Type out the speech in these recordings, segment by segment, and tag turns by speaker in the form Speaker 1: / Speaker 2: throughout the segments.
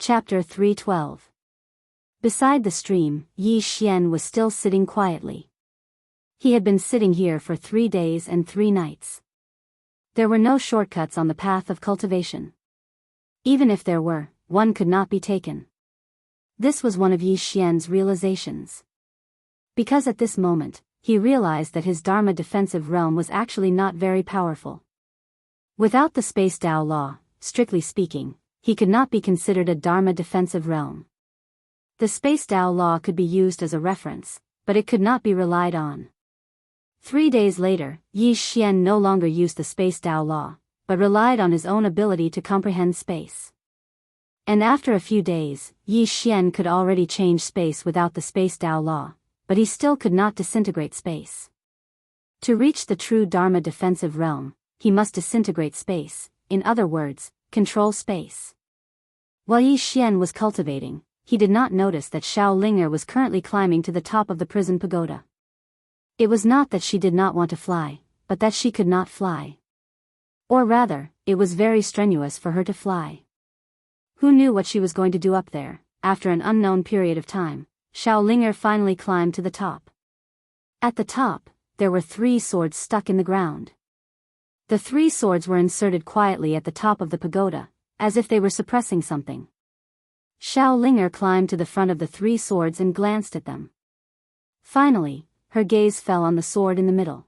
Speaker 1: Chapter 312. Beside the stream, Yi Xian was still sitting quietly. He had been sitting here for 3 days and 3 nights. There were no shortcuts on the path of cultivation. Even if there were, one could not be taken. This was one of Yi Xian's realizations. Because at this moment, he realized that his Dharma defensive realm was actually not very powerful. Without the Space Tao law, strictly speaking, he could not be considered a Dharma defensive realm. The Space Tao law could be used as a reference, but it could not be relied on. 3 days later, Yi Xian no longer used the Space Tao law, but relied on his own ability to comprehend space. And after a few days, Yi Xian could already change space without the Space Tao law, but he still could not disintegrate space. To reach the true Dharma defensive realm, he must disintegrate space, in other words, control space. While Yi Xian was cultivating, he did not notice that Xiao Linger was currently climbing to the top of the prison pagoda. It was not that she did not want to fly, but that she could not fly. Or rather, it was very strenuous for her to fly. Who knew what she was going to do up there? After an unknown period of time, Xiao Linger finally climbed to the top. At the top, there were 3 swords stuck in the ground. The 3 swords were inserted quietly at the top of the pagoda, as if they were suppressing something. Xiao Linger climbed to the front of the 3 swords and glanced at them. Finally, her gaze fell on the sword in the middle.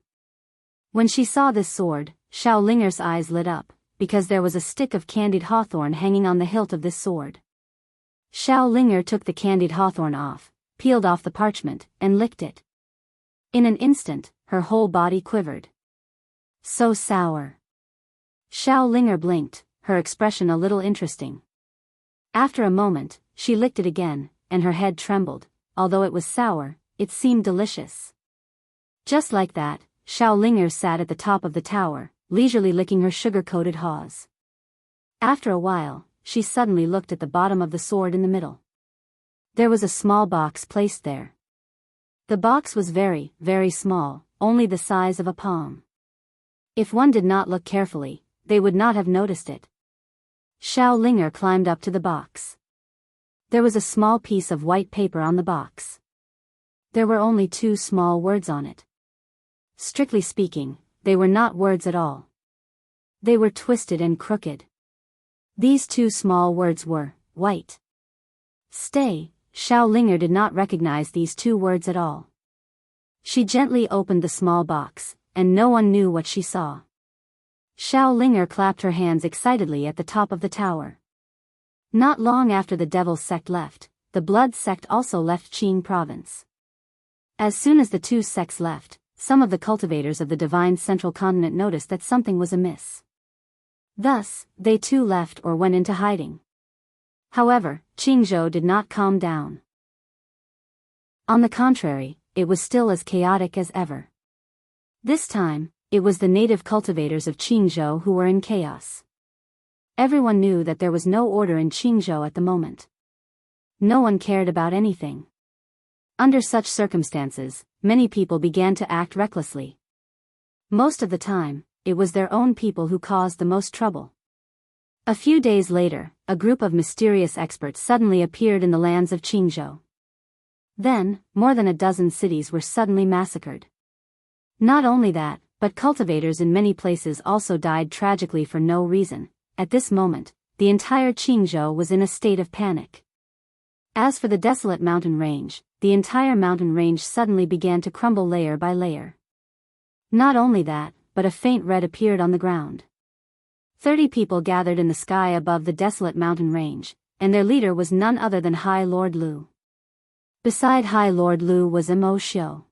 Speaker 1: When she saw this sword, Xiao Linger's eyes lit up, because there was a stick of candied hawthorn hanging on the hilt of this sword. Xiao Linger took the candied hawthorn off, peeled off the parchment, and licked it. In an instant, her whole body quivered. So sour. Xiao Linger blinked, her expression a little interesting. After a moment, she licked it again, and her head trembled. Although it was sour, it seemed delicious. Just like that, Xiao Linger sat at the top of the tower, leisurely licking her sugar-coated haws. After a while, she suddenly looked at the bottom of the sword in the middle. There was a small box placed there. The box was very, very small, only the size of a palm. If one did not look carefully, they would not have noticed it. Xiao Linger climbed up to the box. There was a small piece of white paper on the box. There were only 2 small words on it. Strictly speaking, they were not words at all. They were twisted and crooked. These 2 small words were, white. Stay. Xiao Linger did not recognize these 2 words at all. She gently opened the small box, and no one knew what she saw. Xiao Linger clapped her hands excitedly at the top of the tower. Not long after the Devil's sect left, the Blood sect also left Qing province. As soon as the 2 sects left, some of the cultivators of the divine central continent noticed that something was amiss. Thus, they too left or went into hiding. However, Qingzhou did not calm down. On the contrary, it was still as chaotic as ever. This time, it was the native cultivators of Qingzhou who were in chaos. Everyone knew that there was no order in Qingzhou at the moment. No one cared about anything. Under such circumstances, many people began to act recklessly. Most of the time, it was their own people who caused the most trouble. A few days later, a group of mysterious experts suddenly appeared in the lands of Qingzhou. Then, more than a dozen cities were suddenly massacred. Not only that, but cultivators in many places also died tragically for no reason. At this moment, the entire Qingzhou was in a state of panic. As for the desolate mountain range, the entire mountain range suddenly began to crumble layer by layer. Not only that, but a faint red appeared on the ground. 30 people gathered in the sky above the desolate mountain range, and their leader was none other than High Lord Lu. Beside High Lord Lu was Immortal.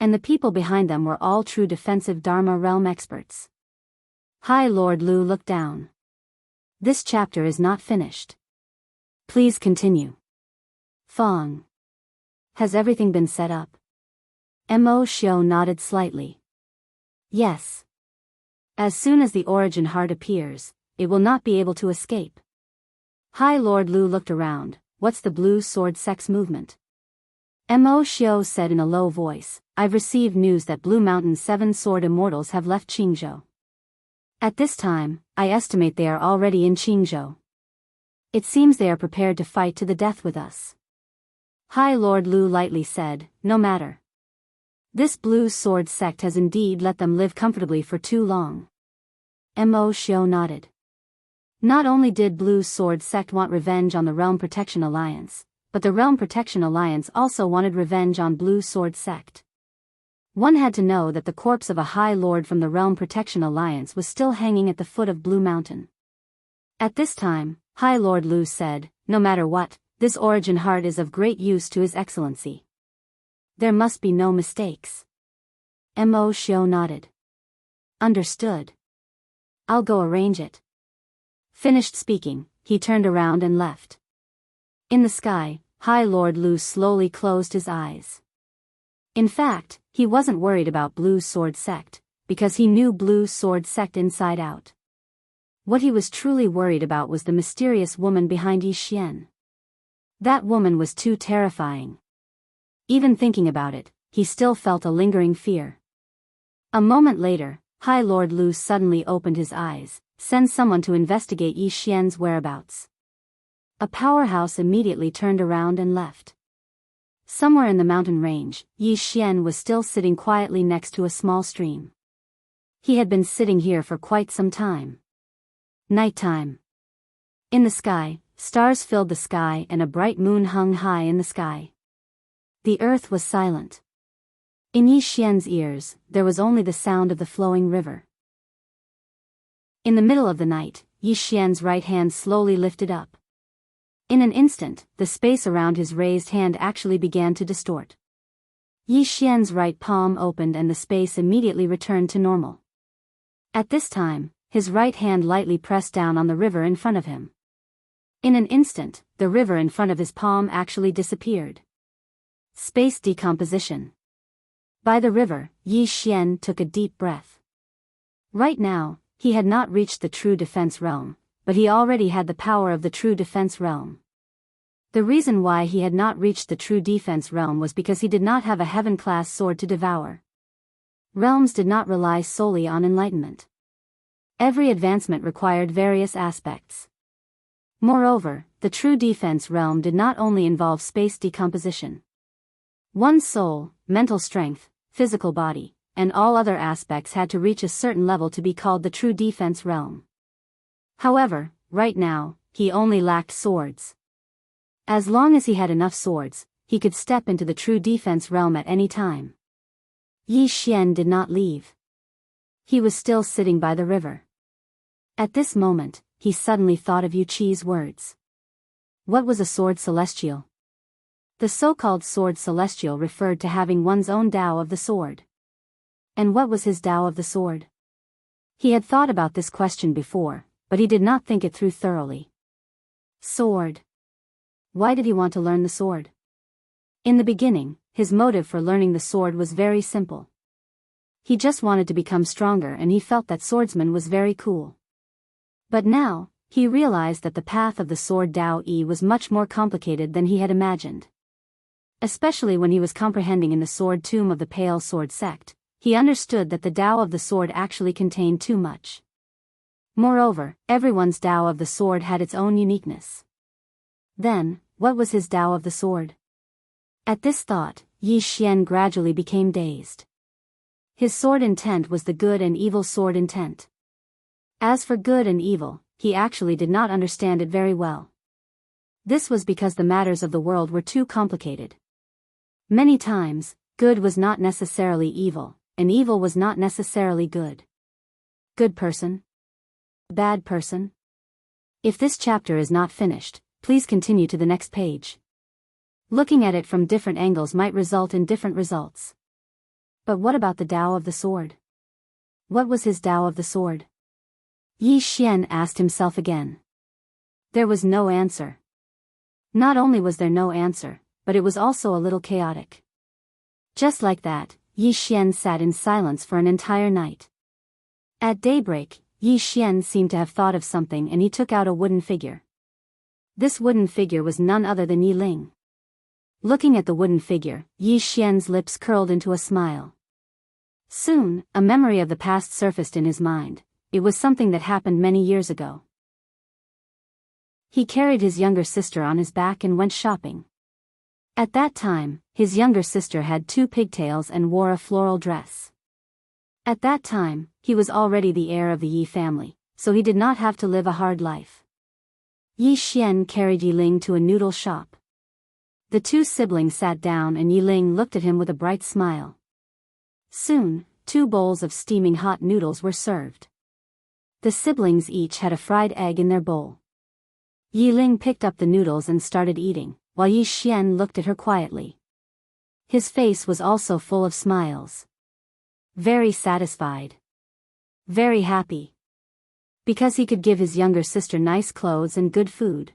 Speaker 1: And the people behind them were all true defensive Dharma realm experts. High Lord Lu looked down. This chapter is not finished. Please continue. Fong. Has everything been set up? Mo Xiao nodded slightly. Yes. As soon as the origin heart appears, it will not be able to escape. High Lord Lu looked around. What's the blue sword sex movement? Mo Xiao said in a low voice, I've received news that Blue Mountain's 7 sword immortals have left Qingzhou. At this time, I estimate they are already in Qingzhou. It seems they are prepared to fight to the death with us. High Lord Lu lightly said, no matter. This blue sword sect has indeed let them live comfortably for too long. Mo Xiao nodded. Not only did Blue Sword Sect want revenge on the Realm Protection Alliance, but the Realm Protection Alliance also wanted revenge on Blue Sword Sect. One had to know that the corpse of a High Lord from the Realm Protection Alliance was still hanging at the foot of Blue Mountain. At this time, High Lord Lu said, no matter what, this origin heart is of great use to His Excellency. There must be no mistakes. Mo Xiao nodded. Understood. I'll go arrange it. Finished speaking, he turned around and left. In the sky, High Lord Lu slowly closed his eyes. In fact, he wasn't worried about Blue Sword Sect, because he knew Blue Sword Sect inside out. What he was truly worried about was the mysterious woman behind Yi Xian. That woman was too terrifying. Even thinking about it, he still felt a lingering fear. A moment later, High Lord Lu suddenly opened his eyes. Send someone to investigate Yi Xian's whereabouts. A powerhouse immediately turned around and left. Somewhere in the mountain range, Yi Xian was still sitting quietly next to a small stream. He had been sitting here for quite some time. Nighttime. In the sky, stars filled the sky and a bright moon hung high in the sky. The earth was silent. In Yi Xian's ears, there was only the sound of the flowing river. In the middle of the night, Yi Xian's right hand slowly lifted up. In an instant, the space around his raised hand actually began to distort. Yi Xian's right palm opened and the space immediately returned to normal. At this time, his right hand lightly pressed down on the river in front of him. In an instant, the river in front of his palm actually disappeared. Space decomposition. By the river, Yi Xian took a deep breath. Right now, he had not reached the true defense realm, but he already had the power of the true defense realm. The reason why he had not reached the true defense realm was because he did not have a heaven-class sword to devour. Realms did not rely solely on enlightenment. Every advancement required various aspects. Moreover, the true defense realm did not only involve space decomposition. One's soul, mental strength, physical body, and all other aspects had to reach a certain level to be called the true defense realm. However, right now, he only lacked swords. As long as he had enough swords, he could step into the true defense realm at any time. Yi Xian did not leave. He was still sitting by the river. At this moment, he suddenly thought of Yu Qi's words. What was a sword celestial? The so-called sword celestial referred to having one's own Tao of the sword. And what was his Tao of the sword? He had thought about this question before, but he did not think it through thoroughly. Sword. Why did he want to learn the sword? In the beginning, his motive for learning the sword was very simple. He just wanted to become stronger and he felt that swordsman was very cool. But now, he realized that the path of the sword Tao Yi was much more complicated than he had imagined. Especially when he was comprehending in the sword tomb of the Pale Sword Sect, he understood that the Tao of the sword actually contained too much. Moreover, everyone's Tao of the sword had its own uniqueness. Then, what was his Tao of the sword? At this thought, Yi Xian gradually became dazed. His sword intent was the good and evil sword intent. As for good and evil, he actually did not understand it very well. This was because the matters of the world were too complicated. Many times, good was not necessarily evil, and evil was not necessarily good. Good person? Bad person? If this chapter is not finished, please continue to the next page. Looking at it from different angles might result in different results. But what about the Tao of the sword? What was his Tao of the sword? Yi Xian asked himself again. There was no answer. Not only was there no answer, but it was also a little chaotic. Just like that, Yi Xian sat in silence for an entire night. At daybreak, Yi Xian seemed to have thought of something and he took out a wooden figure. This wooden figure was none other than Yi Ling. Looking at the wooden figure, Yi Xian's lips curled into a smile. Soon, a memory of the past surfaced in his mind. It was something that happened many years ago. He carried his younger sister on his back and went shopping. At that time, his younger sister had 2 pigtails and wore a floral dress. At that time, he was already the heir of the Yi family, so he did not have to live a hard life. Yi Xian carried Yiling to a noodle shop. The 2 siblings sat down and Yiling looked at him with a bright smile. Soon, 2 bowls of steaming hot noodles were served. The siblings each had a fried egg in their bowl. Yiling picked up the noodles and started eating, while Yi Xian looked at her quietly. His face was also full of smiles. Very satisfied. Very happy. Because he could give his younger sister nice clothes and good food.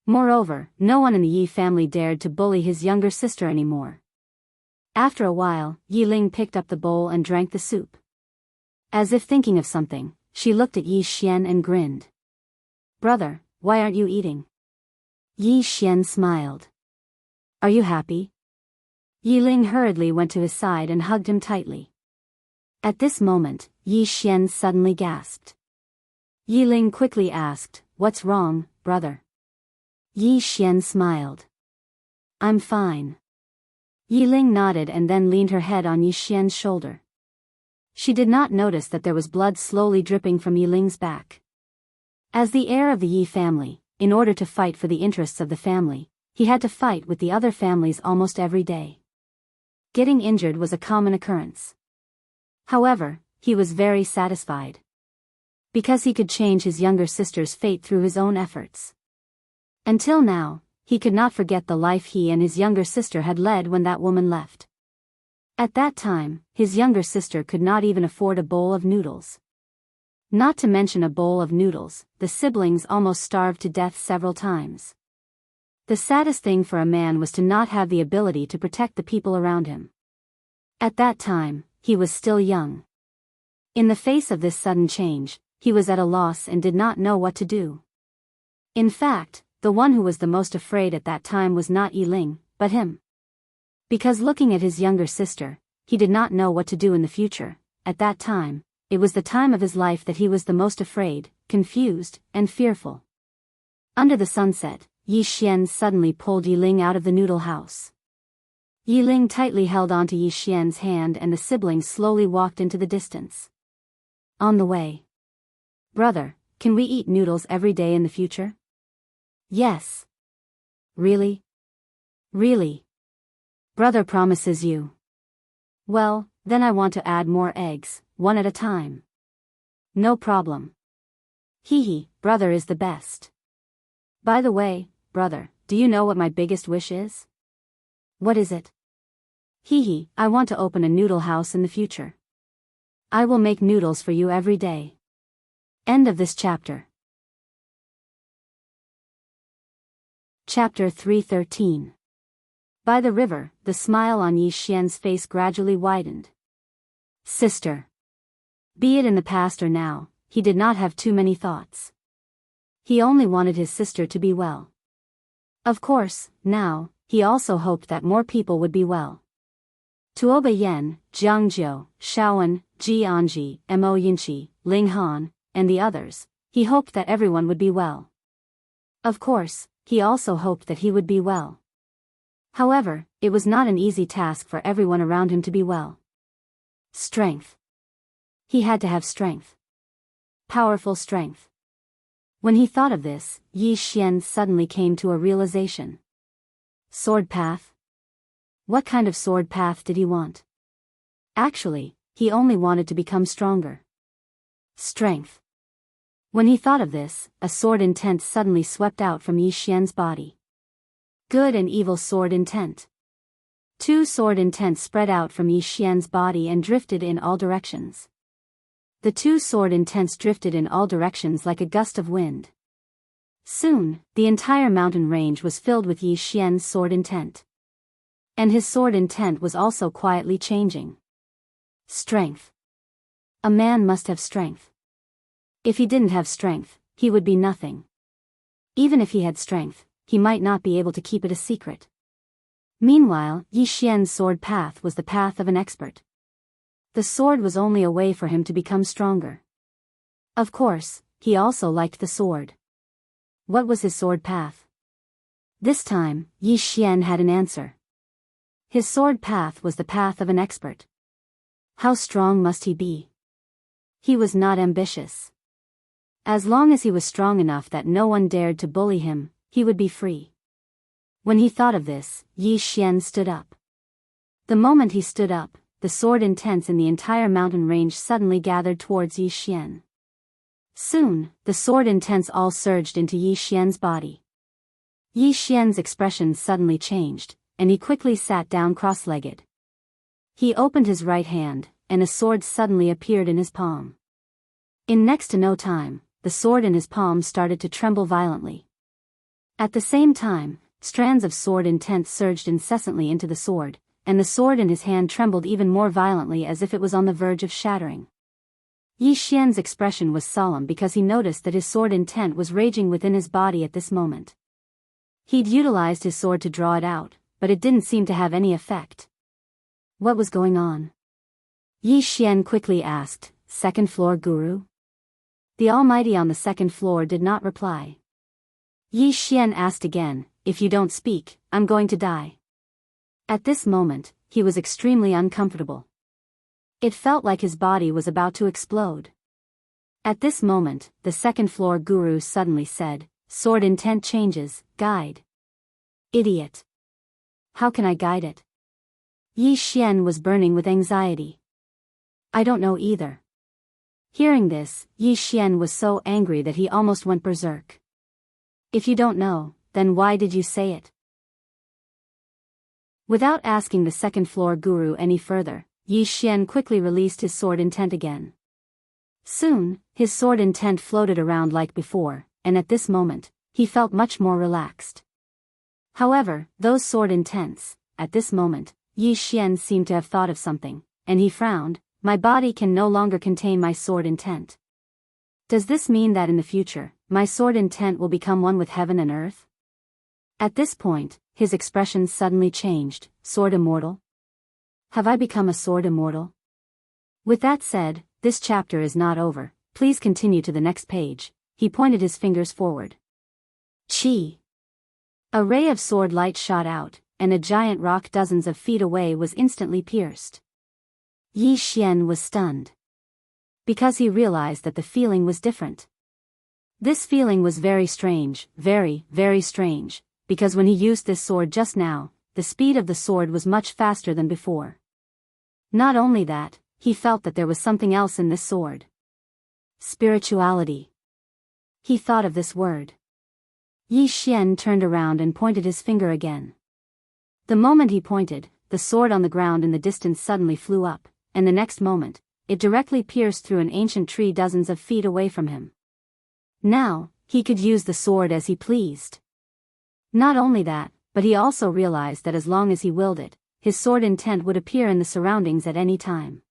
Speaker 1: Moreover, no one in the Yi family dared to bully his younger sister anymore. After a while, Yiling picked up the bowl and drank the soup. As if thinking of something, she looked at Yi Xian and grinned. "Brother, why aren't you eating?" Yi Xian smiled. "Are you happy?" Yiling hurriedly went to his side and hugged him tightly. At this moment, Yi Xian suddenly gasped. Yiling quickly asked, "What's wrong, brother?" Yi Xian smiled. "I'm fine." Yiling nodded and then leaned her head on Yi Xian's shoulder. She did not notice that there was blood slowly dripping from Yiling's back. As the heir of the Yi family, in order to fight for the interests of the family, he had to fight with the other families almost every day. Getting injured was a common occurrence. However, he was very satisfied. Because he could change his younger sister's fate through his own efforts. Until now, he could not forget the life he and his younger sister had led when that woman left. At that time, his younger sister could not even afford a bowl of noodles. Not to mention a bowl of noodles, the siblings almost starved to death several times. The saddest thing for a man was to not have the ability to protect the people around him. At that time, he was still young. In the face of this sudden change, he was at a loss and did not know what to do. In fact, the one who was the most afraid at that time was not Yiling, but him. Because looking at his younger sister, he did not know what to do in the future. At that time, it was the time of his life that he was the most afraid, confused, and fearful. Under the sunset, Yi Xian suddenly pulled Yiling out of the noodle house. Yiling tightly held onto Yi Xian's hand and the siblings slowly walked into the distance. On the way. "Brother, can we eat noodles every day in the future?" "Yes." "Really?" "Really." "Brother promises you." "Well, then I want to add more eggs, one at a time." "No problem." "Hee, brother is the best." "By the way, brother, do you know what my biggest wish is?" "What is it?" "Hee, I want to open a noodle house in the future. I will make noodles for you every day." End of this chapter. Chapter 313. By the river, the smile on Yi Xian's face gradually widened. Sister. Be it in the past or now, he did not have too many thoughts. He only wanted his sister to be well. Of course, now, he also hoped that more people would be well. Tuoba Yen, Jianghu, Shaoan, Ji Anji, Mo Yinchi, Ling Han, and the others, he hoped that everyone would be well. Of course, he also hoped that he would be well. However, it was not an easy task for everyone around him to be well. Strength. He had to have strength. Powerful strength. When he thought of this, Yi Xian suddenly came to a realization. Sword path? What kind of sword path did he want? Actually, he only wanted to become stronger. Strength. When he thought of this, a sword intent suddenly swept out from Yi Xian's body. Good and evil sword intent. 2 sword intents spread out from Yi Xian's body and drifted in all directions. The 2 sword intents drifted in all directions like a gust of wind. Soon, the entire mountain range was filled with Yi Xian's sword intent. And his sword intent was also quietly changing. Strength. A man must have strength. If he didn't have strength, he would be nothing. Even if he had strength, he might not be able to keep it a secret. Meanwhile, Yi Xian's sword path was the path of an expert. The sword was only a way for him to become stronger. Of course, he also liked the sword. What was his sword path? This time, Yi Xian had an answer. His sword path was the path of an expert. How strong must he be? He was not ambitious. As long as he was strong enough that no one dared to bully him, he would be free. When he thought of this, Yi Xian stood up. The moment he stood up, the sword intents in the entire mountain range suddenly gathered towards Yi Xian. Soon, the sword intents all surged into Yi Xian's body. Yi Xian's expression suddenly changed, and he quickly sat down cross-legged. He opened his right hand, and a sword suddenly appeared in his palm. In next to no time, the sword in his palm started to tremble violently. At the same time, strands of sword intent surged incessantly into the sword, and the sword in his hand trembled even more violently as if it was on the verge of shattering. Yi Xian's expression was solemn because he noticed that his sword intent was raging within his body at this moment. He'd utilized his sword to draw it out, but it didn't seem to have any effect. What was going on? Yi Xian quickly asked, "Second floor guru?" The Almighty on the second floor did not reply. Yi Xian asked again, "If you don't speak, I'm going to die." At this moment, he was extremely uncomfortable. It felt like his body was about to explode. At this moment, the second floor guru suddenly said, "Sword intent changes, guide." Idiot. How can I guide it? Yi Xian was burning with anxiety. I don't know either. Hearing this, Yi Xian was so angry that he almost went berserk. If you don't know, then why did you say it? Without asking the second floor guru any further, Yi Xian quickly released his sword intent again. Soon, his sword intent floated around like before, and at this moment, he felt much more relaxed. However, those sword intents, at this moment, Yi Xian seemed to have thought of something, and he frowned. My body can no longer contain my sword intent. Does this mean that in the future, my sword intent will become one with heaven and earth? At this point, his expression suddenly changed. Sword immortal? Have I become a sword immortal? With that said, this chapter is not over. Please continue to the next page. He pointed his fingers forward. Chi! A ray of sword light shot out, and a giant rock dozens of feet away was instantly pierced. Yi Xian was stunned. Because he realized that the feeling was different. This feeling was very strange, very, very strange, because when he used this sword just now, the speed of the sword was much faster than before. Not only that, he felt that there was something else in this sword. Spirituality. He thought of this word. Yi Xian turned around and pointed his finger again. The moment he pointed, the sword on the ground in the distance suddenly flew up, and the next moment, it directly pierced through an ancient tree dozens of feet away from him. Now, he could use the sword as he pleased. Not only that, but he also realized that as long as he willed it, his sword intent would appear in the surroundings at any time.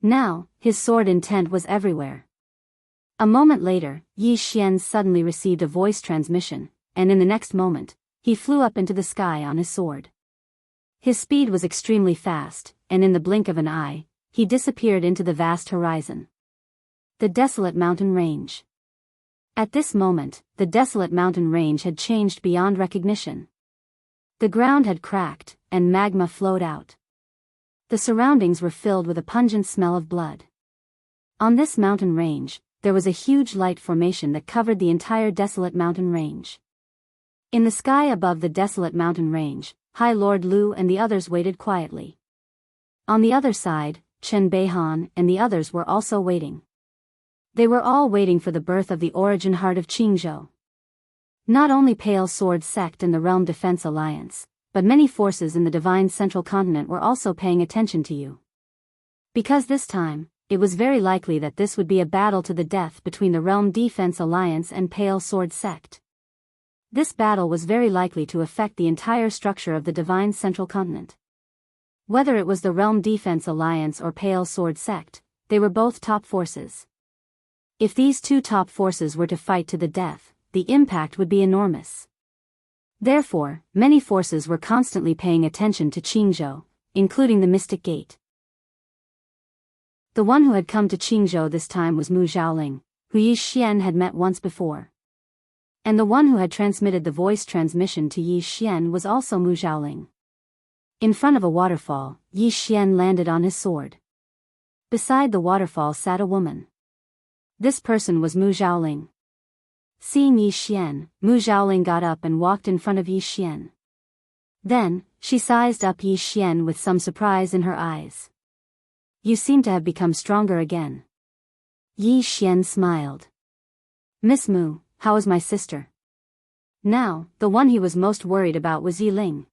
Speaker 1: Now, his sword intent was everywhere. A moment later, Yi Xian suddenly received a voice transmission, and in the next moment, he flew up into the sky on his sword. His speed was extremely fast, and in the blink of an eye, he disappeared into the vast horizon. The desolate mountain range. At this moment, the desolate mountain range had changed beyond recognition. The ground had cracked, and magma flowed out. The surroundings were filled with a pungent smell of blood. On this mountain range, there was a huge light formation that covered the entire desolate mountain range. In the sky above the desolate mountain range, High Lord Lu and the others waited quietly. On the other side, Chen Beihan and the others were also waiting. They were all waiting for the birth of the origin heart of Qingzhou. Not only Pale Sword Sect and the Realm Defense Alliance, but many forces in the Divine Central Continent were also paying attention to you. Because this time, it was very likely that this would be a battle to the death between the Realm Defense Alliance and Pale Sword Sect. This battle was very likely to affect the entire structure of the Divine Central Continent. Whether it was the Realm Defense Alliance or Pale Sword Sect, they were both top forces. If these two top forces were to fight to the death, the impact would be enormous. Therefore, many forces were constantly paying attention to Qingzhou, including the Mystic Gate. The one who had come to Qingzhou this time was Mu Zhaoling, who Yi Xian had met once before. And the one who had transmitted the voice transmission to Yi Xian was also Mu Zhaoling. In front of a waterfall, Yi Xian landed on his sword. Beside the waterfall sat a woman. This person was Mu Zhaoling. Seeing Yi Xian, Mu Zhaoling got up and walked in front of Yi Xian. Then, she sized up Yi Xian with some surprise in her eyes. You seem to have become stronger again. Yi Xian smiled. Miss Mu, how is my sister? Now, the one he was most worried about was Yi Ling.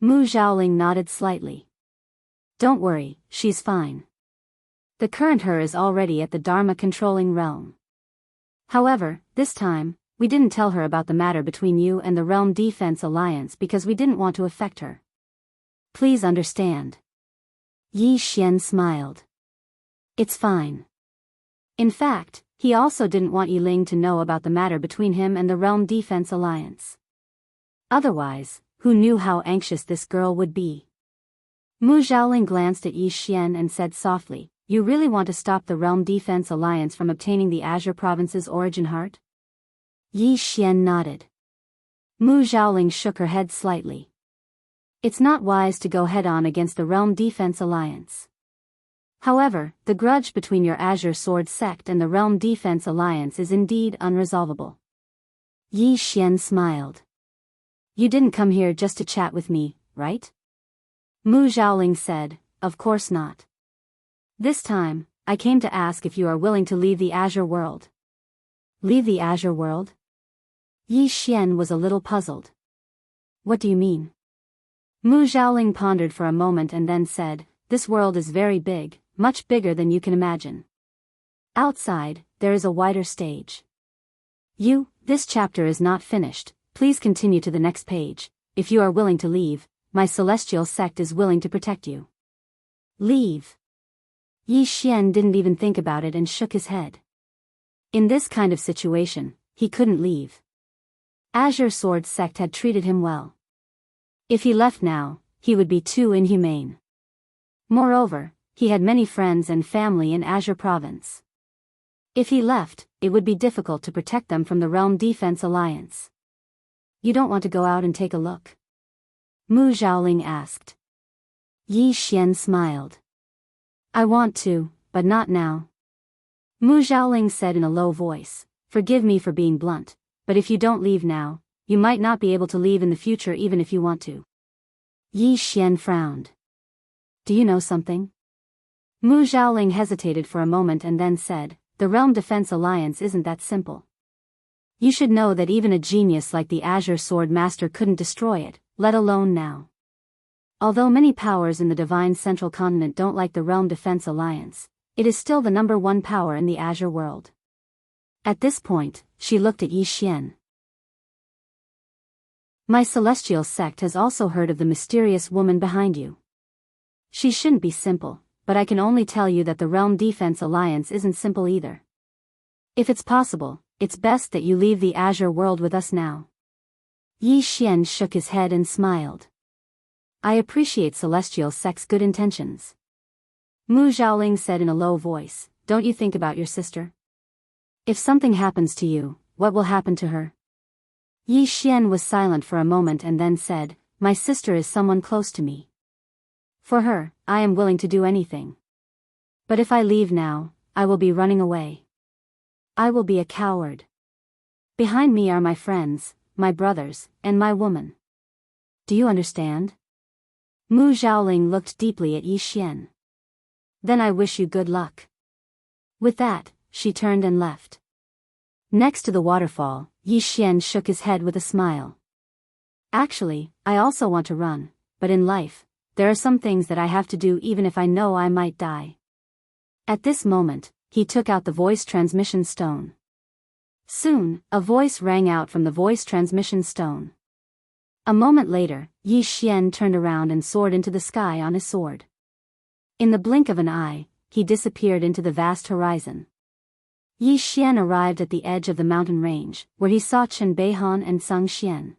Speaker 1: Mu Zhaoling nodded slightly. Don't worry, she's fine. The current her is already at the Dharma controlling realm. However, this time, we didn't tell her about the matter between you and the Realm Defense Alliance because we didn't want to affect her. Please understand. Yi Xian smiled. It's fine. In fact, he also didn't want Yi Ling to know about the matter between him and the Realm Defense Alliance. Otherwise, who knew how anxious this girl would be? Mu Zhaoling glanced at Yi Xian and said softly, You really want to stop the Realm Defense Alliance from obtaining the Azure Province's origin heart? Yi Xian nodded. Mu Zhaoling shook her head slightly. It's not wise to go head-on against the Realm Defense Alliance. However, the grudge between your Azure Sword sect and the Realm Defense Alliance is indeed unresolvable. Yi Xian smiled. You didn't come here just to chat with me, right? Mu Zhaoling said, Of course not. This time, I came to ask if you are willing to leave the Azure world. Leave the Azure world? Yi Xian was a little puzzled. What do you mean? Mu Zhaoling pondered for a moment and then said, This world is very big, much bigger than you can imagine. Outside, there is a wider stage. This chapter is not finished. Please continue to the next page. If you are willing to leave, my celestial sect is willing to protect you. Leave. Yi Xian didn't even think about it and shook his head. In this kind of situation, he couldn't leave. Azure Sword sect had treated him well. If he left now, he would be too inhumane. Moreover, he had many friends and family in Azure Province. If he left, it would be difficult to protect them from the Realm Defense Alliance. You don't want to go out and take a look? Mu Zhaoling asked. Yi Xian smiled. I want to, but not now. Mu Zhaoling said in a low voice, Forgive me for being blunt, but if you don't leave now, you might not be able to leave in the future even if you want to. Yi Xian frowned. Do you know something? Mu Zhaoling hesitated for a moment and then said, The Realm Defense Alliance isn't that simple. You should know that even a genius like the Azure Sword Master couldn't destroy it, let alone now. Although many powers in the Divine Central Continent don't like the Realm Defense Alliance, it is still the #1 power in the Azure world. At this point, she looked at Yi Xian. My celestial sect has also heard of the mysterious woman behind you. She shouldn't be simple, but I can only tell you that the Realm Defense Alliance isn't simple either. If it's possible, it's best that you leave the Azure world with us now. Yi Xian shook his head and smiled. I appreciate Celestial Sect's good intentions. Mu Zhaoling said in a low voice, Don't you think about your sister? If something happens to you, what will happen to her? Yi Xian was silent for a moment and then said, My sister is someone close to me. For her, I am willing to do anything. But if I leave now, I will be running away. I will be a coward. Behind me are my friends, my brothers, and my woman. Do you understand? Mu Zhaoling looked deeply at Yi Xian. Then I wish you good luck. With that, she turned and left. Next to the waterfall, Yi Xian shook his head with a smile. Actually, I also want to run, but in life, there are some things that I have to do even if I know I might die. At this moment, he took out the voice transmission stone. Soon, a voice rang out from the voice transmission stone. A moment later, Yi Xian turned around and soared into the sky on his sword. In the blink of an eye, he disappeared into the vast horizon. Yi Xian arrived at the edge of the mountain range, where he saw Chen Beihan and Sung Xian.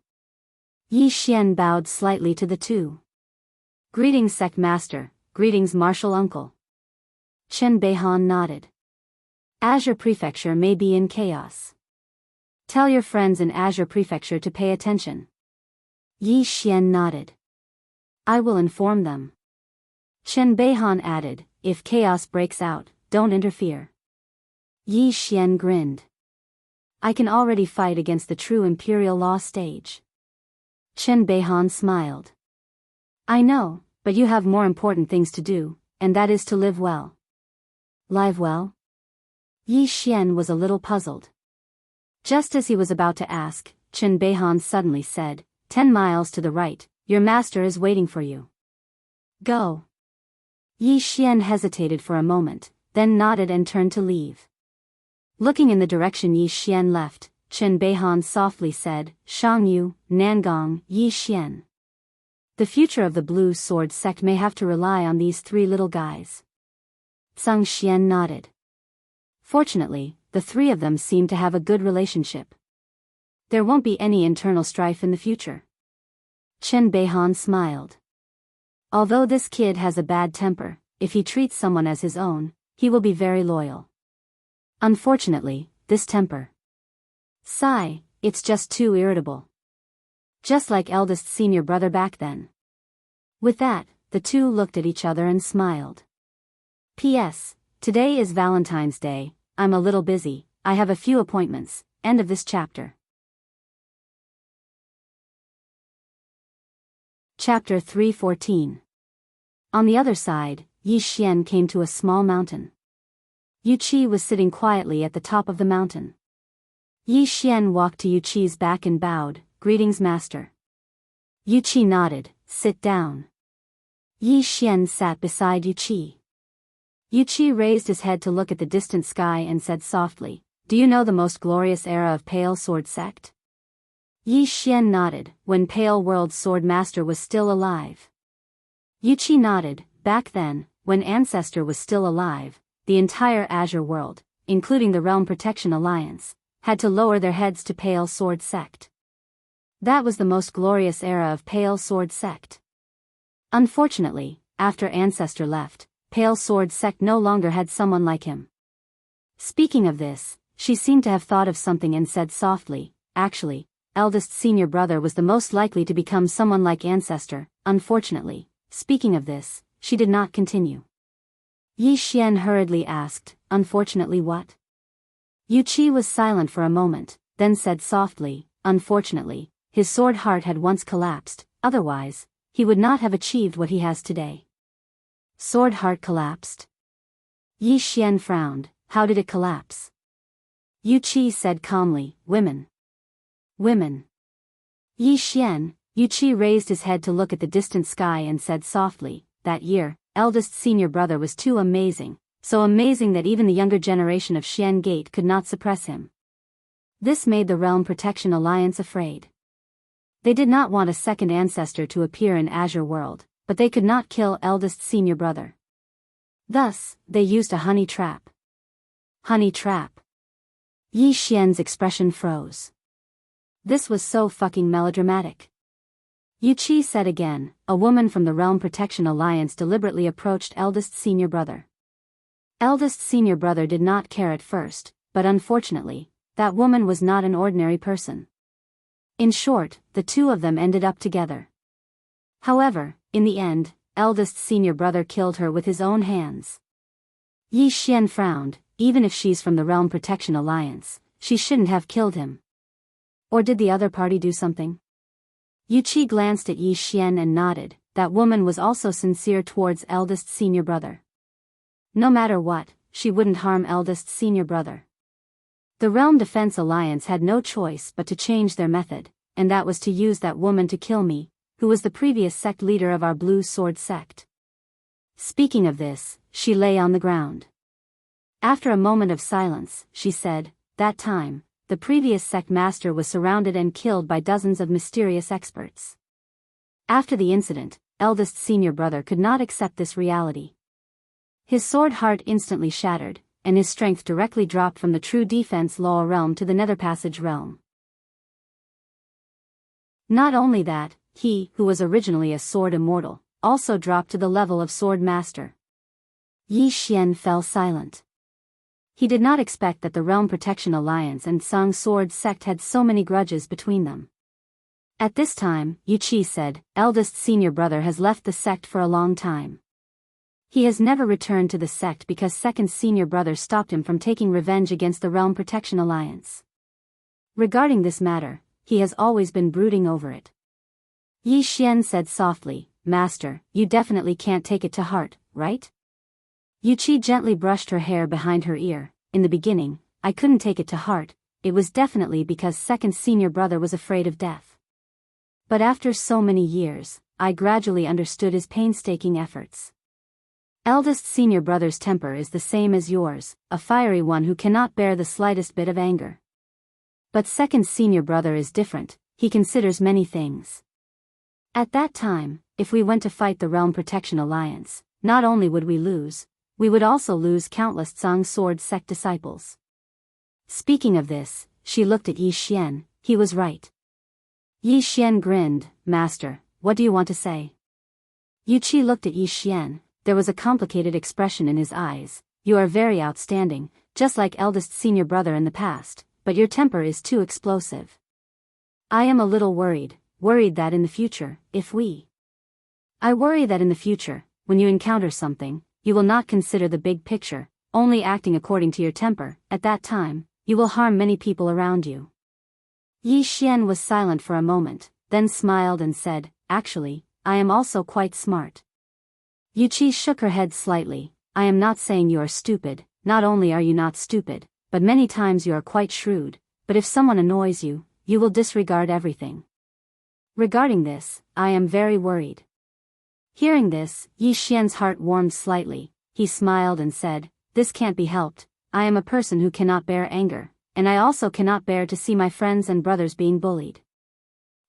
Speaker 1: Yi Xian bowed slightly to the two. Greetings, Sect Master, greetings, Martial Uncle. Chen Beihan nodded. Azure Prefecture may be in chaos. Tell your friends in Azure Prefecture to pay attention. Yi Xian nodded. I will inform them. Chen Beihan added, if chaos breaks out, don't interfere. Yi Xian grinned. I can already fight against the true imperial law stage. Chen Beihan smiled. I know, but you have more important things to do, and that is to live well. Live well? Yi Xian was a little puzzled. Just as he was about to ask, Chen Beihan suddenly said, 10 miles to the right, your master is waiting for you. Go. Yi Xian hesitated for a moment, then nodded and turned to leave. Looking in the direction Yi Xian left, Chen Beihan softly said, Shangyu, Nangong, Yi Xian. The future of the Blue Sword sect may have to rely on these 3 little guys. Zhang Xian nodded. Fortunately, the 3 of them seem to have a good relationship. There won't be any internal strife in the future. Chen Beihan smiled. Although this kid has a bad temper, if he treats someone as his own, he will be very loyal. Unfortunately, this temper. Sigh, it's just too irritable. Just like eldest senior brother back then. With that, the 2 looked at each other and smiled. P.S. Today is Valentine's Day, I'm a little busy, I have a few appointments. End of this chapter. Chapter 314. On the other side, Yi Xian came to a small mountain. Yu Qi was sitting quietly at the top of the mountain. Yi Xian walked to Yu Qi's back and bowed, greetings master. Yu Qi nodded, sit down. Yi Xian sat beside Yu Qi. Yu Qi raised his head to look at the distant sky and said softly, do you know the most glorious era of Pale Sword Sect? Yi Xian nodded, when Pale World Sword Master was still alive. Yu Qi nodded, back then, when Ancestor was still alive, the entire Azure world, including the Realm Protection Alliance, had to lower their heads to Pale Sword Sect. That was the most glorious era of Pale Sword Sect. Unfortunately, after Ancestor left, Pale Sword Sect no longer had someone like him. Speaking of this, she seemed to have thought of something and said softly, actually, eldest senior brother was the most likely to become someone like Ancestor. Unfortunately, speaking of this, she did not continue. Yi Xian hurriedly asked, unfortunately what? Yu Qi was silent for a moment, then said softly, unfortunately, his sword heart had once collapsed, otherwise, he would not have achieved what he has today. Sword heart collapsed? Yi Xian frowned, how did it collapse? Yu Qi said calmly, women. Women. Yi Xian, Yu Qi raised his head to look at the distant sky and said softly, that year, eldest senior brother was too amazing, so amazing that even the younger generation of Xian Gate could not suppress him. This made the Realm Protection Alliance afraid. They did not want a second Ancestor to appear in Azure World, but they could not kill eldest senior brother. Thus, they used a honey trap. Honey trap. Yi Xian's expression froze. This was so fucking melodramatic. Yu Qi said again, a woman from the Realm Protection Alliance deliberately approached eldest senior brother. Eldest senior brother did not care at first, but unfortunately, that woman was not an ordinary person. In short, the 2 of them ended up together. However, in the end, eldest senior brother killed her with his own hands. Yi Xian frowned, even if she's from the Realm Protection Alliance, she shouldn't have killed him. Or did the other party do something? Yu Qi glanced at Yi Xian and nodded, that woman was also sincere towards eldest senior brother. No matter what, she wouldn't harm eldest senior brother. The Realm Defense Alliance had no choice but to change their method, and that was to use that woman to kill me, who was the previous sect leader of our Blue Sword sect. Speaking of this, she lay on the ground. After a moment of silence, she said, that time, the previous sect master was surrounded and killed by dozens of mysterious experts. After the incident, eldest senior brother could not accept this reality. His sword heart instantly shattered, and his strength directly dropped from the true defense law realm to the nether passage realm. Not only that, he, who was originally a sword immortal, also dropped to the level of sword master. Yi Xian fell silent. He did not expect that the Realm Protection Alliance and Song Sword Sect had so many grudges between them. At this time, Wuxia said, eldest senior brother has left the sect for a long time. He has never returned to the sect because second senior brother stopped him from taking revenge against the Realm Protection Alliance. Regarding this matter, he has always been brooding over it. Yi Xian said softly, Master, you definitely can't take it to heart, right? Wuxia gently brushed her hair behind her ear. In the beginning, I couldn't take it to heart. It was definitely because second senior brother was afraid of death. But after so many years, I gradually understood his painstaking efforts. Eldest senior brother's temper is the same as yours, a fiery one who cannot bear the slightest bit of anger. But second senior brother is different, he considers many things. At that time, if we went to fight the Realm Protection Alliance, not only would we lose, we would also lose countless Song Sword Sect disciples. Speaking of this, she looked at Yi Xian. He was right. Yi Xian grinned, Master, what do you want to say? Wuxia looked at Yi Xian. There was a complicated expression in his eyes. You are very outstanding, just like eldest senior brother in the past, but your temper is too explosive. I am a little worried that in the future, I worry that in the future, when you encounter something, you will not consider the big picture, only acting according to your temper. At that time, you will harm many people around you. Yi Xian was silent for a moment, then smiled and said, Actually, I am also quite smart. Wuxia shook her head slightly. I am not saying you are stupid. Not only are you not stupid, but many times you are quite shrewd, but if someone annoys you, you will disregard everything. Regarding this, I am very worried. Hearing this, Yi Xian's heart warmed slightly. He smiled and said, This can't be helped. I am a person who cannot bear anger, and I also cannot bear to see my friends and brothers being bullied.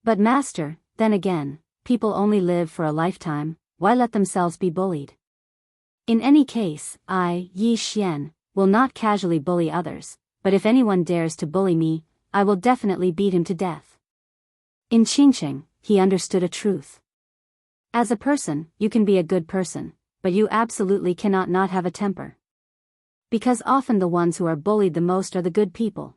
Speaker 1: But Master, then again, people only live for a lifetime, why let themselves be bullied? In any case, I, Yi Xian, will not casually bully others, but if anyone dares to bully me, I will definitely beat him to death. In Qingqing, he understood a truth. As a person, you can be a good person, but you absolutely cannot not have a temper. Because often the ones who are bullied the most are the good people.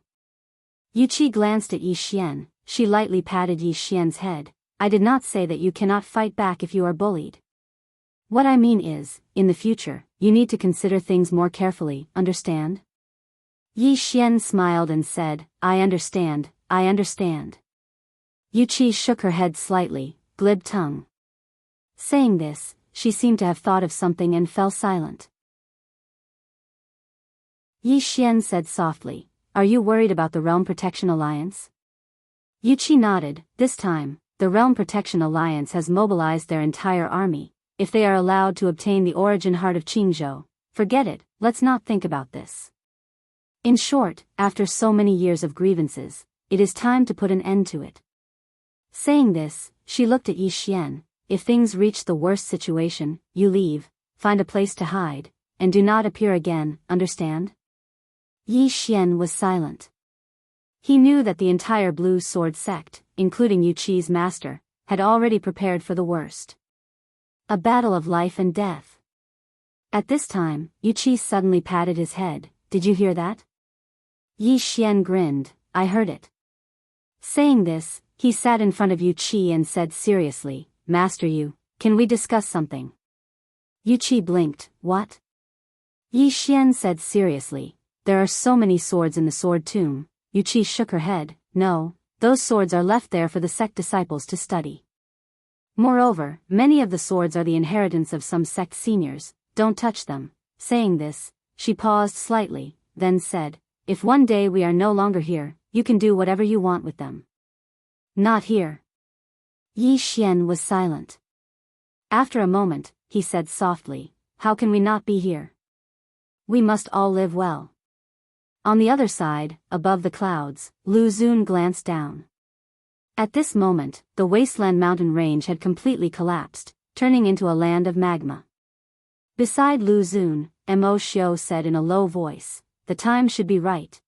Speaker 1: Wuxia glanced at Yi Xian. She lightly patted Yi Xian's head. I did not say that you cannot fight back if you are bullied. What I mean is, in the future, you need to consider things more carefully, understand? Yi Xian smiled and said, I understand. Wuxia shook her head slightly, glib tongue. Saying this, she seemed to have thought of something and fell silent. Yi Xian said softly, Are you worried about the Realm Protection Alliance? Wuxia nodded. This time, the Realm Protection Alliance has mobilized their entire army. If they are allowed to obtain the origin heart of Qingzhou, forget it, let's not think about this. In short, after so many years of grievances, it is time to put an end to it. Saying this, she looked at Yi Xian. If things reach the worst situation, you leave, find a place to hide, and do not appear again, understand? Yi Xian was silent. He knew that the entire Blue Sword sect, including Wuxia's master, had already prepared for the worst. A battle of life and death. At this time, Wuxia suddenly patted his head. Did you hear that? Yi Xian grinned. I heard it. Saying this, he sat in front of Wuxia and said seriously, Master can we discuss something? Wuxia blinked. What? Yi Xian said seriously, there are so many swords in the sword tomb. Wuxia shook her head. No, those swords are left there for the sect disciples to study. Moreover, many of the swords are the inheritance of some sect seniors, don't touch them. Saying this, she paused slightly, then said, If one day we are no longer here, you can do whatever you want with them. Not here. Yi Xian was silent. After a moment, he said softly, How can we not be here? We must all live well. On the other side, above the clouds, Lu Xun glanced down. At this moment, the wasteland mountain range had completely collapsed, turning into a land of magma. Beside Lu Xun, Mo Xiu said in a low voice, The time should be right.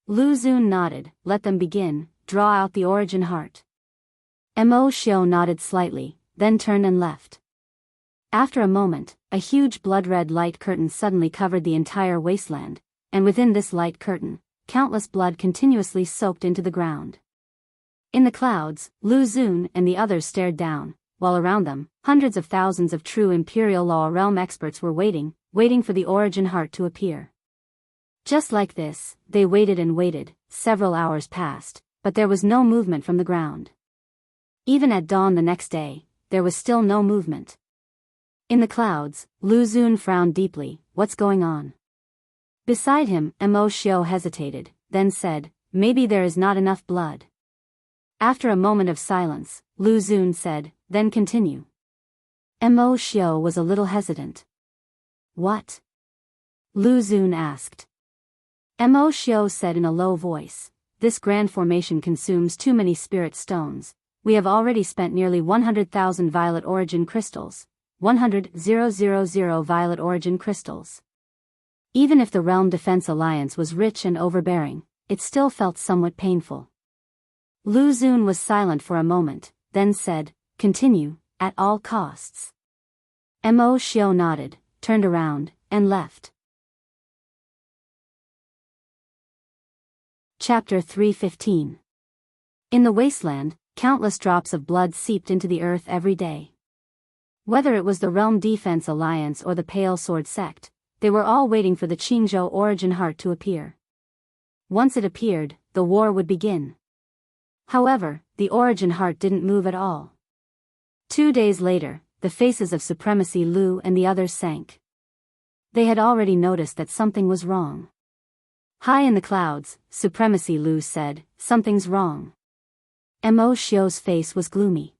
Speaker 1: Lu Xun nodded. Let them begin, draw out the origin heart. Mo Xiu nodded slightly, then turned and left. After a moment, a huge blood-red light curtain suddenly covered the entire wasteland, and within this light curtain, countless blood continuously soaked into the ground. In the clouds, Lu Xun and the others stared down, while around them, hundreds of thousands of true Imperial Law Realm experts were waiting for the origin heart to appear. Just like this, they waited and waited. Several hours passed, but there was no movement from the ground. Even at dawn the next day, there was still no movement. In the clouds, Lu Xun frowned deeply. What's going on? Beside him, Mo Xiao hesitated, then said, maybe there is not enough blood. After a moment of silence, Lu Xun said, then continue. Mo Xiao was a little hesitant. What? Lu Xun asked. Mo Xiao said in a low voice, this grand formation consumes too many spirit stones. We have already spent nearly 100,000 violet origin crystals. 100,000 violet origin crystals. Even if the Realm Defense Alliance was rich and overbearing, it still felt somewhat painful. Lu Xun was silent for a moment, then said, continue, at all costs. Mo Xiao nodded, turned around, and left. Chapter 315. In the wasteland, countless drops of blood seeped into the earth every day. Whether it was the Realm Defense Alliance or the Pale Sword Sect, they were all waiting for the Qingzhou origin heart to appear. Once it appeared, the war would begin. However, the origin heart didn't move at all. 2 days later, the faces of Supremacy Lu and the others sank. They had already noticed that something was wrong. High in the clouds, Supremacy Lu said, something's wrong. Mo Xiao's face was gloomy.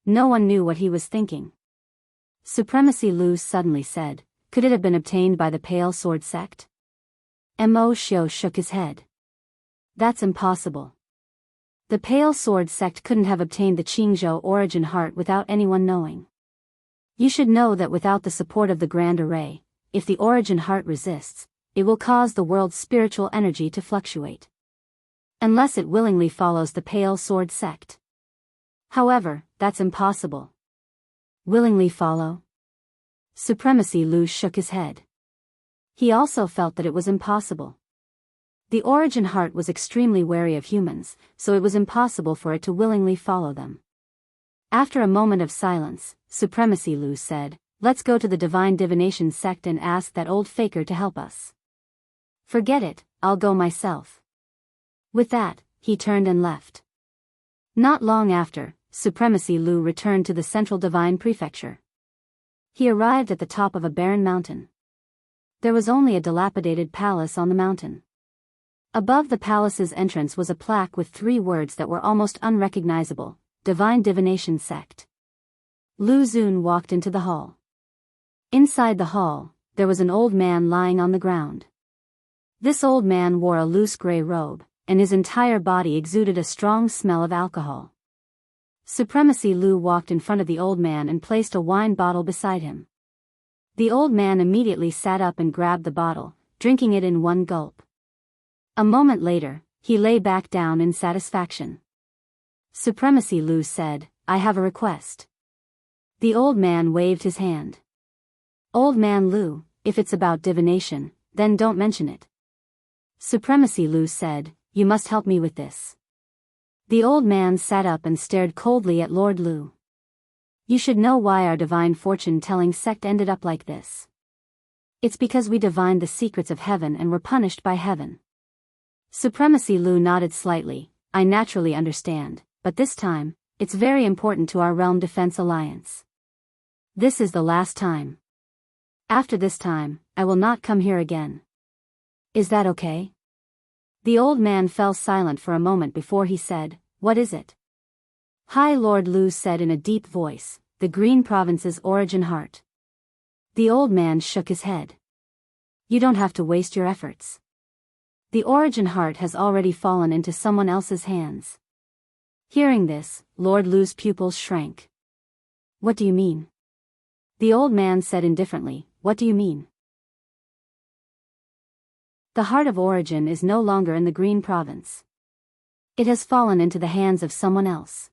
Speaker 1: No one knew what he was thinking. Supremacy Lu suddenly said, could it have been obtained by the Pale Sword Sect? Mo Xiao shook his head. That's impossible. The Pale Sword Sect couldn't have obtained the Qingzhou origin heart without anyone knowing. You should know that without the support of the Grand Array, if the origin heart resists, it will cause the world's spiritual energy to fluctuate. Unless it willingly follows the Pale Sword Sect. However, that's impossible. Willingly follow? Supremacy Lu shook his head. He also felt that it was impossible. The origin heart was extremely wary of humans, so it was impossible for it to willingly follow them. After a moment of silence, Supremacy Lu said, let's go to the Divine Divination Sect and ask that old faker to help us. Forget it, I'll go myself. With that, he turned and left. Not long after, Supremacy Lu returned to the Central Divine Prefecture. He arrived at the top of a barren mountain. There was only a dilapidated palace on the mountain. Above the palace's entrance was a plaque with 3 words that were almost unrecognizable, Divine Divination Sect. Lu Xun walked into the hall. Inside the hall, there was an old man lying on the ground. This old man wore a loose gray robe, and his entire body exuded a strong smell of alcohol. Supremacy Lu walked in front of the old man and placed a wine bottle beside him. The old man immediately sat up and grabbed the bottle, drinking it in one gulp. A moment later, he lay back down in satisfaction. Supremacy Lu said, I have a request. The old man waved his hand. Old man Lu, if it's about divination, then don't mention it. Supremacy Lu said, you must help me with this. The old man sat up and stared coldly at Lord Lu. You should know why our divine fortune-telling sect ended up like this. It's because we divined the secrets of heaven and were punished by heaven. Supremacy Lu nodded slightly, I naturally understand, but this time, it's very important to our Realm Defense Alliance. This is the last time. After this time, I will not come here again. Is that okay? The old man fell silent for a moment before he said, what is it? High Lord Lu said in a deep voice, the Green Province's origin heart. The old man shook his head. You don't have to waste your efforts. The origin heart has already fallen into someone else's hands. Hearing this, Lord Lu's pupils shrank. What do you mean? The old man said indifferently, what do you mean? The heart of origin is no longer in the Green Province. It has fallen into the hands of someone else.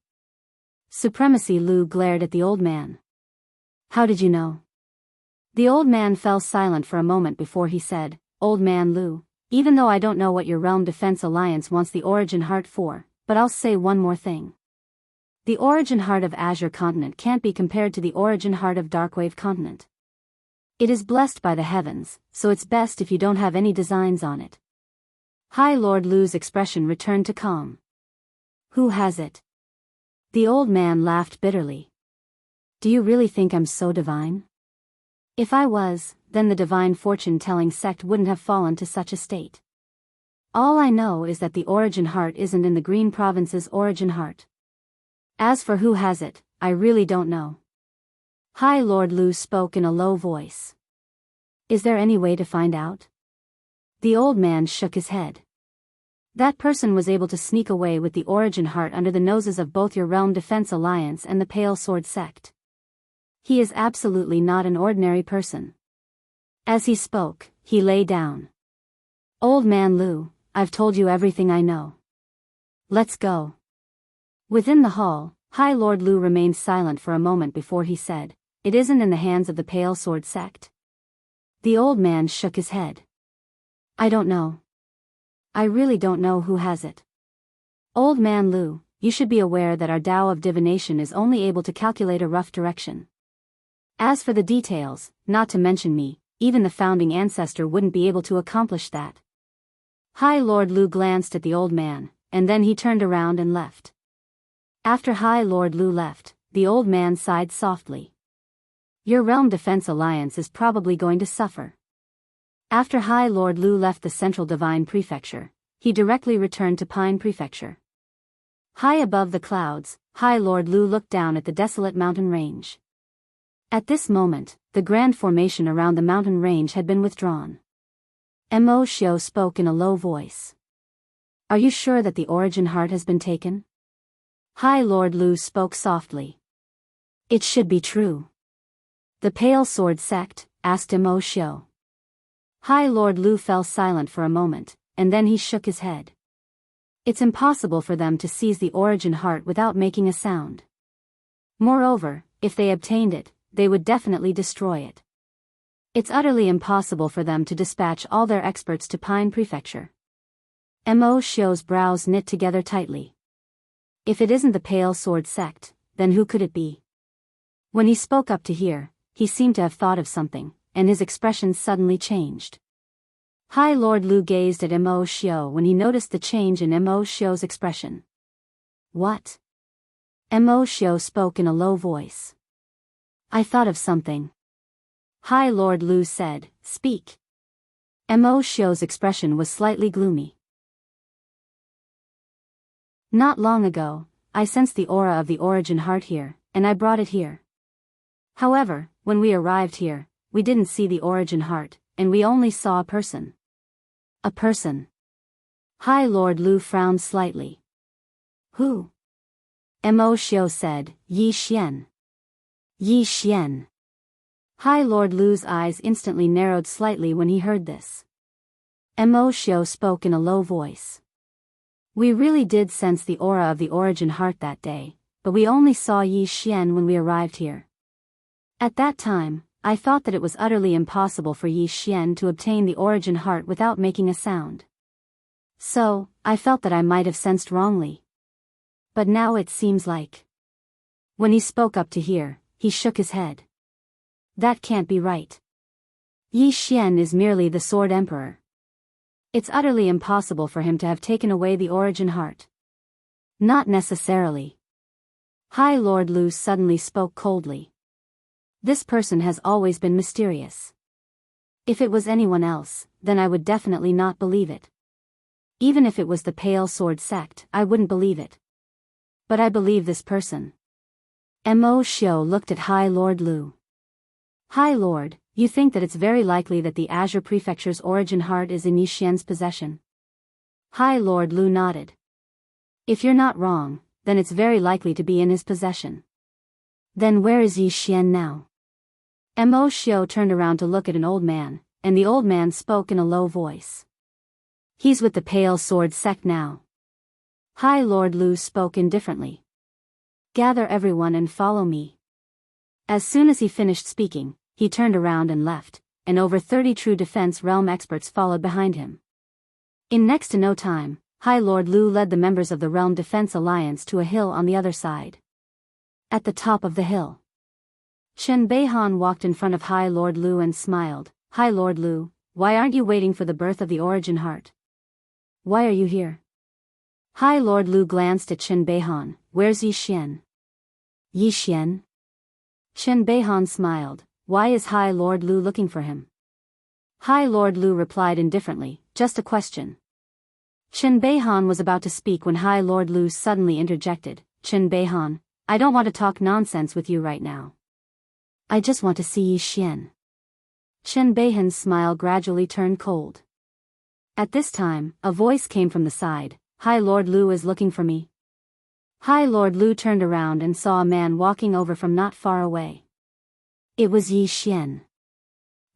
Speaker 1: Supremacy Lu glared at the old man. How did you know? The old man fell silent for a moment before he said, Old Man Lu, even though I don't know what your Realm Defense Alliance wants the Origin Heart for, but I'll say one more thing. The Origin Heart of Azure Continent can't be compared to the Origin Heart of Darkwave Continent. It is blessed by the heavens, so it's best if you don't have any designs on it. High Lord Lu's expression returned to calm. Who has it? The old man laughed bitterly. Do you really think I'm so divine? If I was, then the divine fortune-telling sect wouldn't have fallen to such a state. All I know is that the Origin Heart isn't in the Green Province's Origin Heart. As for who has it, I really don't know. High Lord Lu spoke in a low voice. Is there any way to find out? The old man shook his head. That person was able to sneak away with the Origin Heart under the noses of both your Realm Defense Alliance and the Pale Sword Sect. He is absolutely not an ordinary person. As he spoke, he lay down. Old Man Lu, I've told you everything I know. Let's go. Within the hall, High Lord Lu remained silent for a moment before he said, It isn't in the hands of the Pale Sword Sect. The old man shook his head. I don't know. I really don't know who has it. Old Man Lu, you should be aware that our Tao of divination is only able to calculate a rough direction. As for the details, not to mention me, even the founding ancestor wouldn't be able to accomplish that. High Lord Lu glanced at the old man, and then he turned around and left. After High Lord Lu left, the old man sighed softly. Your Realm Defense Alliance is probably going to suffer. After High Lord Lu left the Central Divine Prefecture, he directly returned to Pine Prefecture. High above the clouds, High Lord Lu looked down at the desolate mountain range. At this moment, the grand formation around the mountain range had been withdrawn. Mo Xiu spoke in a low voice. Are you sure that the Origin Heart has been taken? High Lord Lu spoke softly. It should be true. The Pale Sword Sect, asked Mo Xiu. High Lord Lu fell silent for a moment, and then he shook his head. It's impossible for them to seize the Origin Heart without making a sound. Moreover, if they obtained it, they would definitely destroy it. It's utterly impossible for them to dispatch all their experts to Pine Prefecture. Mo Xiu's brows knit together tightly. If it isn't the Pale Sword Sect, then who could it be? When he spoke up to hear, he seemed to have thought of something, and his expression suddenly changed. High Lord Lu gazed at Mo Xiu when he noticed the change in Mo Xiu's expression. What? Mo Xiu spoke in a low voice. I thought of something. High Lord Lu said, Speak. Mo Xiu's expression was slightly gloomy. Not long ago, I sensed the aura of the Origin Heart here, and I brought it here. However, when we arrived here, we didn't see the Origin Heart, and we only saw a person. A person. High Lord Lu frowned slightly. Who? Mo Xiu said, Yi Xian. Yi Xian. High Lord Lu's eyes instantly narrowed slightly when he heard this. Mo Xiu spoke in a low voice. We really did sense the aura of the Origin Heart that day, but we only saw Yi Xian when we arrived here. At that time, I thought that it was utterly impossible for Yi Xian to obtain the Origin Heart without making a sound. So, I felt that I might have sensed wrongly. But now it seems like. When he spoke up to hear, he shook his head. That can't be right. Yi Xian is merely the Sword Emperor. It's utterly impossible for him to have taken away the Origin Heart. Not necessarily. High Lord Lu suddenly spoke coldly. This person has always been mysterious. If it was anyone else, then I would definitely not believe it. Even if it was the Pale Sword Sect, I wouldn't believe it. But I believe this person. Mo Xiu looked at High Lord Lu. High Lord, you think that it's very likely that the Azure Prefecture's Origin Heart is in Yi Xian's possession? High Lord Lu nodded. If you're not wrong, then it's very likely to be in his possession. Then where is Yi Xian now? Mo Xiu turned around to look at an old man, and the old man spoke in a low voice. He's with the Pale Sword Sect now. High Lord Lu spoke indifferently. Gather everyone and follow me. As soon as he finished speaking, he turned around and left, and over 30 true defense realm experts followed behind him. In next to no time, High Lord Lu led the members of the Realm Defense Alliance to a hill on the other side. At the top of the hill, Chen Beihan walked in front of High Lord Lu and smiled. High Lord Lu, why aren't you waiting for the birth of the origin heart? Why are you here? High Lord Lu glanced at Chen Beihan. Where's Yi Xian? Yi Xian? Chen Beihan smiled. Why is High Lord Lu looking for him? High Lord Lu replied indifferently, just a question. Chen Beihan was about to speak when High Lord Lu suddenly interjected. Chen Beihan, I don't want to talk nonsense with you right now. I just want to see Yi Xian. Chen Beihan's smile gradually turned cold. At this time, a voice came from the side. High Lord Lu is looking for me. High Lord Lu turned around and saw a man walking over from not far away. It was Yi Xian.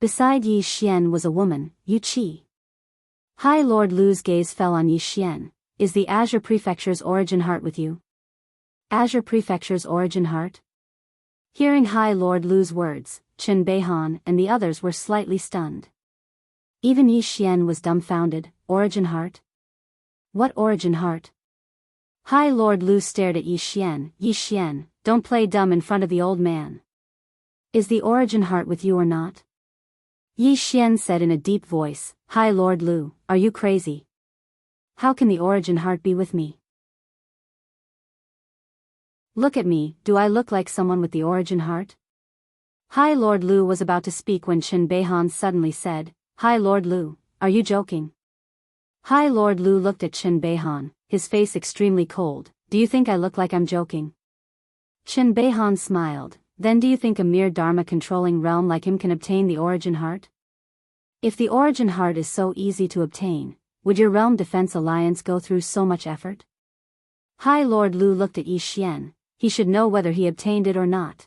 Speaker 1: Beside Yi Xian was a woman, Yu Qi. High Lord Lu's gaze fell on Yi Xian. Is the Azure Prefecture's origin heart with you? Azure Prefecture's origin heart? Hearing High Lord Lu's words, Chen Beihan and the others were slightly stunned. Even Yi Xian was dumbfounded. Origin heart? What origin heart? High Lord Lu stared at Yi Xian. Yi Xian, don't play dumb in front of the old man. Is the origin heart with you or not? Yi Xian said in a deep voice. High Lord Lu, are you crazy? How can the origin heart be with me? Look at me, do I look like someone with the origin heart? High Lord Lu was about to speak when Chen Beihan suddenly said, High Lord Lu, are you joking? High Lord Lu looked at Chen Beihan, his face extremely cold. Do you think I look like I'm joking? Chen Beihan smiled. Then do you think a mere Dharma-controlling realm like him can obtain the origin heart? If the origin heart is so easy to obtain, would your Realm Defense Alliance go through so much effort? High Lord Lu looked at Yi Xian. He should know whether he obtained it or not.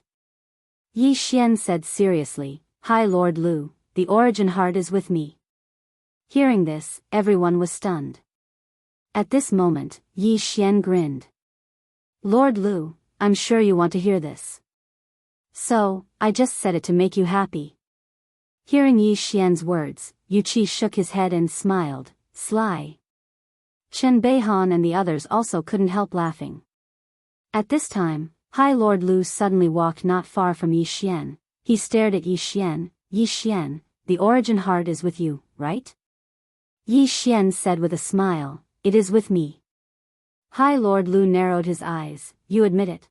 Speaker 1: Yi Xian said seriously, High Lord Lu, the origin heart is with me. Hearing this, everyone was stunned. At this moment, Yi Xian grinned. Lord Lu, I'm sure you want to hear this. So, I just said it to make you happy. Hearing Yi Xian's words, Yu Qi shook his head and smiled. Sly. Chen Beihan and the others also couldn't help laughing. At this time, High Lord Lu suddenly walked not far from Yi Xian. He stared at Yi Xian. Yi Xian, the origin heart is with you, right? Yi Xian said with a smile, it is with me. High Lord Lu narrowed his eyes. You admit it?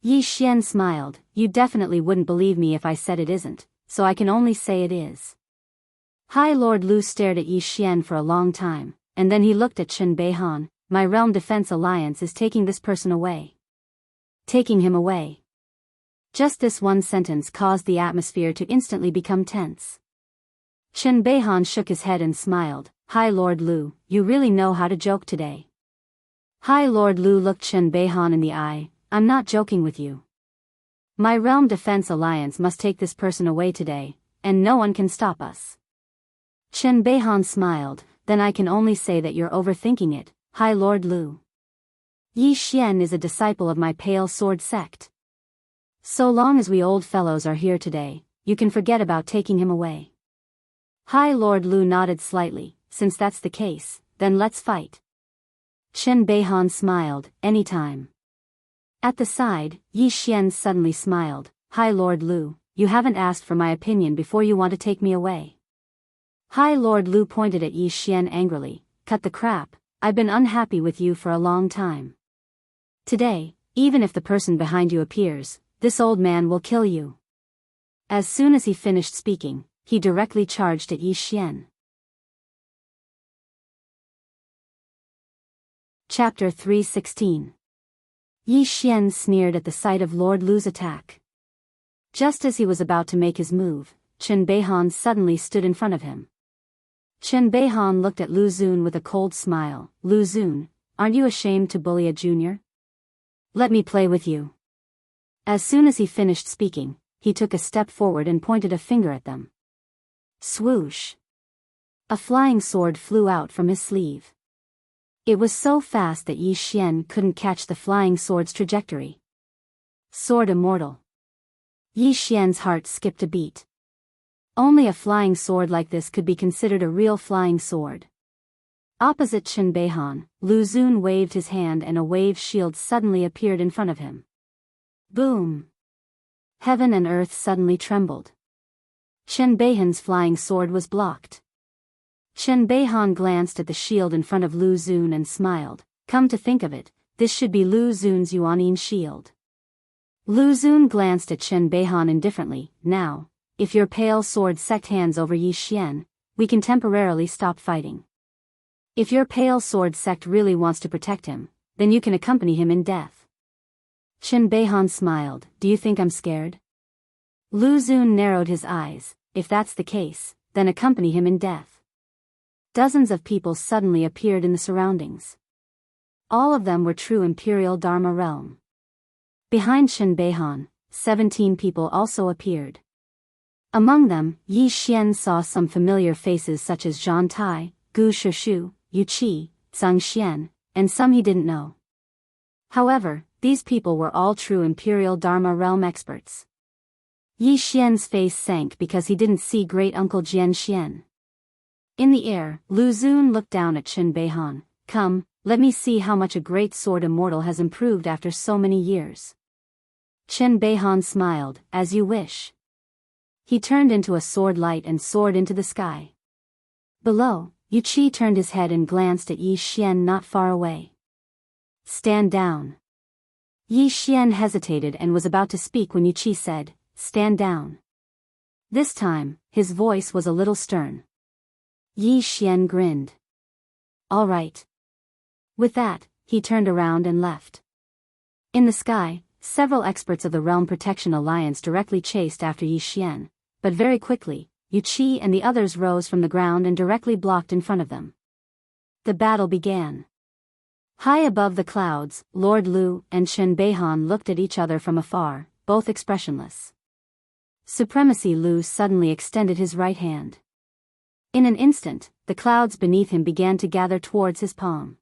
Speaker 1: Yi Xian smiled. You definitely wouldn't believe me if I said it isn't, so I can only say it is. High Lord Lu stared at Yi Xian for a long time, and then he looked at Chen Beihan. My Realm Defense Alliance is taking this person away. Taking him away. Just this one sentence caused the atmosphere to instantly become tense. Chen Beihan shook his head and smiled. High Lord Lu, you really know how to joke today. High Lord Lu looked Chen Beihan in the eye. I'm not joking with you. My Realm Defense Alliance must take this person away today, and no one can stop us. Chen Beihan smiled. Then I can only say that you're overthinking it, High Lord Lu. Yi Xian is a disciple of my Pale Sword sect. So long as we old fellows are here today, you can forget about taking him away. High Lord Lu nodded slightly. Since that's the case, then let's fight. Chen Beihan smiled. Anytime. At the side, Yi Xian suddenly smiled. High Lord Lu, you haven't asked for my opinion before you want to take me away. High Lord Lu pointed at Yi Xian angrily. Cut the crap, I've been unhappy with you for a long time. Today, even if the person behind you appears, this old man will kill you. As soon as he finished speaking, he directly charged at Yi Xian. Chapter 316. Yi Xian sneered at the sight of Lord Lu's attack. Just as he was about to make his move, Chen Beihan suddenly stood in front of him. Chen Beihan looked at Lu Xun with a cold smile. Lu Xun, aren't you ashamed to bully a junior? Let me play with you. As soon as he finished speaking, he took a step forward and pointed a finger at them. Swoosh! A flying sword flew out from his sleeve. It was so fast that Yi Xian couldn't catch the flying sword's trajectory. Sword Immortal. Yi Xian's heart skipped a beat. Only a flying sword like this could be considered a real flying sword. Opposite Chen Beihan, Lu Xun waved his hand and a wave shield suddenly appeared in front of him. Boom! Heaven and earth suddenly trembled. Chen Beihan's flying sword was blocked. Chen Beihan glanced at the shield in front of Lu Xun and smiled. Come to think of it, this should be Lu Xun's Yuanin shield. Lu Xun glanced at Chen Beihan indifferently. Now, if your pale sword sect hands over Yi Xian, we can temporarily stop fighting. If your pale sword sect really wants to protect him, then you can accompany him in death. Chen Beihan smiled. Do you think I'm scared? Lu Xun narrowed his eyes. If that's the case, then accompany him in death. Dozens of people suddenly appeared in the surroundings. All of them were true Imperial Dharma realm. Behind Chen Beihan, 17 people also appeared. Among them, Yi Xian saw some familiar faces such as Zhang Tai, Gu Shushu, Yu Qi, Zhang Xian, and some he didn't know. However, these people were all true Imperial Dharma realm experts. Yi Xian's face sank because he didn't see great uncle Jian Xian. In the air, Lu Xun looked down at Chen Beihan. Come, let me see how much a great sword immortal has improved after so many years. Chen Beihan smiled. As you wish. He turned into a sword light and soared into the sky. Below, Yu Qi turned his head and glanced at Yi Xian not far away. Stand down. Yi Xian hesitated and was about to speak when Yu Qi said, Stand down. This time, his voice was a little stern. Yi Xian grinned. All right. With that, he turned around and left. In the sky, several experts of the Realm Protection Alliance directly chased after Yi Xian, but very quickly, Yu Qi and the others rose from the ground and directly blocked in front of them. The battle began. High above the clouds, Lord Lu and Chen Beihan looked at each other from afar, both expressionless. Supremacy Lu suddenly extended his right hand. In an instant, the clouds beneath him began to gather towards his palm.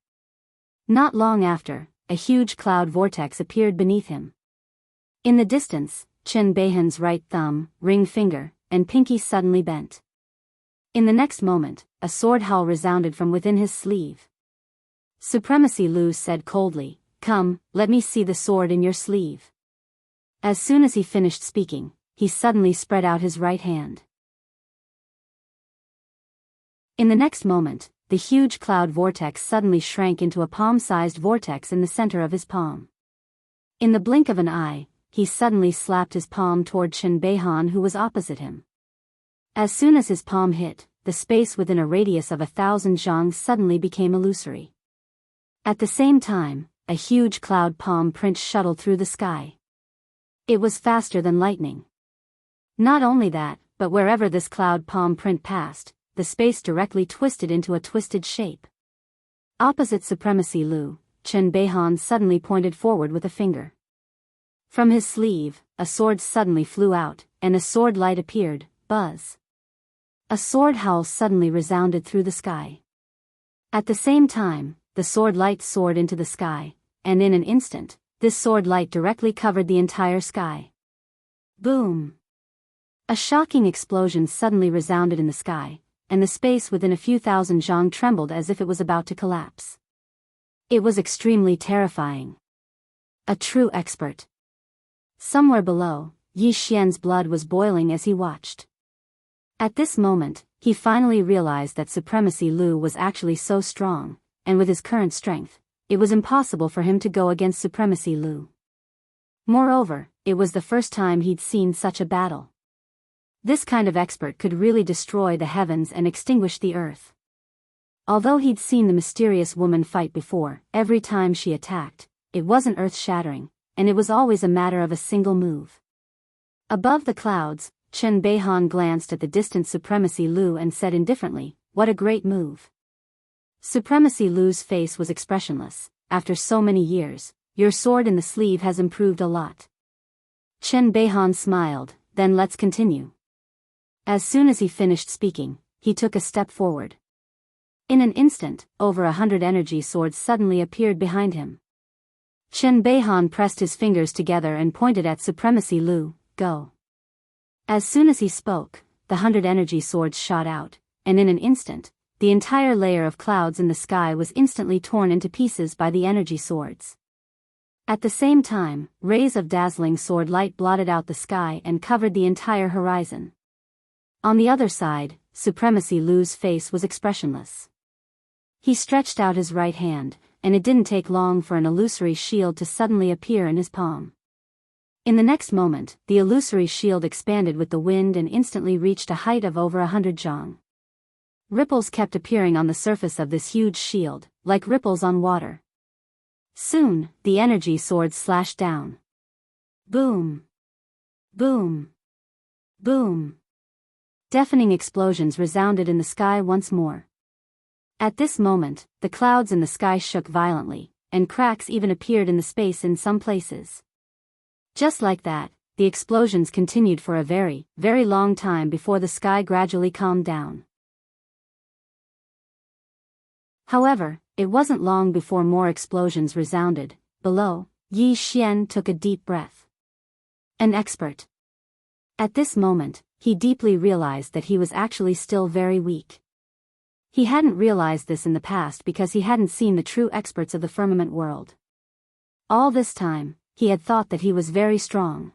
Speaker 1: Not long after, a huge cloud vortex appeared beneath him. In the distance, Chen Beihan's right thumb, ring finger, and pinky suddenly bent. In the next moment, a sword howl resounded from within his sleeve. Supremacy Lu said coldly, Come, let me see the sword in your sleeve. As soon as he finished speaking, he suddenly spread out his right hand. In the next moment, the huge cloud vortex suddenly shrank into a palm-sized vortex in the center of his palm. In the blink of an eye, he suddenly slapped his palm toward Chen Beihan who was opposite him. As soon as his palm hit, the space within a radius of 1,000 zhang suddenly became illusory. At the same time, a huge cloud palm print shuttled through the sky. It was faster than lightning. Not only that, but wherever this cloud palm print passed, the space directly twisted into a twisted shape. Opposite Supremacy Lu, Chen Beihan suddenly pointed forward with a finger. From his sleeve, a sword suddenly flew out, and a sword light appeared. Buzz. A sword howl suddenly resounded through the sky. At the same time, the sword light soared into the sky, and in an instant, this sword light directly covered the entire sky. Boom! A shocking explosion suddenly resounded in the sky, and the space within a few thousand zhang trembled as if it was about to collapse. It was extremely terrifying. A true expert. Somewhere below, Yi Xian's blood was boiling as he watched. At this moment, he finally realized that Supremacy Lu was actually so strong, and with his current strength, it was impossible for him to go against Supremacy Lu. Moreover, it was the first time he'd seen such a battle. This kind of expert could really destroy the heavens and extinguish the earth. Although he'd seen the mysterious woman fight before, every time she attacked, it wasn't earth-shattering, and it was always a matter of a single move. Above the clouds, Chen Beihan glanced at the distant Supremacy Lu and said indifferently, What a great move. Supremacy Lu's face was expressionless. After so many years, your sword in the sleeve has improved a lot. Chen Beihan smiled. Then let's continue. As soon as he finished speaking, he took a step forward. In an instant, over 100 energy swords suddenly appeared behind him. Chen Beihan pressed his fingers together and pointed at Supremacy Lu, Go. As soon as he spoke, the 100 energy swords shot out, and in an instant, the entire layer of clouds in the sky was instantly torn into pieces by the energy swords. At the same time, rays of dazzling sword light blotted out the sky and covered the entire horizon. On the other side, Supremacy Lu's face was expressionless. He stretched out his right hand, and it didn't take long for an illusory shield to suddenly appear in his palm. In the next moment, the illusory shield expanded with the wind and instantly reached a height of over 100 zhang. Ripples kept appearing on the surface of this huge shield, like ripples on water. Soon, the energy swords slashed down. Boom! Boom! Boom! Deafening explosions resounded in the sky once more. At this moment, the clouds in the sky shook violently, and cracks even appeared in the space in some places. Just like that, the explosions continued for a very, very long time before the sky gradually calmed down. However, it wasn't long before more explosions resounded. Below, Yi Xian took a deep breath. An expert. At this moment, he deeply realized that he was actually still very weak. He hadn't realized this in the past because he hadn't seen the true experts of the firmament world. All this time, he had thought that he was very strong.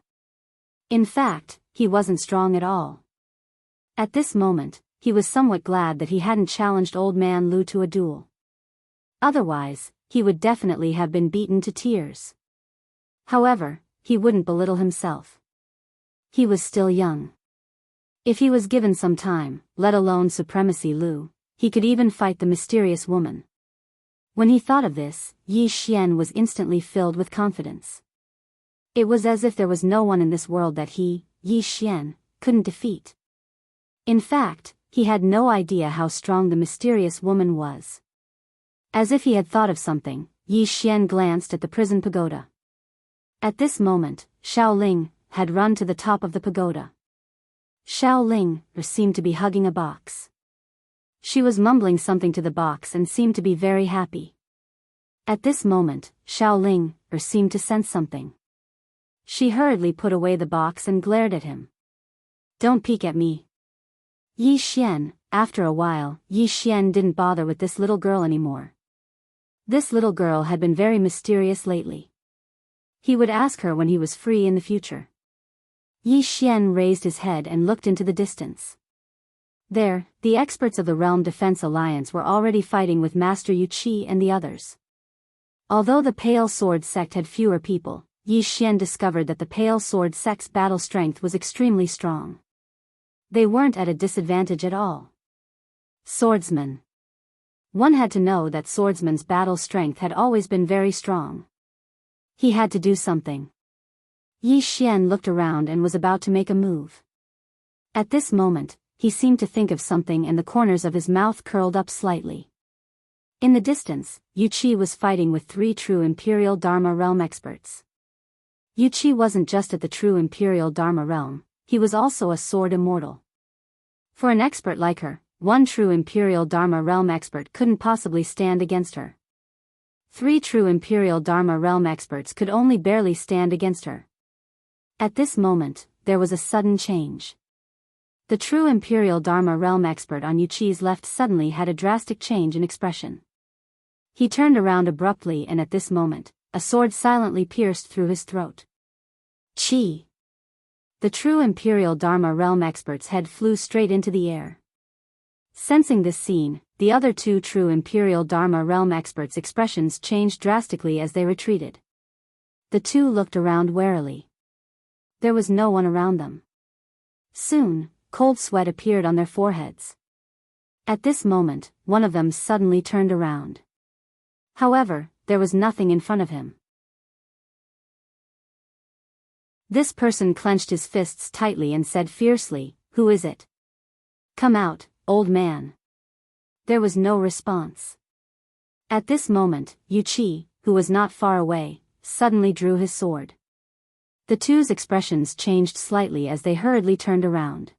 Speaker 1: In fact, he wasn't strong at all. At this moment, he was somewhat glad that he hadn't challenged Old Man Lu to a duel. Otherwise, he would definitely have been beaten to tears. However, he wouldn't belittle himself. He was still young. If he was given some time, let alone Supremacy Lu, he could even fight the mysterious woman. When he thought of this, Yi Xian was instantly filled with confidence. It was as if there was no one in this world that he, Yi Xian, couldn't defeat. In fact, he had no idea how strong the mysterious woman was. As if he had thought of something, Yi Xian glanced at the prison pagoda. At this moment, Xiaoling had run to the top of the pagoda. Xiaoling seemed to be hugging a box. She was mumbling something to the box and seemed to be very happy. At this moment, Xiaoling seemed to sense something. She hurriedly put away the box and glared at him. "Don't peek at me." Yi Xian, after a while, Yi Xian didn't bother with this little girl anymore. This little girl had been very mysterious lately. He would ask her when he was free in the future. Yi Xian raised his head and looked into the distance. There, the experts of the Realm Defense Alliance were already fighting with Master Yu Qi and the others. Although the Pale Sword sect had fewer people, Yi Xian discovered that the Pale Sword sect's battle strength was extremely strong. They weren't at a disadvantage at all. Swordsmen. One had to know that swordsmen's battle strength had always been very strong. He had to do something. Yi Xian looked around and was about to make a move. At this moment, he seemed to think of something and the corners of his mouth curled up slightly. In the distance, Yu Qi was fighting with 3 true Imperial Dharma Realm experts. Yu Qi wasn't just at the true Imperial Dharma Realm, he was also a sword immortal. For an expert like her, 1 true Imperial Dharma Realm expert couldn't possibly stand against her. 3 true Imperial Dharma Realm experts could only barely stand against her. At this moment, there was a sudden change. The true Imperial Dharma Realm expert on Yu Qi's left suddenly had a drastic change in expression. He turned around abruptly and at this moment, a sword silently pierced through his throat. Qi! The true Imperial Dharma Realm expert's head flew straight into the air. Sensing this scene, the other 2 true Imperial Dharma Realm experts' expressions changed drastically as they retreated. The 2 looked around warily. There was no one around them. Soon, cold sweat appeared on their foreheads. At this moment, one of them suddenly turned around. However, there was nothing in front of him. This person clenched his fists tightly and said fiercely, "Who is it? Come out, old man." There was no response. At this moment, Yu Qi, who was not far away, suddenly drew his sword. The 2's expressions changed slightly as they hurriedly turned around.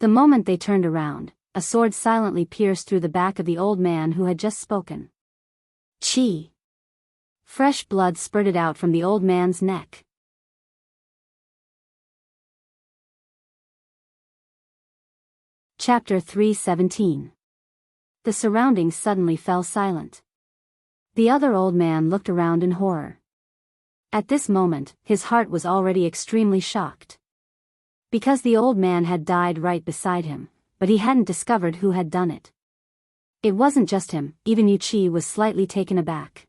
Speaker 1: The moment they turned around, a sword silently pierced through the back of the old man who had just spoken. Qi! Fresh blood spurted out from the old man's neck. Chapter 317. The surroundings suddenly fell silent. The other old man looked around in horror. At this moment, his heart was already extremely shocked. Because the old man had died right beside him, but he hadn't discovered who had done it. It wasn't just him, even Yuchi was slightly taken aback.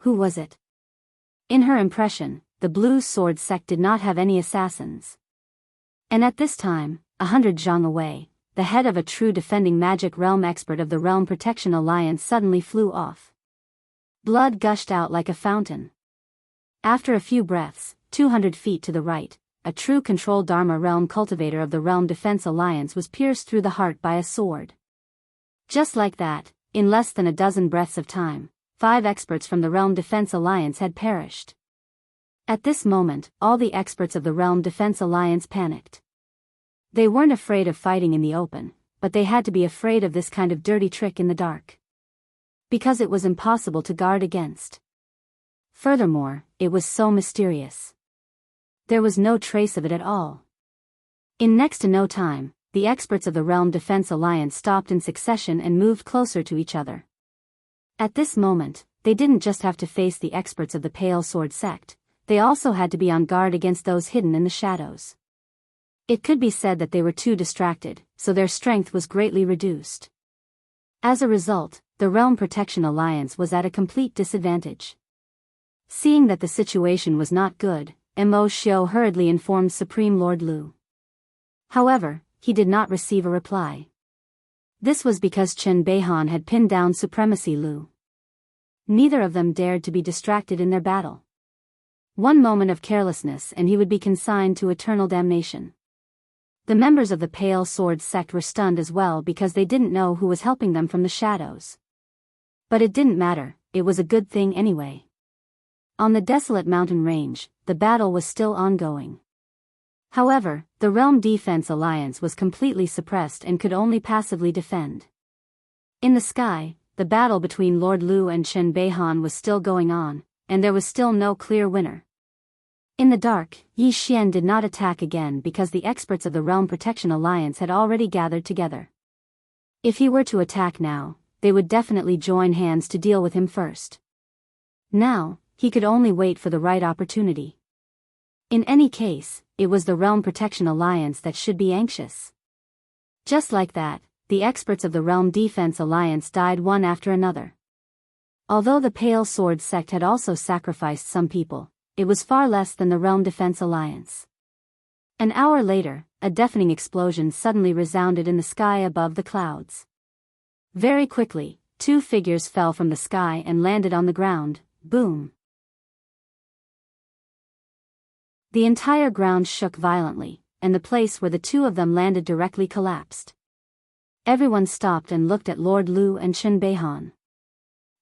Speaker 1: Who was it? In her impression, the Blue Sword sect did not have any assassins. And at this time, 100 Jianghu away, the head of a true defending magic realm expert of the Realm Protection Alliance suddenly flew off. Blood gushed out like a fountain. After a few breaths, 200 feet to the right, a true control Dharma realm cultivator of the Realm Defense Alliance was pierced through the heart by a sword. Just like that, in less than a dozen breaths of time, 5 experts from the Realm Defense Alliance had perished. At this moment, all the experts of the Realm Defense Alliance panicked. They weren't afraid of fighting in the open, but they had to be afraid of this kind of dirty trick in the dark. Because it was impossible to guard against. Furthermore, it was so mysterious. There was no trace of it at all. In next to no time, the experts of the Realm Defense Alliance stopped in succession and moved closer to each other. At this moment, they didn't just have to face the experts of the Pale Sword sect, they also had to be on guard against those hidden in the shadows. It could be said that they were too distracted, so their strength was greatly reduced. As a result, the Realm Protection Alliance was at a complete disadvantage. Seeing that the situation was not good, Mo Xiu hurriedly informed Supreme Lord Lu. However, he did not receive a reply. This was because Chen Beihan had pinned down Supremacy Lu. Neither of them dared to be distracted in their battle. One moment of carelessness and he would be consigned to eternal damnation. The members of the Pale Sword sect were stunned as well because they didn't know who was helping them from the shadows. But it didn't matter, it was a good thing anyway. On the desolate mountain range, the battle was still ongoing. However, the Realm Defense Alliance was completely suppressed and could only passively defend. In the sky, the battle between Lord Lu and Chen Beihan was still going on, and there was still no clear winner. In the dark, Yi Xian did not attack again because the experts of the Realm Protection Alliance had already gathered together. If he were to attack now, they would definitely join hands to deal with him first. Now, he could only wait for the right opportunity. In any case, it was the Realm Protection Alliance that should be anxious. Just like that, the experts of the Realm Defense Alliance died one after another. Although the Pale Sword sect had also sacrificed some people, it was far less than the Realm Defense Alliance. An hour later, a deafening explosion suddenly resounded in the sky above the clouds. Very quickly, 2 figures fell from the sky and landed on the ground, boom. The entire ground shook violently, and the place where the 2 of them landed directly collapsed. Everyone stopped and looked at Lord Lu and Chen Beihan.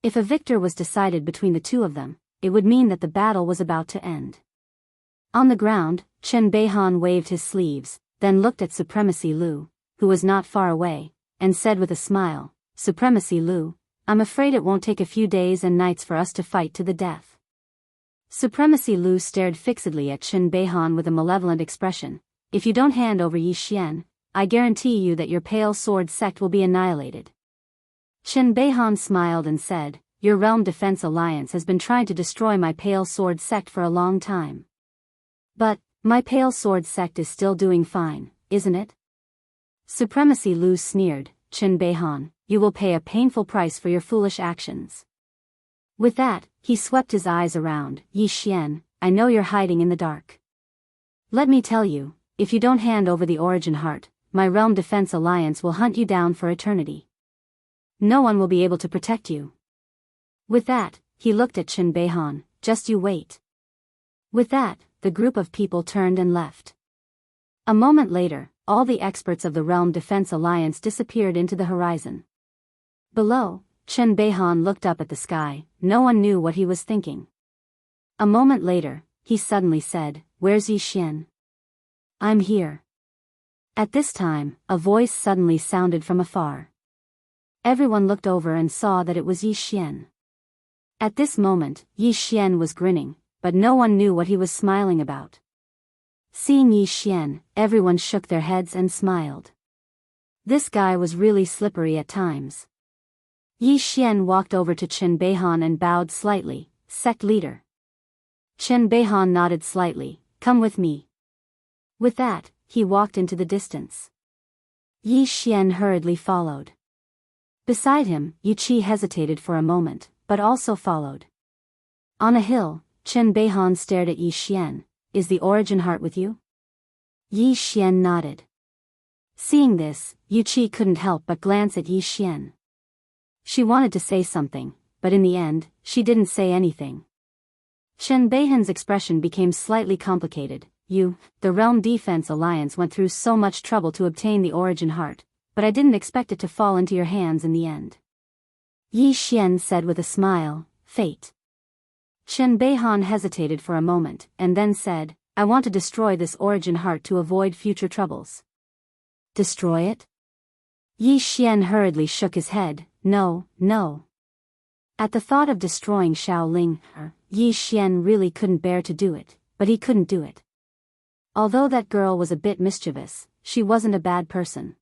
Speaker 1: If a victor was decided between the 2 of them, it would mean that the battle was about to end. On the ground, Chen Beihan waved his sleeves, then looked at Supremacy Lu, who was not far away, and said with a smile, "Supremacy Lu, I'm afraid it won't take a few days and nights for us to fight to the death." Supremacy Lu stared fixedly at Chen Beihan with a malevolent expression. "If you don't hand over Yi Xian, I guarantee you that your Pale Sword sect will be annihilated." Chen Beihan smiled and said, "Your Realm Defense Alliance has been trying to destroy my Pale Sword sect for a long time. But, my Pale Sword sect is still doing fine, isn't it?" Supremacy Lu sneered, "Chen Beihan, you will pay a painful price for your foolish actions." With that, he swept his eyes around. "Yi Xian, I know you're hiding in the dark. Let me tell you, if you don't hand over the Origin Heart, my Realm Defense Alliance will hunt you down for eternity. No one will be able to protect you." With that, he looked at Chen Beihan, "Just you wait." With that, the group of people turned and left. A moment later, all the experts of the Realm Defense Alliance disappeared into the horizon. Below, Chen Beihan looked up at the sky, no one knew what he was thinking. A moment later, he suddenly said, "Where's Yi Xian?" "I'm here." At this time, a voice suddenly sounded from afar. Everyone looked over and saw that it was Yi Xian. At this moment, Yi Xian was grinning, but no one knew what he was smiling about. Seeing Yi Xian, everyone shook their heads and smiled. This guy was really slippery at times. Yi Xian walked over to Chen Beihan and bowed slightly. Sect leader. Chen Beihan nodded slightly. Come with me. With that, he walked into the distance. Yi Xian hurriedly followed. Beside him, Yu Qi hesitated for a moment, but also followed. On a hill, Chen Beihan stared at Yi Xian. Is the origin heart with you? Yi Xian nodded. Seeing this, Yu Qi couldn't help but glance at Yi Xian. She wanted to say something, but in the end, she didn't say anything. Chen Beihan's expression became slightly complicated. The Realm Defense Alliance went through so much trouble to obtain the origin heart, but I didn't expect it to fall into your hands in the end. Yi Xian said with a smile, fate. Chen Beihan hesitated for a moment, and then said, I want to destroy this origin heart to avoid future troubles. Destroy it? Yi Xian hurriedly shook his head, no, no. At the thought of destroying Shaoling, Yi Xian really couldn't bear to do it, but he couldn't do it. Although that girl was a bit mischievous, she wasn't a bad person.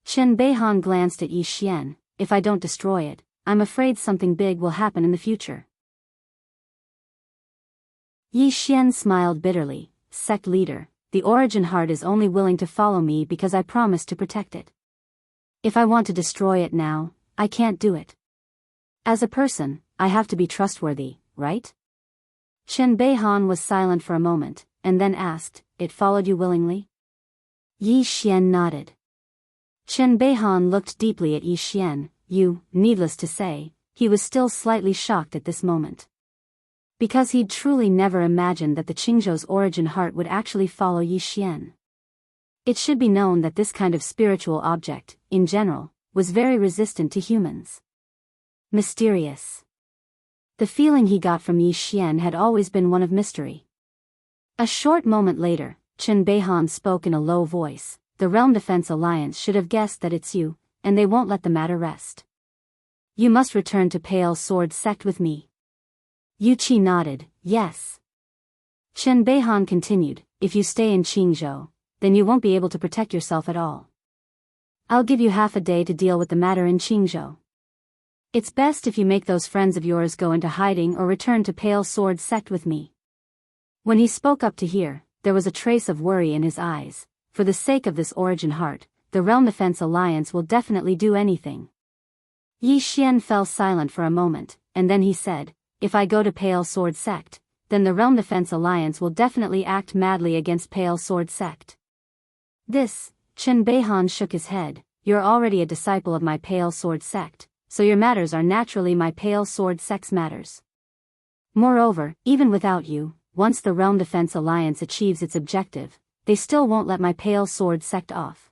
Speaker 1: Chen Beihan glanced at Yi Xian. If I don't destroy it, I'm afraid something big will happen in the future. Yi Xian smiled bitterly. Sect leader, the origin heart is only willing to follow me because I promised to protect it. If I want to destroy it now, I can't do it. As a person, I have to be trustworthy, right? Chen Beihan was silent for a moment, and then asked, it followed you willingly? Yi Xian nodded. Chen Beihan looked deeply at Yi Xian. Needless to say, he was still slightly shocked at this moment. Because he'd truly never imagined that the Qingzhou's origin heart would actually follow Yi Xian. It should be known that this kind of spiritual object, in general, was very resistant to humans. Mysterious. The feeling he got from Yi Xian had always been one of mystery. A short moment later, Chen Beihan spoke in a low voice. The Realm Defense Alliance should have guessed that it's you, and they won't let the matter rest. You must return to Pale Sword Sect with me. Yu Qi nodded, yes. Chen Beihan continued, if you stay in Qingzhou, then you won't be able to protect yourself at all. I'll give you half a day to deal with the matter in Qingzhou. It's best if you make those friends of yours go into hiding or return to Pale Sword Sect with me. When he spoke up to hear, there was a trace of worry in his eyes. For the sake of this origin heart, the Realm Defense Alliance will definitely do anything. Yi Xian fell silent for a moment, and then he said, if I go to Pale Sword Sect, then the Realm Defense Alliance will definitely act madly against Pale Sword Sect. This, Chen Beihan shook his head, you're already a disciple of my Pale Sword Sect, so your matters are naturally my Pale Sword Sect's matters. Moreover, even without you, once the Realm Defense Alliance achieves its objective, they still won't let my Pale Sword Sect off.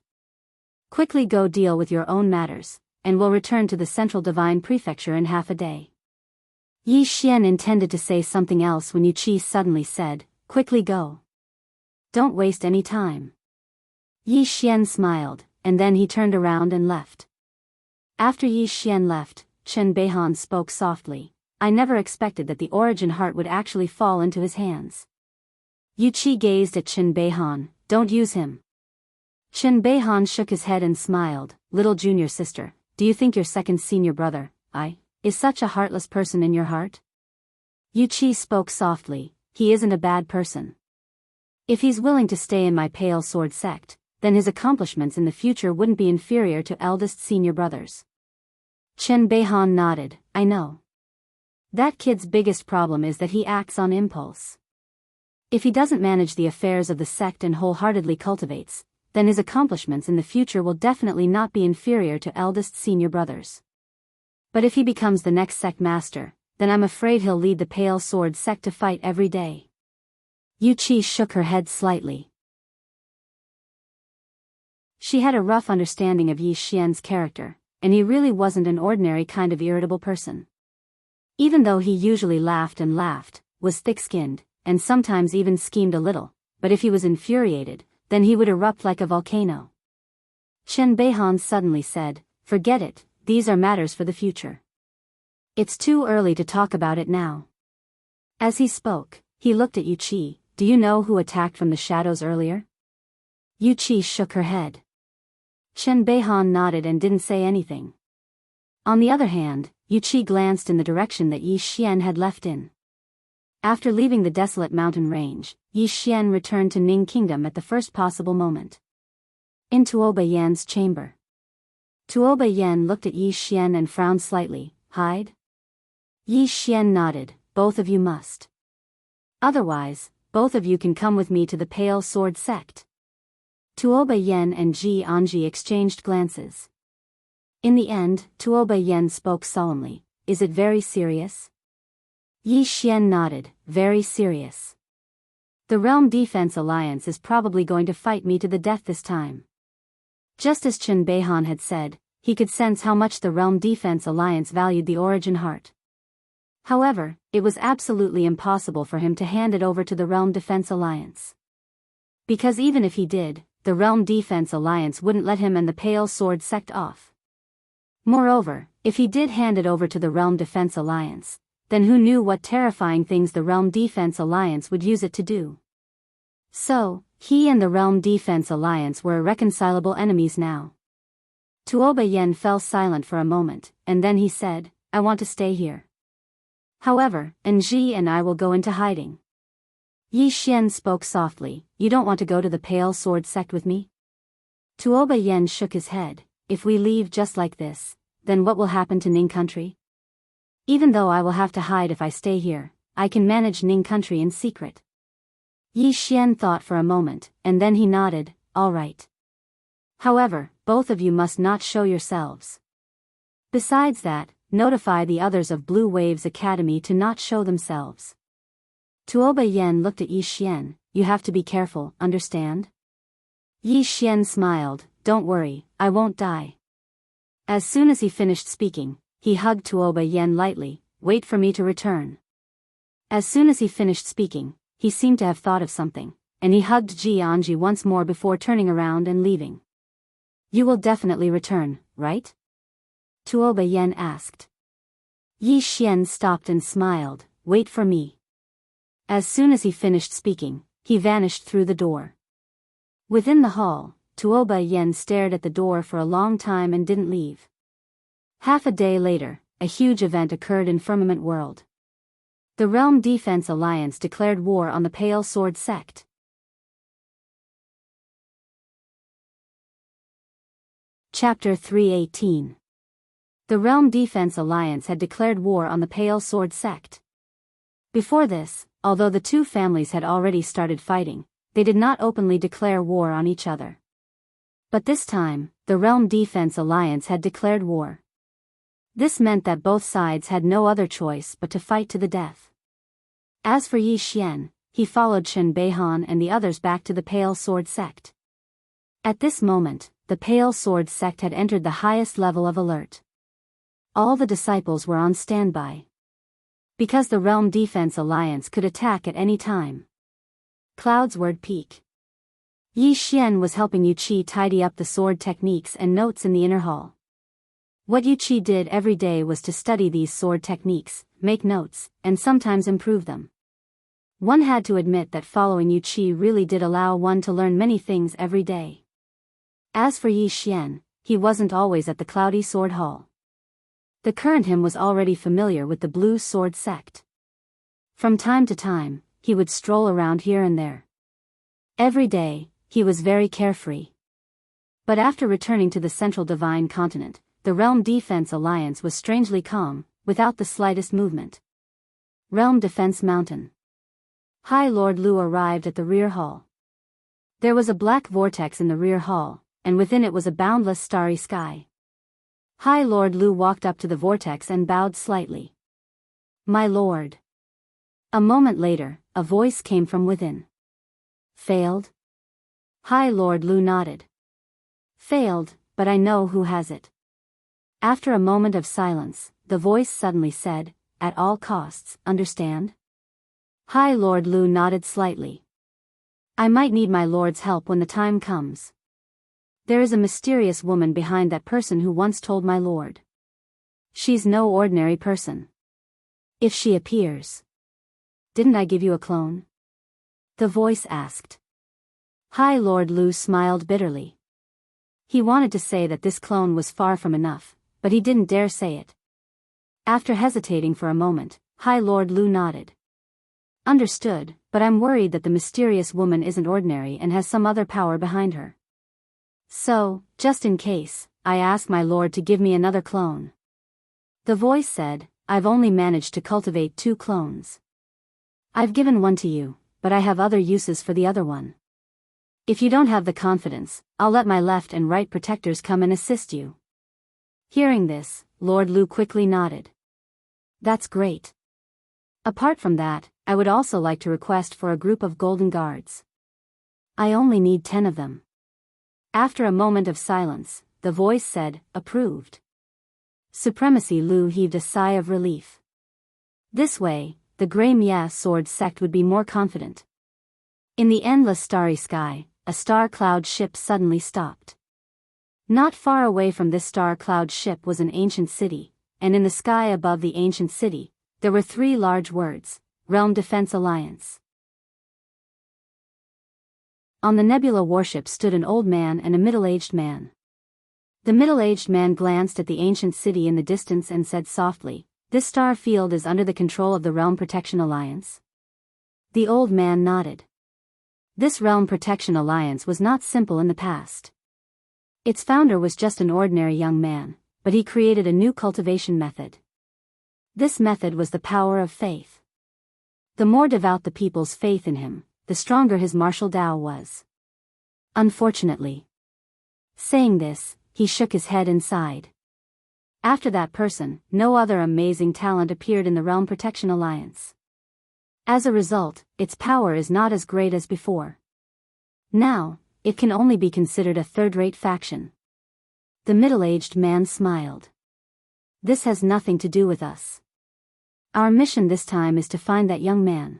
Speaker 1: Quickly go deal with your own matters, and we'll return to the Central Divine Prefecture in half a day. Yi Xian intended to say something else when Yu Qi suddenly said, quickly go. Don't waste any time. Yi Xian smiled, and then he turned around and left. After Yi Xian left, Chen Beihan spoke softly, I never expected that the origin heart would actually fall into his hands. Yu Qi gazed at Chen Beihan, don't use him. Chen Beihan shook his head and smiled, little junior sister, do you think your second senior brother, is such a heartless person in your heart? Yu Qi spoke softly, he isn't a bad person. If he's willing to stay in my Pale Sword Sect, then his accomplishments in the future wouldn't be inferior to eldest senior brothers. Chen Beihan nodded, I know. That kid's biggest problem is that he acts on impulse. If he doesn't manage the affairs of the sect and wholeheartedly cultivates, then his accomplishments in the future will definitely not be inferior to eldest senior brothers. But if he becomes the next sect master, then I'm afraid he'll lead the Pale Sword Sect to fight every day. Yu Qi shook her head slightly. She had a rough understanding of Yi Xian's character, and he really wasn't an ordinary kind of irritable person. Even though he usually laughed and laughed, was thick-skinned, and sometimes even schemed a little, but if he was infuriated, then he would erupt like a volcano. Chen Beihan suddenly said, forget it, these are matters for the future. It's too early to talk about it now. As he spoke, he looked at Yu Qi, do you know who attacked from the shadows earlier? Yu Qi shook her head. Chen Beihan nodded and didn't say anything. On the other hand, Yu Qi glanced in the direction that Yi Xian had left in. After leaving the desolate mountain range, Yi Xian returned to Ning Kingdom at the first possible moment. In Tuoba Yan's chamber. Tuoba Yan looked at Yi Xian and frowned slightly. Hide? Yi Xian nodded. Both of you must. Otherwise, both of you can come with me to the Pale Sword Sect. Tuoba Yan and Ji Anji exchanged glances. In the end, Tuoba Yan spoke solemnly. Is it very serious? Yi Xian nodded. Very serious. The Realm Defense Alliance is probably going to fight me to the death this time. Just as Chen Beihan had said, he could sense how much the Realm Defense Alliance valued the Origin Heart. However, it was absolutely impossible for him to hand it over to the Realm Defense Alliance. Because even if he did, the Realm Defense Alliance wouldn't let him and the Pale Sword Sect off. Moreover, if he did hand it over to the Realm Defense Alliance, then who knew what terrifying things the Realm Defense Alliance would use it to do. So, he and the Realm Defense Alliance were irreconcilable enemies now. Tuoba Yen fell silent for a moment, and then he said, I want to stay here. However, Enji and I will go into hiding. Yi Xian spoke softly, you don't want to go to the Pale Sword Sect with me? Tuoba Yen shook his head, if we leave just like this, then what will happen to Ning Country? Even though I will have to hide if I stay here, I can manage Ning Country in secret. Yi Xian thought for a moment, and then he nodded, all right. However, both of you must not show yourselves. Besides that, notify the others of Blue Wave's Academy to not show themselves. Tuoba Yen looked at Yi Xian, you have to be careful, understand? Yi Xian smiled, don't worry, I won't die. As soon as he finished speaking, he hugged Tuoba Yen lightly, wait for me to return. As soon as he finished speaking, he seemed to have thought of something, and he hugged Ji Anji once more before turning around and leaving. You will definitely return, right? Tuoba Yen asked. Yi Xian stopped and smiled, wait for me. As soon as he finished speaking, he vanished through the door. Within the hall, Tuoba Yen stared at the door for a long time and didn't leave. Half a day later, a huge event occurred in Firmament World. The Realm Defense Alliance declared war on the Pale Sword Sect. Chapter 318. The Realm Defense Alliance had declared war on the Pale Sword Sect. Before this, although the two families had already started fighting, they did not openly declare war on each other. But this time, the Realm Defense Alliance had declared war. This meant that both sides had no other choice but to fight to the death. As for Yi Xian, he followed Chen Beihan and the others back to the Pale Sword Sect. At this moment, the Pale Sword Sect had entered the highest level of alert. All the disciples were on standby. Because the Realm Defense Alliance could attack at any time. Cloudsword Peak. Yi Xian was helping Yu Qi tidy up the sword techniques and notes in the inner hall. What Yu Qi did every day was to study these sword techniques, make notes, and sometimes improve them. One had to admit that following Yu Qi really did allow one to learn many things every day. As for Yi Xian, he wasn't always at the Cloudy Sword Hall. The current him was already familiar with the Blue Sword Sect. From time to time, he would stroll around here and there. Every day, he was very carefree. But after returning to the Central Divine Continent, the Realm Defense Alliance was strangely calm, without the slightest movement. Realm Defense Mountain. High Lord Lu arrived at the rear hall. There was a black vortex in the rear hall, and within it was a boundless starry sky. High Lord Lu walked up to the vortex and bowed slightly. My lord. A moment later, a voice came from within. Failed? High Lord Lu nodded. Failed, but I know who has it. After a moment of silence, the voice suddenly said, at all costs, understand? High Lord Lu nodded slightly. I might need my lord's help when the time comes. There is a mysterious woman behind that person who once told my lord. She's no ordinary person. If she appears. Didn't I give you a clone? The voice asked. High Lord Lu smiled bitterly. He wanted to say that this clone was far from enough, but he didn't dare say it. After hesitating for a moment, High Lord Lu nodded. Understood, but I'm worried that the mysterious woman isn't ordinary and has some other power behind her. So, just in case, I ask my lord to give me another clone. The voice said, I've only managed to cultivate 2 clones. I've given one to you, but I have other uses for the other one. If you don't have the confidence, I'll let my left and right protectors come and assist you. Hearing this, Lord Lu quickly nodded. That's great. Apart from that, I would also like to request for a group of golden guards. I only need 10 of them. After a moment of silence, the voice said, approved. Supremacy Lu heaved a sigh of relief. This way, the Grey Mia Sword sect would be more confident. In the endless starry sky, a star cloud ship suddenly stopped. Not far away from this star cloud ship was an ancient city, and in the sky above the ancient city, there were 3 large words, Realm Defense Alliance. On the Nebula warship stood an old man and a middle-aged man. The middle-aged man glanced at the ancient city in the distance and said softly, this star field is under the control of the Realm Protection Alliance? The old man nodded. This Realm Protection Alliance was not simple in the past. Its founder was just an ordinary young man, but he created a new cultivation method. This method was the power of faith. The more devout the people's faith in him, the stronger his martial Tao was. Unfortunately. Saying this, he shook his head and sighed. After that person, no other amazing talent appeared in the Realm Protection Alliance. As a result, its power is not as great as before. Now, it can only be considered a third-rate faction. The middle-aged man smiled. This has nothing to do with us. Our mission this time is to find that young man.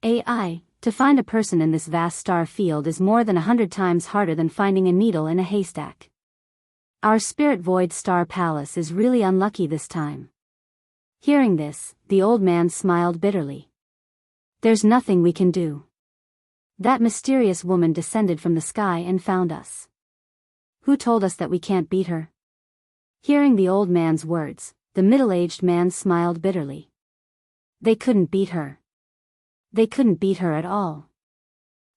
Speaker 1: To find a person in this vast star field is more than 100 times harder than finding a needle in a haystack. Our Spirit Void Star Palace is really unlucky this time. Hearing this, the old man smiled bitterly. There's nothing we can do. That mysterious woman descended from the sky and found us. Who told us that we can't beat her? Hearing the old man's words, the middle-aged man smiled bitterly. They couldn't beat her. They couldn't beat her at all.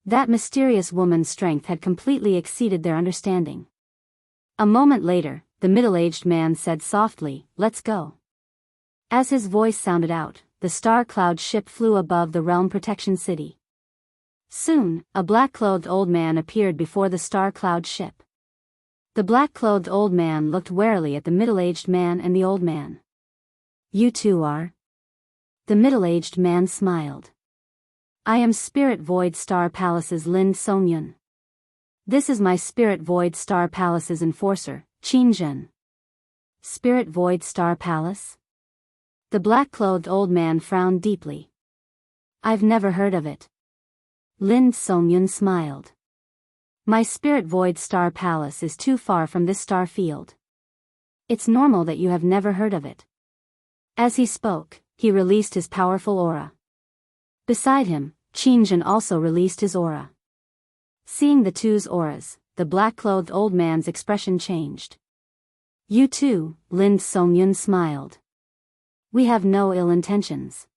Speaker 1: That mysterious woman's strength had completely exceeded their understanding. A moment later, the middle-aged man said softly, let's go. As his voice sounded out, the star cloud ship flew above the Realm Protection City. Soon, a black-clothed old man appeared before the star cloud ship. The black-clothed old man looked warily at the middle-aged man and the old man. You two are? The middle-aged man smiled. I am Spirit Void Star Palace's Lin Songyun. This is my Spirit Void Star Palace's enforcer, Qin Zhen. Spirit Void Star Palace? The black-clothed old man frowned deeply. I've never heard of it. Lin Songyun smiled. My Spirit Void Star Palace is too far from this star field. It's normal that you have never heard of it. As he spoke, he released his powerful aura. Beside him, Qin Zhen also released his aura. Seeing the two's auras, the black-clothed old man's expression changed. You too, Lin Songyun smiled. We have no ill intentions.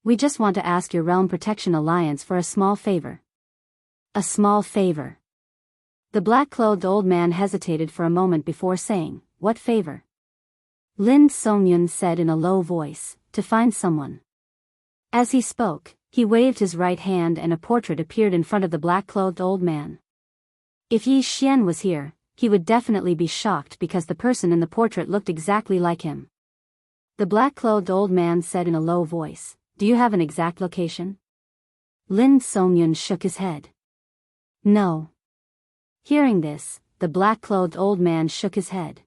Speaker 1: We just want to ask your Realm Protection Alliance for a small favor. A small favor. The black-clothed old man hesitated for a moment before saying, what favor? Lin Songyun said in a low voice, to find someone. As he spoke, he waved his right hand and a portrait appeared in front of the black-clothed old man. If Yi Xian was here, he would definitely be shocked because the person in the portrait looked exactly like him. The black-clothed old man said in a low voice, do you have an exact location? Lin Songyun shook his head. No. Hearing this, the black-clothed old man shook his head.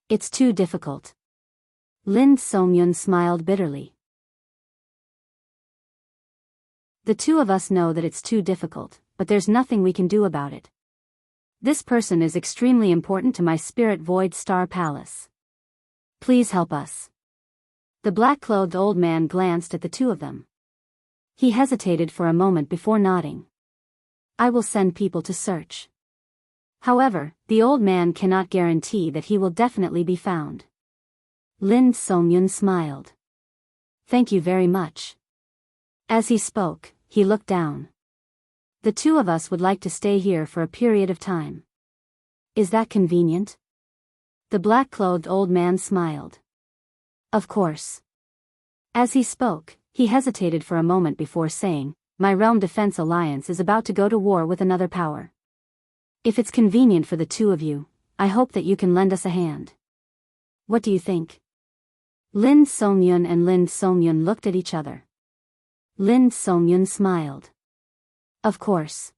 Speaker 1: It's too difficult. Lin Songyun smiled bitterly. The two of us know that it's too difficult, but there's nothing we can do about it. This person is extremely important to my Spirit Void Star Palace. Please help us. The black-clothed old man glanced at the two of them. He hesitated for a moment before nodding. I will send people to search. However, the old man cannot guarantee that he will definitely be found. Lin Songyun smiled. Thank you very much. As he spoke, he looked down. The two of us would like to stay here for a period of time. Is that convenient? The black-clothed old man smiled. Of course. As he spoke, he hesitated for a moment before saying, My Realm Defense Alliance is about to go to war with another power. If it's convenient for the two of you, I hope that you can lend us a hand. What do you think? Lin Songyun and Lin Songyun looked at each other. Lin Songyun smiled. Of course.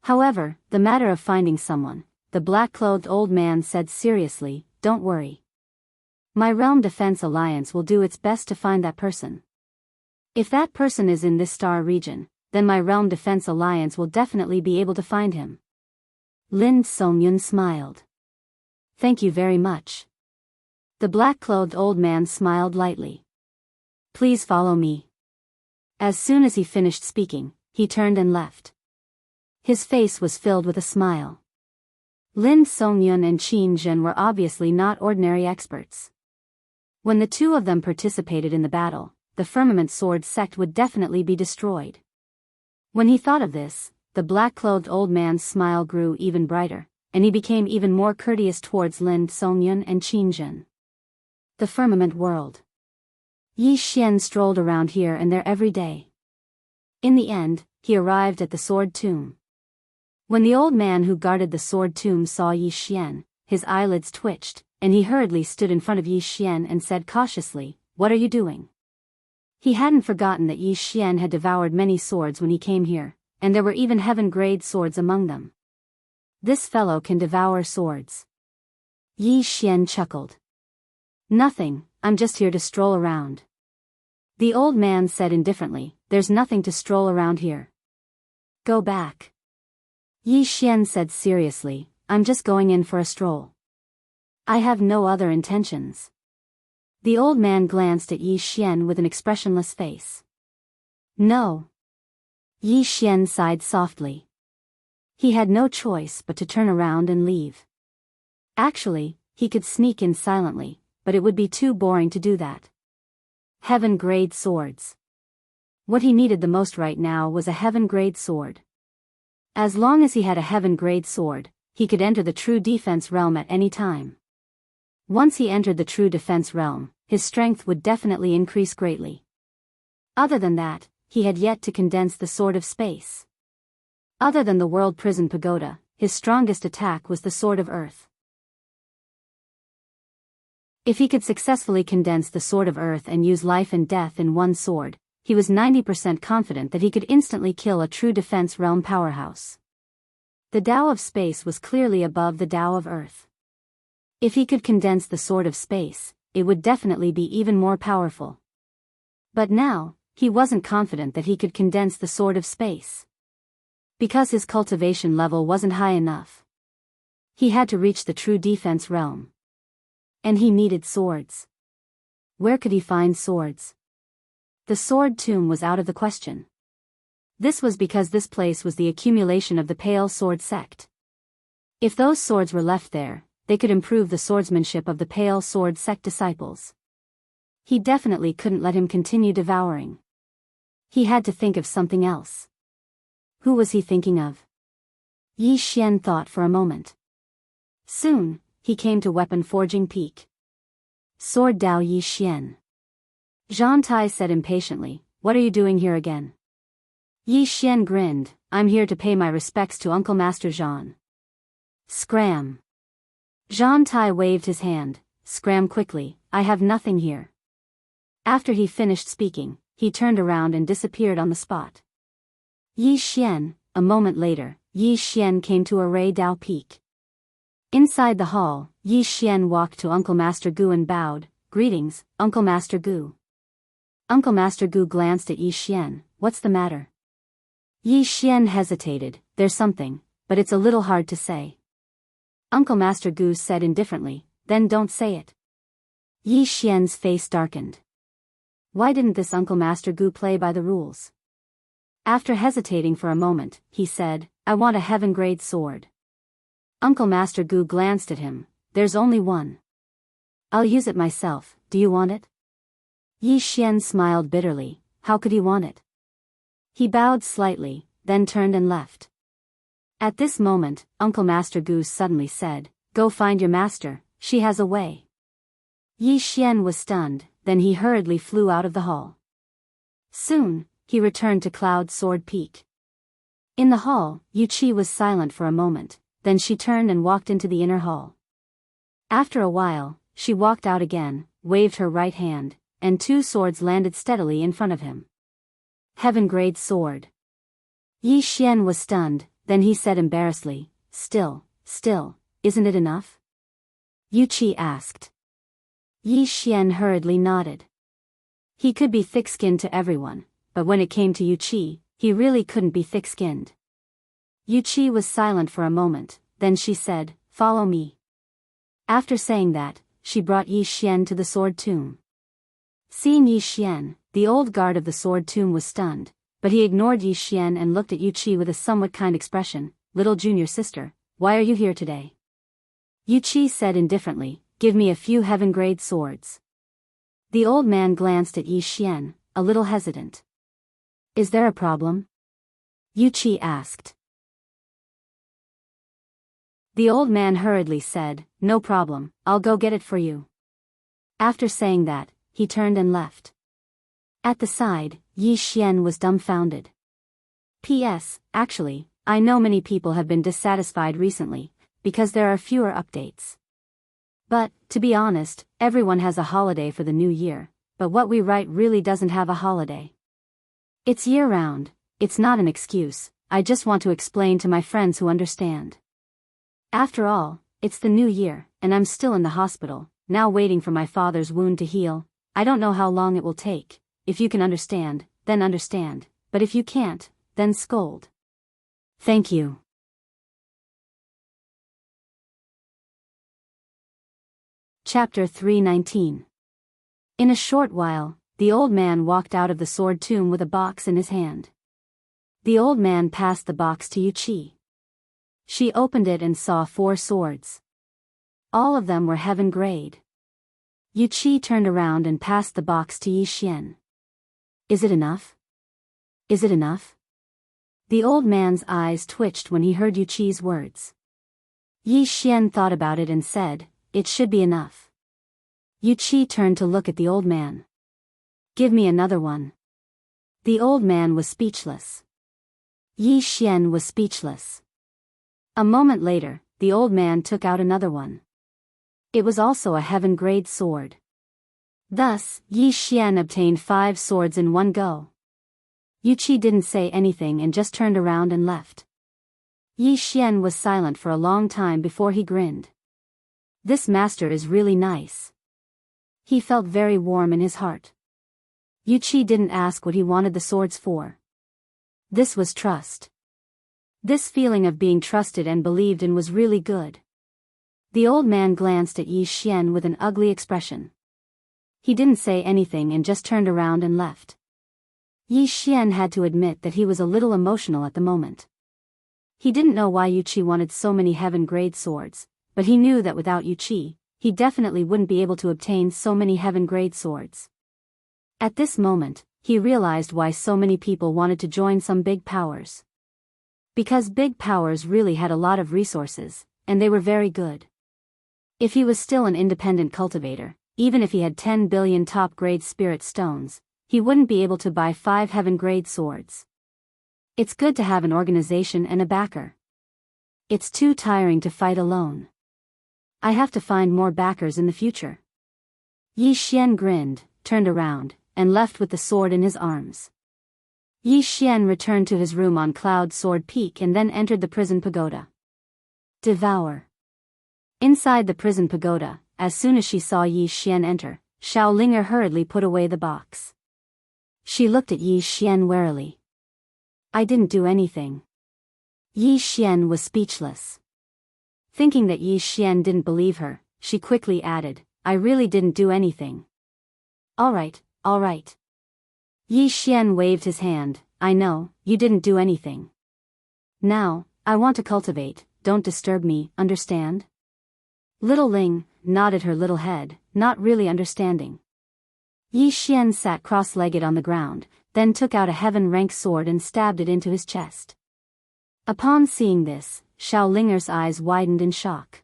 Speaker 1: However, the matter of finding someone, the black-clothed old man said seriously, don't worry. My Realm Defense Alliance will do its best to find that person. If that person is in this star region, then my Realm Defense Alliance will definitely be able to find him. Lin Songyun smiled. Thank you very much. The black-clothed old man smiled lightly. Please follow me. As soon as he finished speaking, he turned and left. His face was filled with a smile. Lin Songyun and Qin Zhen were obviously not ordinary experts. When the two of them participated in the battle, the Firmament Sword sect would definitely be destroyed. When he thought of this, the black-clothed old man's smile grew even brighter, and he became even more courteous towards Lin Songyun and Qin Zhen. The Firmament World. Yi Xian strolled around here and there every day. In the end, he arrived at the Sword Tomb. When the old man who guarded the Sword Tomb saw Yi Xian, his eyelids twitched, and he hurriedly stood in front of Yi Xian and said cautiously, What are you doing? He hadn't forgotten that Yi Xian had devoured many swords when he came here, and there were even heaven-grade swords among them. This fellow can devour swords. Yi Xian chuckled. Nothing, I'm just here to stroll around. The old man said indifferently, There's nothing to stroll around here. Go back. Yi Xian said seriously, I'm just going in for a stroll. I have no other intentions. The old man glanced at Yi Xian with an expressionless face. No. Yi Xian sighed softly. He had no choice but to turn around and leave. Actually, he could sneak in silently, but it would be too boring to do that. Heaven-grade swords. What he needed the most right now was a heaven-grade sword. As long as he had a heaven-grade sword, he could enter the true defense realm at any time. Once he entered the true defense realm, his strength would definitely increase greatly. Other than that, he had yet to condense the Sword of Space. Other than the World Prison Pagoda, his strongest attack was the Sword of Earth. If he could successfully condense the Sword of Earth and use life and death in one sword, he was 90% confident that he could instantly kill a true defense realm powerhouse. The Tao of Space was clearly above the Tao of Earth. If he could condense the Sword of Space, it would definitely be even more powerful. But now, he wasn't confident that he could condense the Sword of Space. Because his cultivation level wasn't high enough. He had to reach the true defense realm. And he needed swords. Where could he find swords? The Sword Tomb was out of the question. This was because this place was the accumulation of the Pale Sword sect. If those swords were left there, they could improve the swordsmanship of the Pale Sword sect disciples. He definitely couldn't let him continue devouring. He had to think of something else. Who was he thinking of? Yi Xian thought for a moment. Soon, he came to Weapon Forging Peak. Sword Dao Yi Xian. Zhang Tai said impatiently, What are you doing here again? Yi Xian grinned, I'm here to pay my respects to Uncle Master Zhan. Scram. Zhang Tai waved his hand, Scram quickly, I have nothing here. After he finished speaking, he turned around and disappeared on the spot. Yi Xian, a moment later, Yi Xian came to Array Dao Peak. Inside the hall, Yi Xian walked to Uncle Master Gu and bowed, Greetings, Uncle Master Gu. Uncle Master Gu glanced at Yi Xian, What's the matter? Yi Xian hesitated, There's something, but it's a little hard to say. Uncle Master Gu said indifferently, Then don't say it. Yi Xian's face darkened. Why didn't this Uncle Master Gu play by the rules? After hesitating for a moment, he said, I want a heaven-grade sword. Uncle Master Gu glanced at him. There's only one. I'll use it myself, do you want it? Yi Xian smiled bitterly. How could he want it? He bowed slightly, then turned and left. At this moment, Uncle Master Gu suddenly said, Go find your master, she has a way. Yi Xian was stunned, then he hurriedly flew out of the hall. Soon, he returned to Cloud Sword Peak. In the hall, Yu Qi was silent for a moment, then she turned and walked into the inner hall. After a while, she walked out again, waved her right hand, and 2 swords landed steadily in front of him. Heaven-grade sword. Yi Xian was stunned, then he said embarrassedly, Still, isn't it enough? Yu Qi asked. Yi Xian hurriedly nodded. He could be thick-skinned to everyone, but when it came to Yu Qi, he really couldn't be thick-skinned. Yu Qi was silent for a moment, then she said, Follow me. After saying that, she brought Yi Xian to the sword tomb. Seeing Yi Xian, the old guard of the sword tomb was stunned, but he ignored Yi Xian and looked at Yu Qi with a somewhat kind expression. Little junior sister, why are you here today? Yu Qi said indifferently, Give me a few heaven-grade swords. The old man glanced at Yi Xian, a little hesitant. Is there a problem? Yu Qi asked. The old man hurriedly said, No problem, I'll go get it for you. After saying that, he turned and left. At the side, Yi Xian was dumbfounded. P.S. Actually, I know many people have been dissatisfied recently, because there are fewer updates. But, to be honest, everyone has a holiday for the new year, but what we write really doesn't have a holiday. It's year-round, it's not an excuse, I just want to explain to my friends who understand. After all, it's the new year, and I'm still in the hospital, now waiting for my father's wound to heal. I don't know how long it will take. If you can understand, then understand, but if you can't, then scold. Thank you. Chapter 319. In a short while, the old man walked out of the sword tomb with a box in his hand. The old man passed the box to Yu Qi. She opened it and saw 4 swords. All of them were heaven-grade. Yu Qi turned around and passed the box to Yi Xian. Is it enough? Is it enough? The old man's eyes twitched when he heard Yu Qi's words. Yi Xian thought about it and said, It should be enough. Yu Qi turned to look at the old man. Give me another one. The old man was speechless. Yi Xian was speechless. A moment later, the old man took out another one. It was also a heaven-grade sword. Thus, Yi Xian obtained 5 swords in one go. Yu Qi didn't say anything and just turned around and left. Yi Xian was silent for a long time before he grinned. This master is really nice. He felt very warm in his heart. Yu Qi didn't ask what he wanted the swords for. This was trust. This feeling of being trusted and believed in was really good. The old man glanced at Yi Xian with an ugly expression. He didn't say anything and just turned around and left. Yi Xian had to admit that he was a little emotional at the moment. He didn't know why Yu Qi wanted so many heaven-grade swords, but he knew that without Yu Qi, he definitely wouldn't be able to obtain so many heaven-grade swords. At this moment, he realized why so many people wanted to join some big powers. Because big powers really had a lot of resources, and they were very good. If he was still an independent cultivator, even if he had 10 billion top-grade spirit stones, he wouldn't be able to buy 5 heaven-grade swords. It's good to have an organization and a backer. It's too tiring to fight alone. I have to find more backers in the future. Yi Xian grinned, turned around, and left with the sword in his arms. Yi Xian returned to his room on Cloud Sword Peak and then entered the prison pagoda. Devour. Inside the prison pagoda, as soon as she saw Yi Xian enter, Xiaolinger hurriedly put away the box. She looked at Yi Xian warily. I didn't do anything. Yi Xian was speechless. Thinking that Yi Xian didn't believe her, she quickly added, I really didn't do anything. All right. Yi Xian waved his hand, I know, you didn't do anything. Now, I want to cultivate, don't disturb me, understand? Little Ling nodded her little head, not really understanding. Yi Xian sat cross-legged on the ground, then took out a heaven-rank sword and stabbed it into his chest. Upon seeing this, Xiao Linger's eyes widened in shock.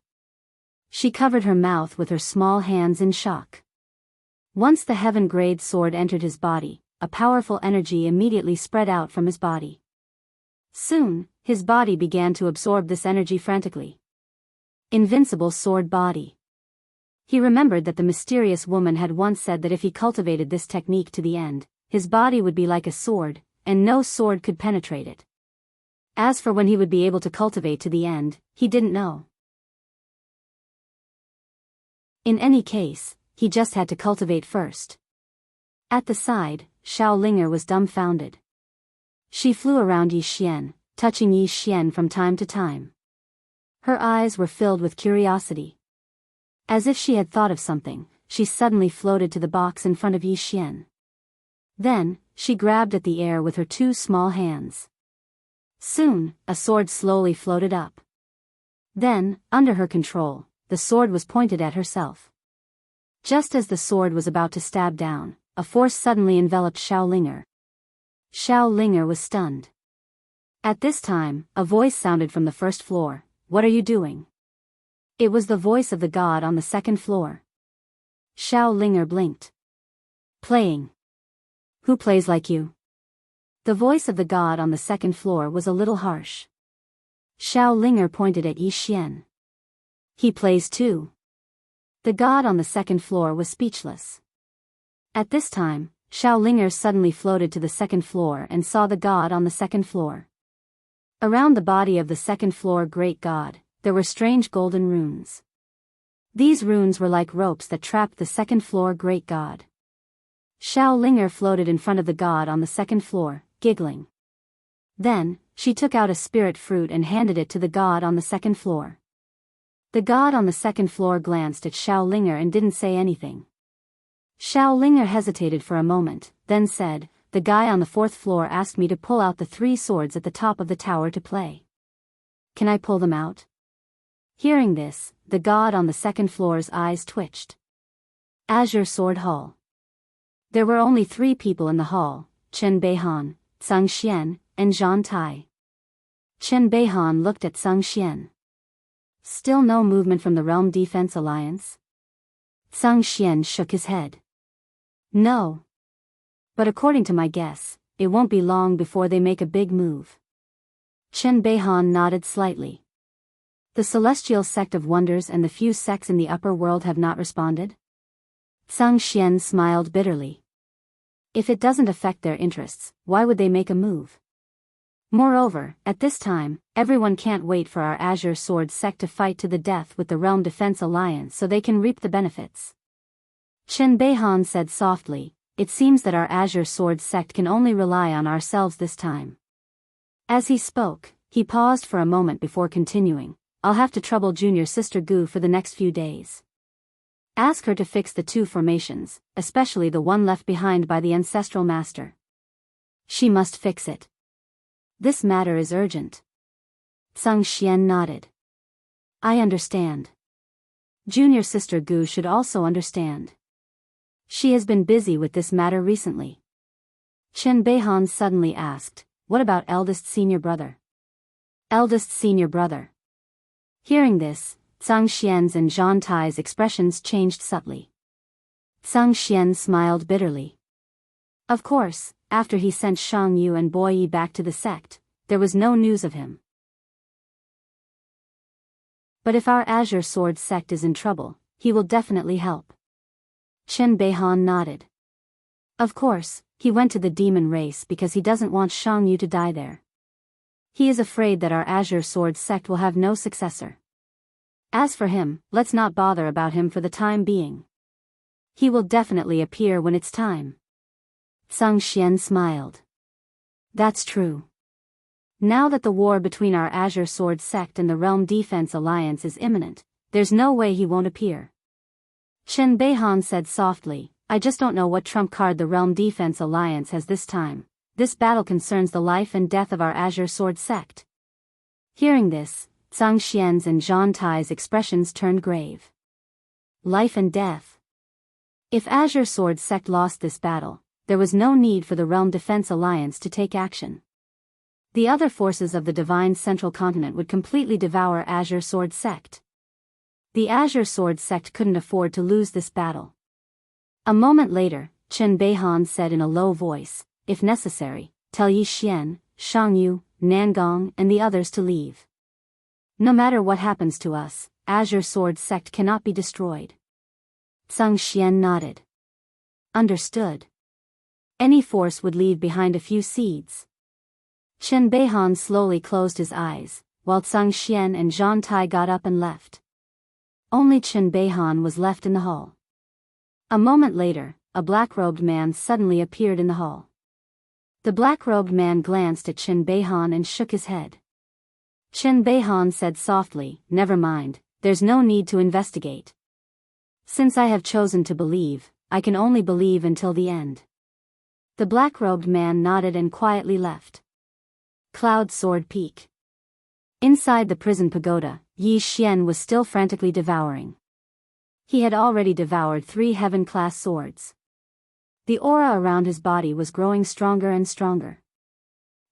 Speaker 1: She covered her mouth with her small hands in shock. Once the heaven-grade sword entered his body, a powerful energy immediately spread out from his body. Soon, his body began to absorb this energy frantically. Invincible sword body. He remembered that the mysterious woman had once said that if he cultivated this technique to the end, his body would be like a sword, and no sword could penetrate it. As for when he would be able to cultivate to the end, he didn't know. In any case, he just had to cultivate first. At the side, Xiao Linger was dumbfounded. She flew around Yi Xian, touching Yi Xian from time to time. Her eyes were filled with curiosity. As if she had thought of something, she suddenly floated to the box in front of Yi Xian. Then, she grabbed at the air with her two small hands. Soon, a sword slowly floated up. Then, under her control, the sword was pointed at herself. Just as the sword was about to stab down, a force suddenly enveloped Xiao Linger. Xiao Linger was stunned. At this time, a voice sounded from the first floor. "What are you doing?" It was the voice of the god on the second floor. Xiao Linger blinked. "Playing. Who plays like you?" The voice of the god on the second floor was a little harsh. Xiao Linger pointed at Yi Xian. "He plays too." The god on the second floor was speechless. At this time, Xiao Linger suddenly floated to the second floor and saw the god on the second floor. Around the body of the second floor great god, there were strange golden runes. These runes were like ropes that trapped the second floor great god. Xiao Linger floated in front of the god on the second floor, giggling. Then, she took out a spirit fruit and handed it to the god on the second floor. The god on the second floor glanced at Xiao Linger and didn't say anything. Xiao Linger hesitated for a moment, then said, "The guy on the fourth floor asked me to pull out the 3 swords at the top of the tower to play. Can I pull them out?" Hearing this, the god on the second floor's eyes twitched. Azure Sword Hall. There were only 3 people in the hall, Chen Beihan, Zhang Xian, and Zhang Tai. Chen Beihan looked at Zhang Xian. Still no movement from the Realm Defense Alliance? Zhang Xian shook his head. No. But according to my guess, it won't be long before they make a big move. Chen Beihan nodded slightly. The Celestial Sect of Wonders and the few sects in the upper world have not responded? Zhang Xian smiled bitterly. If it doesn't affect their interests, why would they make a move? Moreover, at this time, everyone can't wait for our Azure Sword sect to fight to the death with the Realm Defense Alliance so they can reap the benefits. Chen Beihan said softly, "It seems that our Azure Sword sect can only rely on ourselves this time." As he spoke, he paused for a moment before continuing, "I'll have to trouble junior sister Gu for the next few days. Ask her to fix the 2 formations, especially the one left behind by the Ancestral Master. She must fix it. This matter is urgent." Zhang Xian nodded. "I understand. Junior sister Gu should also understand. She has been busy with this matter recently." Chen Beihan suddenly asked, "What about eldest senior brother?" Eldest senior brother. Hearing this, Zhang Xian's and Zhang Tai's expressions changed subtly. Zhang Xian smiled bitterly. Of course, after he sent Shang Yu and Bo Yi back to the sect, there was no news of him. But if our Azure Sword sect is in trouble, he will definitely help. Chen Beihan nodded. Of course, he went to the demon race because he doesn't want Shang Yu to die there. He is afraid that our Azure Sword sect will have no successor. As for him, let's not bother about him for the time being. He will definitely appear when it's time. Zhang Xian smiled. That's true. Now that the war between our Azure Sword sect and the Realm Defense Alliance is imminent, there's no way he won't appear. Chen Beihan said softly, "I just don't know what trump card the Realm Defense Alliance has this time. This battle concerns the life and death of our Azure Sword sect." Hearing this, Zhang Xian's and Zhang Tai's expressions turned grave. Life and death. If Azure Sword Sect lost this battle, there was no need for the Realm Defense Alliance to take action. The other forces of the Divine Central Continent would completely devour Azure Sword Sect. The Azure Sword Sect couldn't afford to lose this battle. A moment later, Chen Beihan said in a low voice, "If necessary, tell Yi Xian, Shang Yu, Nangong and the others to leave. No matter what happens to us, Azure Sword Sect cannot be destroyed." Zhang Xian nodded. Understood. Any force would leave behind a few seeds. Chen Beihan slowly closed his eyes, while Zhang Xian and Zhang Tai got up and left. Only Chen Beihan was left in the hall. A moment later, a black-robed man suddenly appeared in the hall. The black-robed man glanced at Chen Beihan and shook his head. Chen Beihan said softly, "Never mind, there's no need to investigate. Since I have chosen to believe, I can only believe until the end." The black-robed man nodded and quietly left. Cloud Sword Peak. Inside the prison pagoda, Yi Xian was still frantically devouring. He had already devoured 3 heaven-class swords. The aura around his body was growing stronger and stronger.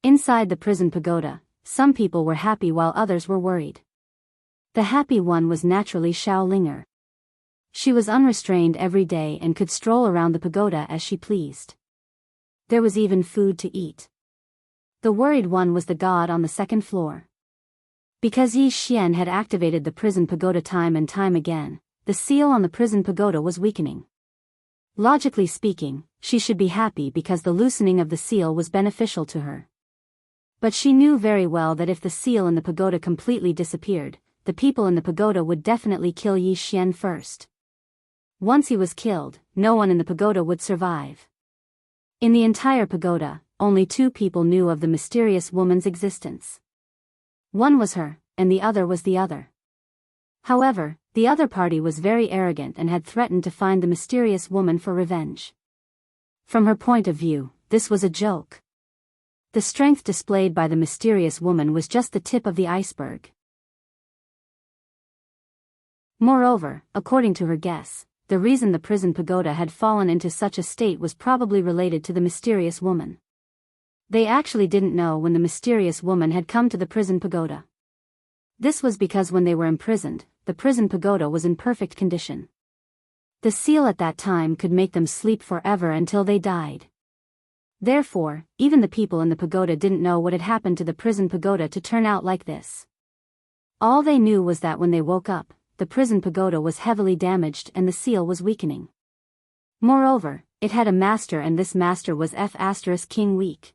Speaker 1: Inside the prison pagoda, some people were happy while others were worried. The happy one was naturally Xiao Linger. She was unrestrained every day and could stroll around the pagoda as she pleased. There was even food to eat. The worried one was the god on the second floor. Because Yi Xian had activated the prison pagoda time and time again, the seal on the prison pagoda was weakening. Logically speaking, she should be happy because the loosening of the seal was beneficial to her. But she knew very well that if the seal in the pagoda completely disappeared, the people in the pagoda would definitely kill Yi Xian first. Once he was killed, no one in the pagoda would survive. In the entire pagoda, only 2 people knew of the mysterious woman's existence. One was her, and the other was the other. However, the other party was very arrogant and had threatened to find the mysterious woman for revenge. From her point of view, this was a joke. The strength displayed by the mysterious woman was just the tip of the iceberg. Moreover, according to her guess, the reason the prison pagoda had fallen into such a state was probably related to the mysterious woman. They actually didn't know when the mysterious woman had come to the prison pagoda. This was because when they were imprisoned, the prison pagoda was in perfect condition. The seal at that time could make them sleep forever until they died. Therefore, even the people in the pagoda didn't know what had happened to the prison pagoda to turn out like this. All they knew was that when they woke up, the prison pagoda was heavily damaged and the seal was weakening. Moreover, it had a master and this master was King Weak.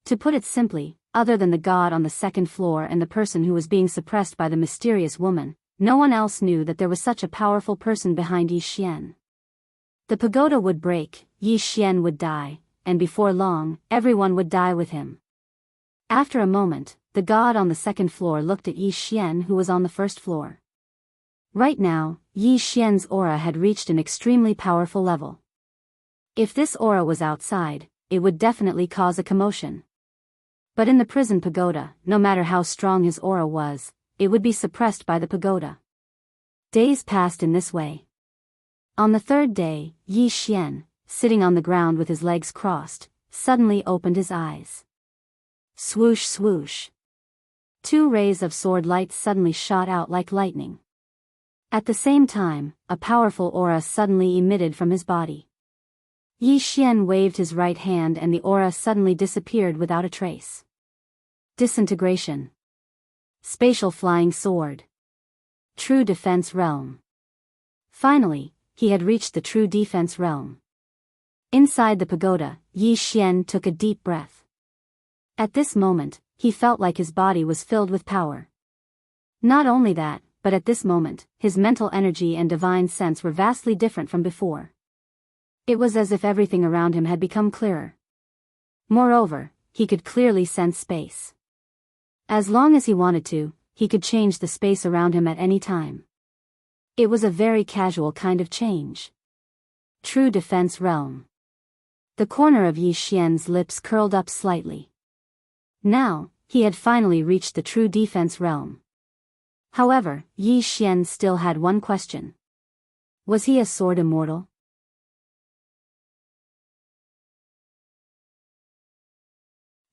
Speaker 1: To put it simply, other than the god on the second floor and the person who was being suppressed by the mysterious woman, no one else knew that there was such a powerful person behind Yi Xian. The pagoda would break, Yi Xian would die, and before long, everyone would die with him. After a moment, the god on the second floor looked at Yi Xian who was on the first floor. Right now, Yi Xian's aura had reached an extremely powerful level. If this aura was outside, it would definitely cause a commotion. But in the prison pagoda, no matter how strong his aura was, it would be suppressed by the pagoda. Days passed in this way. On the 3rd day, Yi Xian, sitting on the ground with his legs crossed, suddenly opened his eyes. Swoosh swoosh. 2 rays of sword light suddenly shot out like lightning. At the same time, a powerful aura suddenly emitted from his body. Yi Xian waved his right hand and the aura suddenly disappeared without a trace. Disintegration. Spatial flying sword. True defense realm. Finally, he had reached the true defense realm. Inside the pagoda, Yi Xian took a deep breath. At this moment, he felt like his body was filled with power. Not only that, but at this moment, his mental energy and divine sense were vastly different from before. It was as if everything around him had become clearer. Moreover, he could clearly sense space. As long as he wanted to, he could change the space around him at any time. It was a very casual kind of change. True defense realm. The corner of Yi Xian's lips curled up slightly. Now, he had finally reached the true defense realm. However, Yi Xian still had one question. Was he a sword immortal?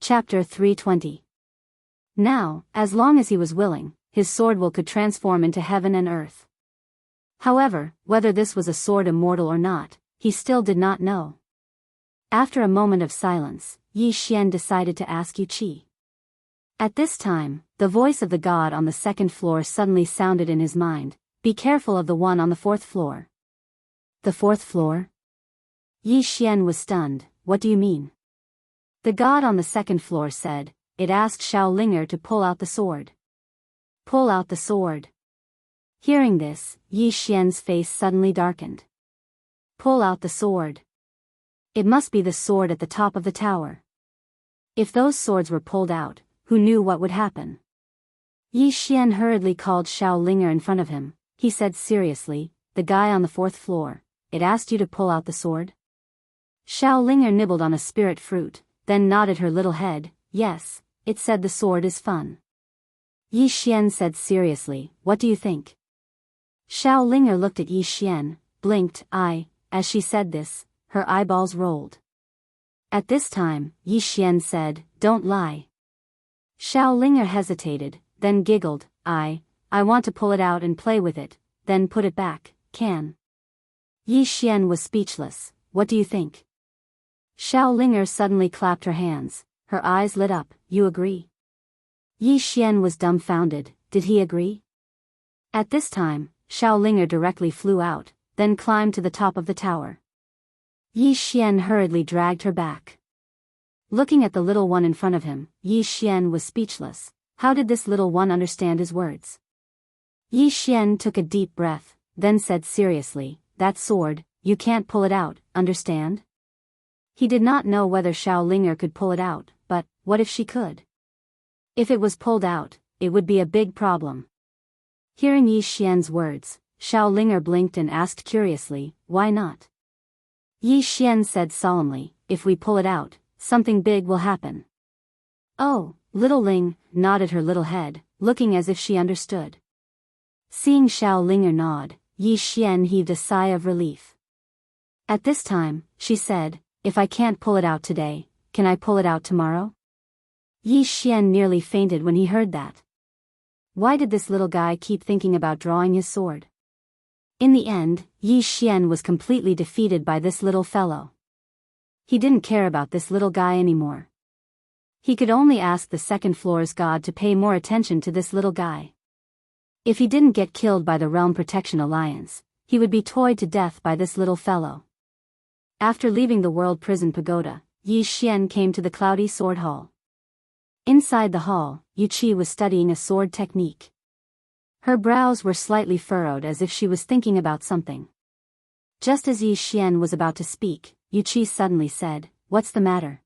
Speaker 1: Chapter 320. Now, as long as he was willing, his sword will could transform into heaven and earth. However, whether this was a sword immortal or not, he still did not know. After a moment of silence, Yi Xian decided to ask Yu Qi. At this time, the voice of the god on the second floor suddenly sounded in his mind. Be careful of the one on the fourth floor. The fourth floor? Yi Xian was stunned. What do you mean? The god on the second floor said, it asked Xiao Linger to pull out the sword. Pull out the sword. Hearing this, Yi Xian's face suddenly darkened. Pull out the sword. It must be the sword at the top of the tower. If those swords were pulled out, who knew what would happen? Yi Xian hurriedly called Xiao Linger in front of him. He said seriously, the guy on the fourth floor, it asked you to pull out the sword? Xiao Linger nibbled on a spirit fruit, then nodded her little head. Yes, it said the sword is fun. Yi Xian said seriously, what do you think? Xiao Linger looked at Yi Xian, blinked, as she said this, her eyeballs rolled. At this time, Yi Xian said, don't lie. Xiao Linger hesitated, then giggled, I want to pull it out and play with it, then put it back, can. Yi Xian was speechless. What do you think? Xiao Linger suddenly clapped her hands, her eyes lit up. You agree? Yi Xian was dumbfounded. Did he agree? At this time, Xiao Linger directly flew out, then climbed to the top of the tower. Yi Xian hurriedly dragged her back. Looking at the little one in front of him, Yi Xian was speechless. How did this little one understand his words? Yi Xian took a deep breath, then said seriously, that sword, you can't pull it out, understand? He did not know whether Xiao Linger could pull it out, but what if she could? If it was pulled out, it would be a big problem. Hearing Yi Xian's words, Xiao Linger blinked and asked curiously, why not? Yi Xian said solemnly, if we pull it out, something big will happen. Oh, little Ling, nodded her little head, looking as if she understood. Seeing Xiao Linger nod, Yi Xian heaved a sigh of relief. At this time, she said, if I can't pull it out today, can I pull it out tomorrow? Yi Xian nearly fainted when he heard that. Why did this little guy keep thinking about drawing his sword? In the end, Yi Xian was completely defeated by this little fellow. He didn't care about this little guy anymore. He could only ask the second floor's god to pay more attention to this little guy. If he didn't get killed by the Realm Protection Alliance, he would be toyed to death by this little fellow. After leaving the World Prison Pagoda, Yi Xian came to the Cloudy Sword Hall. Inside the hall, Yu Qi was studying a sword technique. Her brows were slightly furrowed as if she was thinking about something. Just as Yi Xian was about to speak, Yu Qi suddenly said, what's the matter?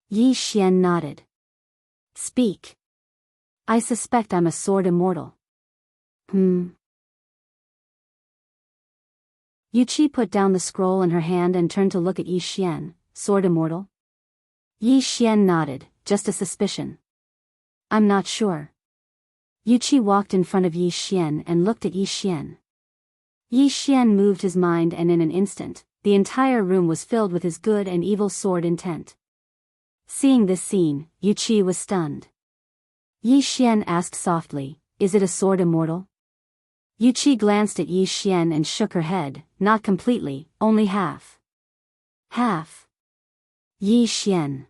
Speaker 1: Yi Xian nodded. Speak. I suspect I'm a sword immortal. Yu Qi put down the scroll in her hand and turned to look at Yi Xian. Sword immortal? Yi Xian nodded, just a suspicion. I'm not sure. Yu Qi walked in front of Yi Xian and looked at Yi Xian. Yi Xian moved his mind and in an instant, the entire room was filled with his good and evil sword intent. Seeing this scene, Yu Qi was stunned. Yi Xian asked softly, is it a sword immortal? Yu Qi glanced at Yi Xian and shook her head, not completely, only half. Half. Yi Xian.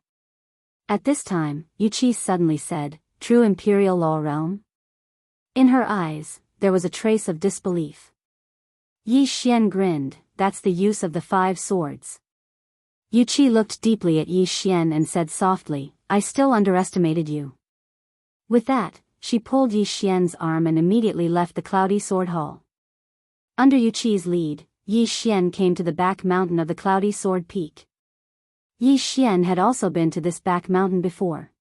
Speaker 1: At this time, Yu Qi suddenly said, true imperial law realm? In her eyes, there was a trace of disbelief. Yi Xian grinned, that's the use of the 5 swords. Yu Qi looked deeply at Yi Xian and said softly, I still underestimated you. With that, she pulled Yi Xian's arm and immediately left the Cloudy Sword Hall. Under Yu Qi's lead, Yi Xian came to the back mountain of the Cloudy Sword Peak. Yi Xian had also been to this back mountain before.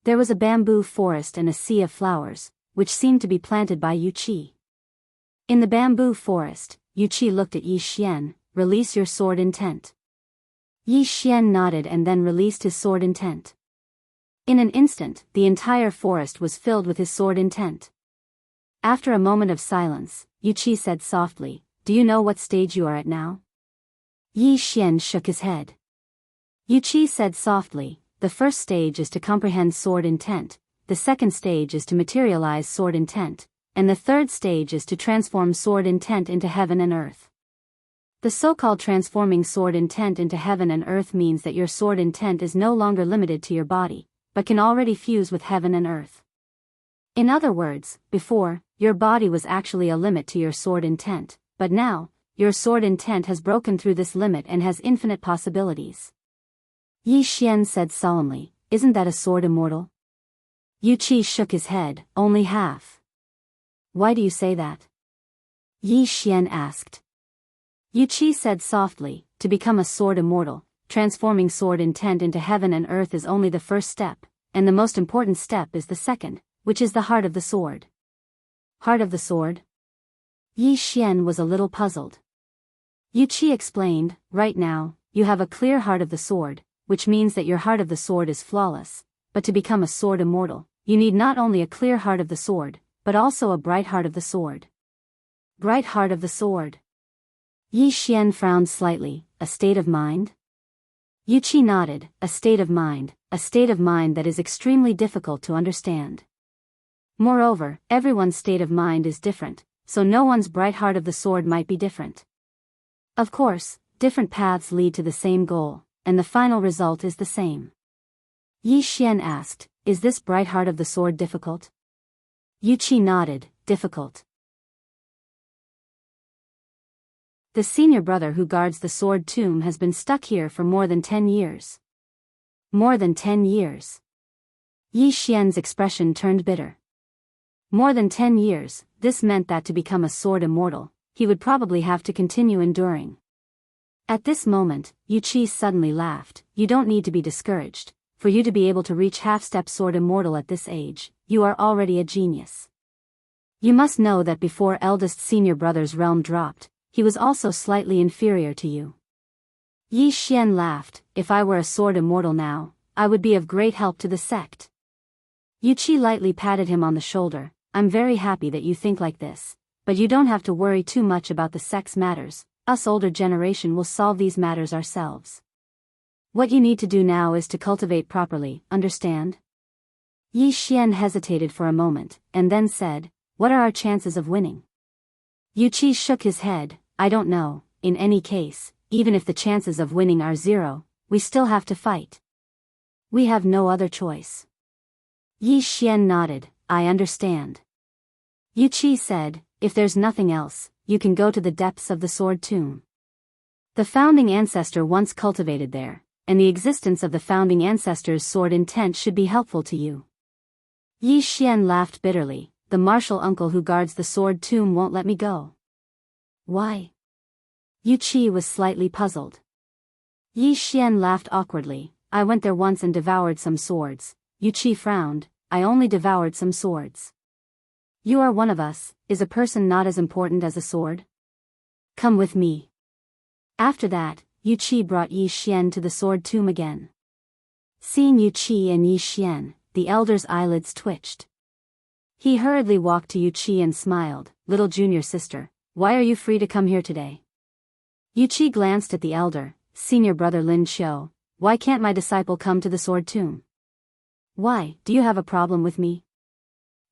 Speaker 1: There was a bamboo forest and a sea of flowers, which seemed to be planted by Yu Qi. In the bamboo forest, Yu Qi looked at Yi Xian, release your sword intent. Yi Xian nodded and then released his sword intent. In an instant, the entire forest was filled with his sword intent. After a moment of silence, Yu Qi said softly, "Do you know what stage you are at now?" Yi Xian shook his head. Yu Qi said softly, "The first stage is to comprehend sword intent, the second stage is to materialize sword intent, and the third stage is to transform sword intent into heaven and earth." The so-called transforming sword intent into heaven and earth means that your sword intent is no longer limited to your body, but can already fuse with heaven and earth. In other words, before, your body was actually a limit to your sword intent, but now, your sword intent has broken through this limit and has infinite possibilities. Yi Xian said solemnly, "Isn't that a sword immortal?" Yu Qi shook his head, "Only half." "Why do you say that?" Yi Xian asked. Yu Qi said softly, "To become a sword immortal, transforming sword intent into heaven and earth is only the first step, and the most important step is the second, which is the heart of the sword." Heart of the sword? Yi Xian was a little puzzled. Yu Qi explained, "Right now, you have a clear heart of the sword, which means that your heart of the sword is flawless, but to become a sword immortal, you need not only a clear heart of the sword, but also a bright heart of the sword." Bright heart of the sword. Yi Xian frowned slightly. "A state of mind?" Yu Qi nodded. A state of mind that is extremely difficult to understand. Moreover, everyone's state of mind is different, so no one's bright heart of the sword might be different. Of course, different paths lead to the same goal, and the final result is the same. Yi Xian asked, "Is this bright heart of the sword difficult?" Yu Qi nodded, "Difficult." The senior brother who guards the sword tomb has been stuck here for more than 10 years. More than 10 years. Yi Xian's expression turned bitter. More than 10 years, this meant that to become a sword immortal, he would probably have to continue enduring. At this moment, Yu Qi suddenly laughed. "You don't need to be discouraged. For you to be able to reach half-step sword immortal at this age, you are already a genius. You must know that before eldest senior brother's realm dropped, he was also slightly inferior to you." Yi Xian laughed. "If I were a sword immortal now, I would be of great help to the sect." Yu Qi lightly patted him on the shoulder. "I'm very happy that you think like this, but you don't have to worry too much about the sect's matters. Us older generation will solve these matters ourselves. What you need to do now is to cultivate properly, understand?" Yi Xian hesitated for a moment, and then said, "What are our chances of winning?" Yu Qi shook his head. "I don't know. In any case, even if the chances of winning are 0, we still have to fight. We have no other choice." Yi Xian nodded. "I understand." Yu Qi said, "If there's nothing else, you can go to the depths of the sword tomb. The founding ancestor once cultivated there, and the existence of the founding ancestor's sword intent should be helpful to you." Yi Xian laughed bitterly. "The martial uncle who guards the sword tomb won't let me go." "Why?" Yu Qi was slightly puzzled. Yi Xian laughed awkwardly. "I went there once and devoured some swords." Yu Qi frowned. "I only devoured some swords." "You are one of us. Is a person not as important as a sword? Come with me." After that, Yu Qi brought Yi Xian to the sword tomb again. Seeing Yu Qi and Yi Xian, the elder's eyelids twitched. He hurriedly walked to Yu Qi and smiled. "Little junior sister, why are you free to come here today?" Yu Qi glanced at the elder. "Senior brother Lin Xiu, why can't my disciple come to the sword tomb?" "Why, do you have a problem with me?"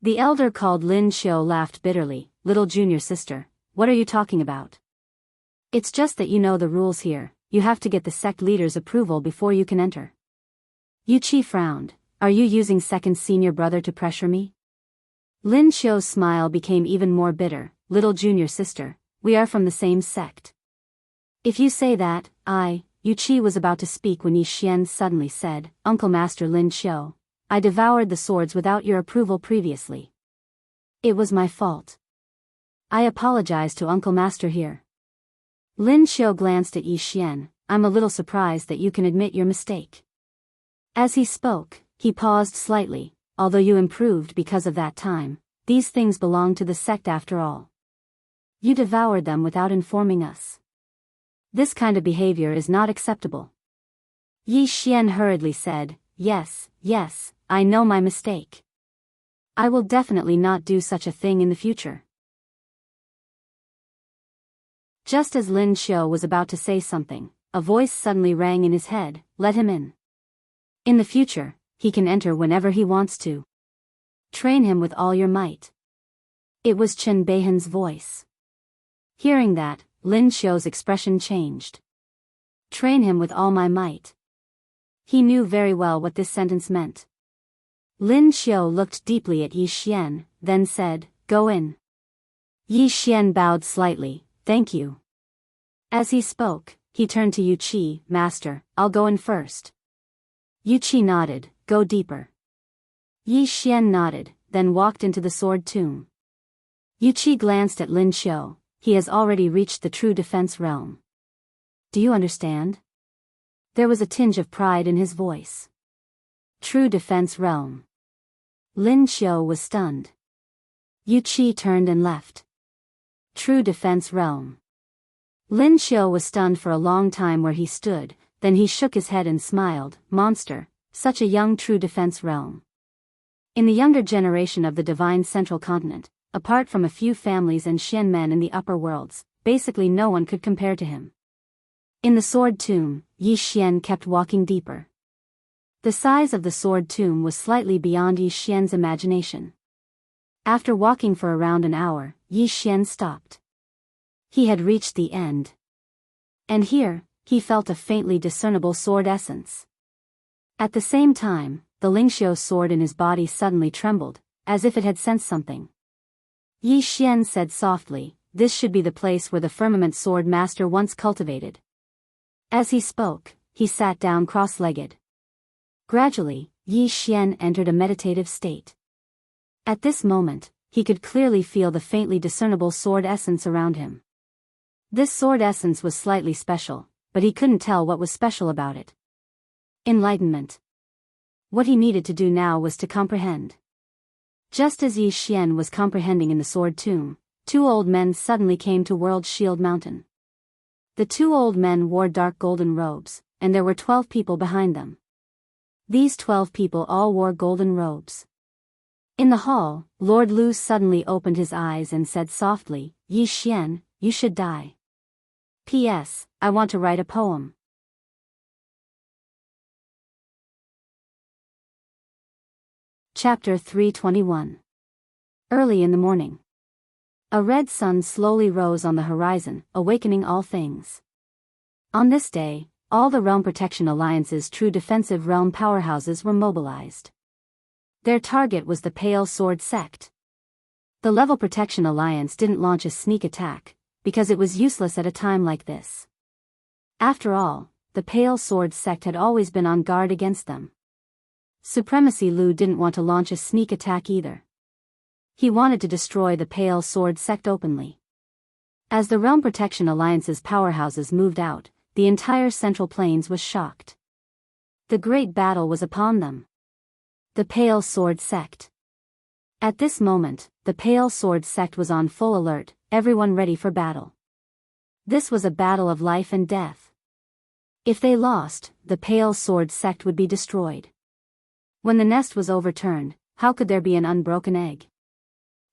Speaker 1: The elder called Lin Xiu laughed bitterly. "Little junior sister, what are you talking about? It's just that you know the rules here. You have to get the sect leader's approval before you can enter." Yu Qi frowned. "Are you using second senior brother to pressure me?" Lin Xiu's smile became even more bitter. "Little junior sister, we are from the same sect. If you say that, Yu Qi was about to speak when Yi Xian suddenly said, "Uncle Master Lin Xiu, I devoured the swords without your approval previously. It was my fault. I apologize to Uncle Master here." Lin Xiu glanced at Yi Xian. "I'm a little surprised that you can admit your mistake." As he spoke, he paused slightly. "Although you improved because of that time, these things belong to the sect after all. You devoured them without informing us. This kind of behavior is not acceptable." Yi Xian hurriedly said, Yes, I know my mistake. I will definitely not do such a thing in the future. Just as Lin Xiu was about to say something, a voice suddenly rang in his head, "Let him in. In the future, he can enter whenever he wants to. Train him with all your might." It was Chen Beihan's voice. Hearing that, Lin Xiu's expression changed. Train him with all my might. He knew very well what this sentence meant. Lin Xiu looked deeply at Yi Xian, then said, "Go in." Yi Xian bowed slightly, "Thank you." As he spoke, he turned to Yu Qi, "Master, I'll go in first." Yu Qi nodded, "Go deeper." Yi Xian nodded, then walked into the sword tomb. Yu Qi glanced at Lin Xiu. He has already reached the true defense realm. Do you understand? There was a tinge of pride in his voice. True defense realm. Lin Xiu was stunned. Yu Qi turned and left. True defense realm. Lin Xiu was stunned for a long time where he stood, then he shook his head and smiled, "Monster, such a young true defense realm." In the younger generation of the divine central continent, apart from a few families and Xian men in the upper worlds, basically no one could compare to him. In the sword tomb, Yi Xian kept walking deeper. The size of the sword tomb was slightly beyond Yi Xian's imagination. After walking for around an hour, Yi Xian stopped. He had reached the end. And here, he felt a faintly discernible sword essence. At the same time, the Lingxiu sword in his body suddenly trembled, as if it had sensed something. Yi Xian said softly, "This should be the place where the firmament sword master once cultivated." As he spoke, he sat down cross-legged. Gradually, Yi Xian entered a meditative state. At this moment, he could clearly feel the faintly discernible sword essence around him. This sword essence was slightly special, but he couldn't tell what was special about it. Enlightenment. What he needed to do now was to comprehend. Just as Yi Xian was comprehending in the sword tomb, two old men suddenly came to World Shield Mountain. The two old men wore dark golden robes, and there were 12 people behind them. These 12 people all wore golden robes. In the hall, Lord Lu suddenly opened his eyes and said softly, "Yi Xian, you should die. P.S. I want to write a poem." Chapter 321. Early in the morning. A red sun slowly rose on the horizon, awakening all things. On this day, all the Realm Protection Alliance's true defensive realm powerhouses were mobilized. Their target was the Pale Sword Sect. The Level Protection Alliance didn't launch a sneak attack, because it was useless at a time like this. After all, the Pale Sword Sect had always been on guard against them. Supremacy Lu didn't want to launch a sneak attack either. He wanted to destroy the Pale Sword Sect openly. As the Realm Protection Alliance's powerhouses moved out, the entire Central Plains was shocked. The great battle was upon them. The Pale Sword Sect. At this moment, the Pale Sword Sect was on full alert, everyone ready for battle. This was a battle of life and death. If they lost, the Pale Sword Sect would be destroyed. When the nest was overturned, how could there be an unbroken egg?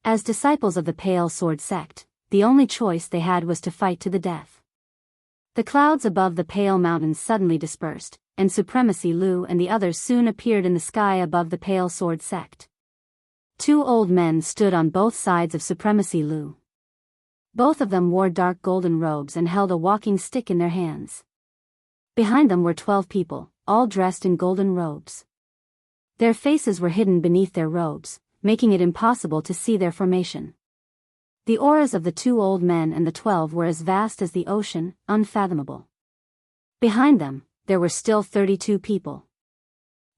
Speaker 1: As disciples of the Pale Sword Sect, the only choice they had was to fight to the death. The clouds above the Pale Mountains suddenly dispersed, and Supremacy Lu and the others soon appeared in the sky above the Pale Sword Sect. Two old men stood on both sides of Supremacy Lu. Both of them wore dark golden robes and held a walking stick in their hands. Behind them were 12 people, all dressed in golden robes. Their faces were hidden beneath their robes, making it impossible to see their formation. The auras of the two old men and the 12 were as vast as the ocean, unfathomable. Behind them, there were still 32 people.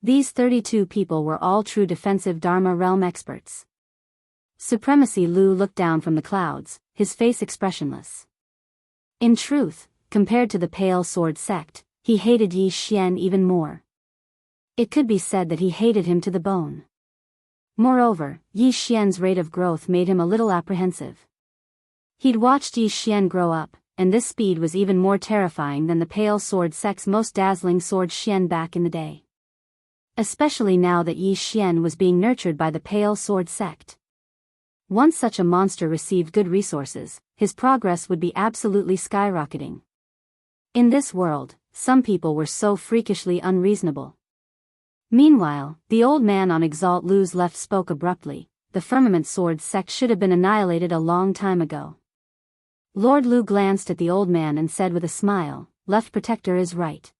Speaker 1: These 32 people were all true defensive Dharma realm experts. Supremacy Lu looked down from the clouds, his face expressionless. In truth, compared to the Pale Sword Sect, he hated Yi Xian even more. It could be said that he hated him to the bone. Moreover, Yi Xian's rate of growth made him a little apprehensive. He'd watched Yi Xian grow up, and this speed was even more terrifying than the Pale Sword Sect's most dazzling sword Xian back in the day. Especially now that Yi Xian was being nurtured by the Pale Sword sect. Once such a monster received good resources, his progress would be absolutely skyrocketing. In this world, some people were so freakishly unreasonable. Meanwhile, the old man on Exalt Lu's left spoke abruptly. The Firmament Sword sect should have been annihilated a long time ago. Lord Lu glanced at the old man and said with a smile, Left Protector is right.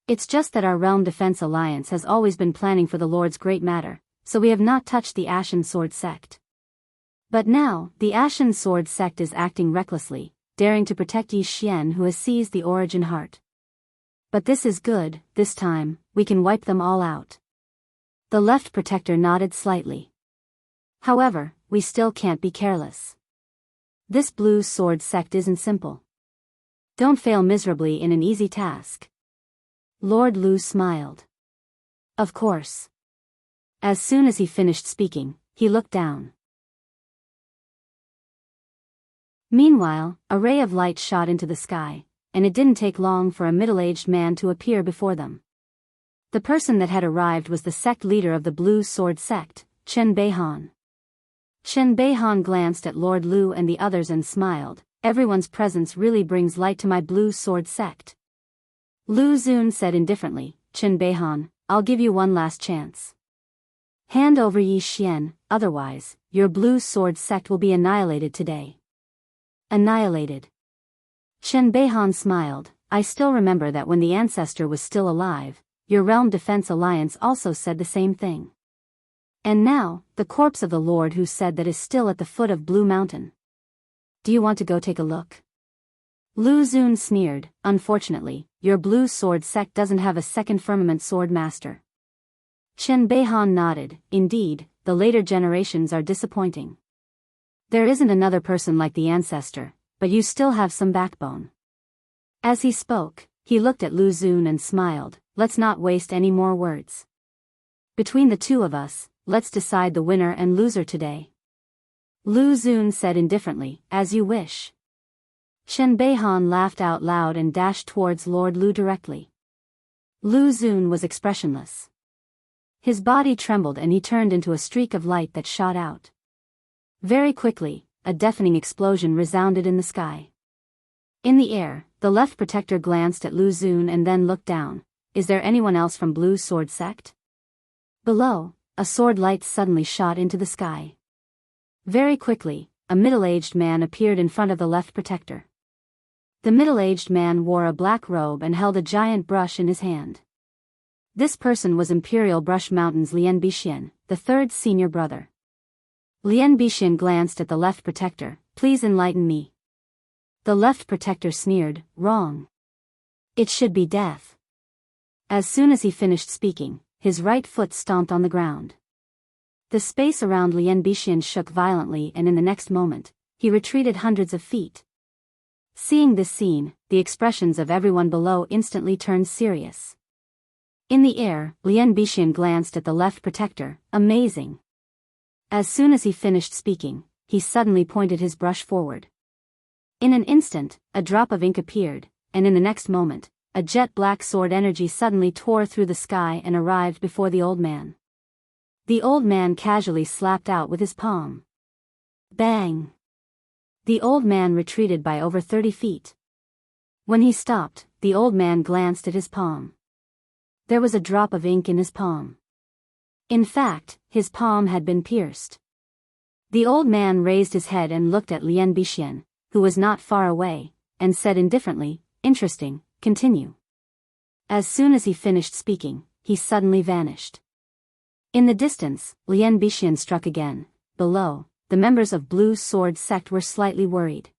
Speaker 1: It's just that our Realm Defense Alliance has always been planning for the Lord's great matter, so we have not touched the Ashen Sword sect. But now, the Ashen Sword sect is acting recklessly, daring to protect Yi Xian who has seized the Origin Heart. But this is good, this time, we can wipe them all out. The Left Protector nodded slightly. However, we still can't be careless. This Blue Sword sect isn't simple. Don't fail miserably in an easy task. Lord Lu smiled. Of course. As soon as he finished speaking, he looked down. Meanwhile, a ray of light shot into the sky, and it didn't take long for a middle-aged man to appear before them. The person that had arrived was the sect leader of the Blue Sword sect, Chen Beihan. Chen Beihan glanced at Lord Lu and the others and smiled. Everyone's presence really brings light to my Blue Sword sect. Lu Xun said indifferently, Chen Beihan, I'll give you one last chance. Hand over Yi Xian, otherwise, your Blue Sword sect will be annihilated today. Annihilated. Chen Beihan smiled. I still remember that when the ancestor was still alive, your Realm Defense Alliance also said the same thing. And now, the corpse of the Lord who said that is still at the foot of Blue Mountain. Do you want to go take a look? Lu Xun sneered. Unfortunately, your Blue Sword sect doesn't have a second Firmament Sword master. Chen Beihan nodded. Indeed, the later generations are disappointing. There isn't another person like the ancestor, but you still have some backbone. As he spoke, he looked at Lu Xun and smiled. Let's not waste any more words. Between the two of us, let's decide the winner and loser today. Lu Xun said indifferently, as you wish. Chen Beihan laughed out loud and dashed towards Lord Lu directly. Lu Xun was expressionless. His body trembled and he turned into a streak of light that shot out. Very quickly, a deafening explosion resounded in the sky. In the air, the Left Protector glanced at Lu Xun and then looked down. Is there anyone else from Blue Sword sect? Below, a sword light suddenly shot into the sky. Very quickly, a middle-aged man appeared in front of the Left Protector. The middle-aged man wore a black robe and held a giant brush in his hand. This person was Imperial Brush Mountain's Lian Bixian, the third senior brother. Lian Bixian glanced at the Left Protector. Please enlighten me. The Left Protector sneered. Wrong. It should be death. As soon as he finished speaking, his right foot stomped on the ground. The space around Lian Bixian shook violently and in the next moment, he retreated hundreds of feet. Seeing this scene, the expressions of everyone below instantly turned serious. In the air, Lian Bixian glanced at the Left Protector. Amazing. As soon as he finished speaking, he suddenly pointed his brush forward. In an instant, a drop of ink appeared, and in the next moment, a jet-black sword energy suddenly tore through the sky and arrived before the old man. The old man casually slapped out with his palm. Bang! The old man retreated by over 30 feet. When he stopped, the old man glanced at his palm. There was a drop of ink in his palm. In fact, his palm had been pierced. The old man raised his head and looked at Lian Bixian, who was not far away, and said indifferently, Interesting, continue. As soon as he finished speaking, he suddenly vanished. In the distance, Lian Bixian struck again. Below, the members of Blue Sword sect were slightly worried.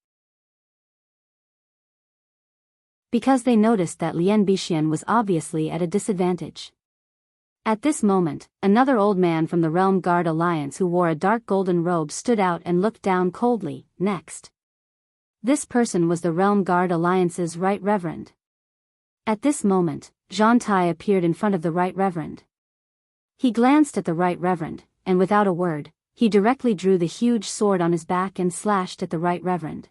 Speaker 1: Because they noticed that Lian Bixian was obviously at a disadvantage. At this moment, another old man from the Realm Guard Alliance who wore a dark golden robe stood out and looked down coldly. Next. This person was the Realm Guard Alliance's Right Reverend. At this moment, Zhang Tai appeared in front of the Right Reverend. He glanced at the Right Reverend, and without a word, he directly drew the huge sword on his back and slashed at the Right Reverend.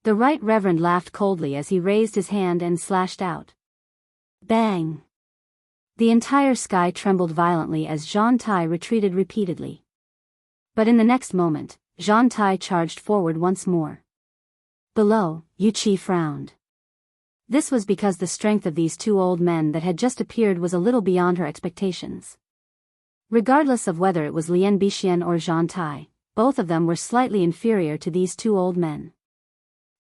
Speaker 1: The Right Reverend laughed coldly as he raised his hand and slashed out. Bang! The entire sky trembled violently as Zhang Tai retreated repeatedly. But in the next moment, Zhang Tai charged forward once more. Below, Yu Qi frowned. This was because the strength of these two old men that had just appeared was a little beyond her expectations. Regardless of whether it was Lian Bixian or Zhang Tai, both of them were slightly inferior to these two old men.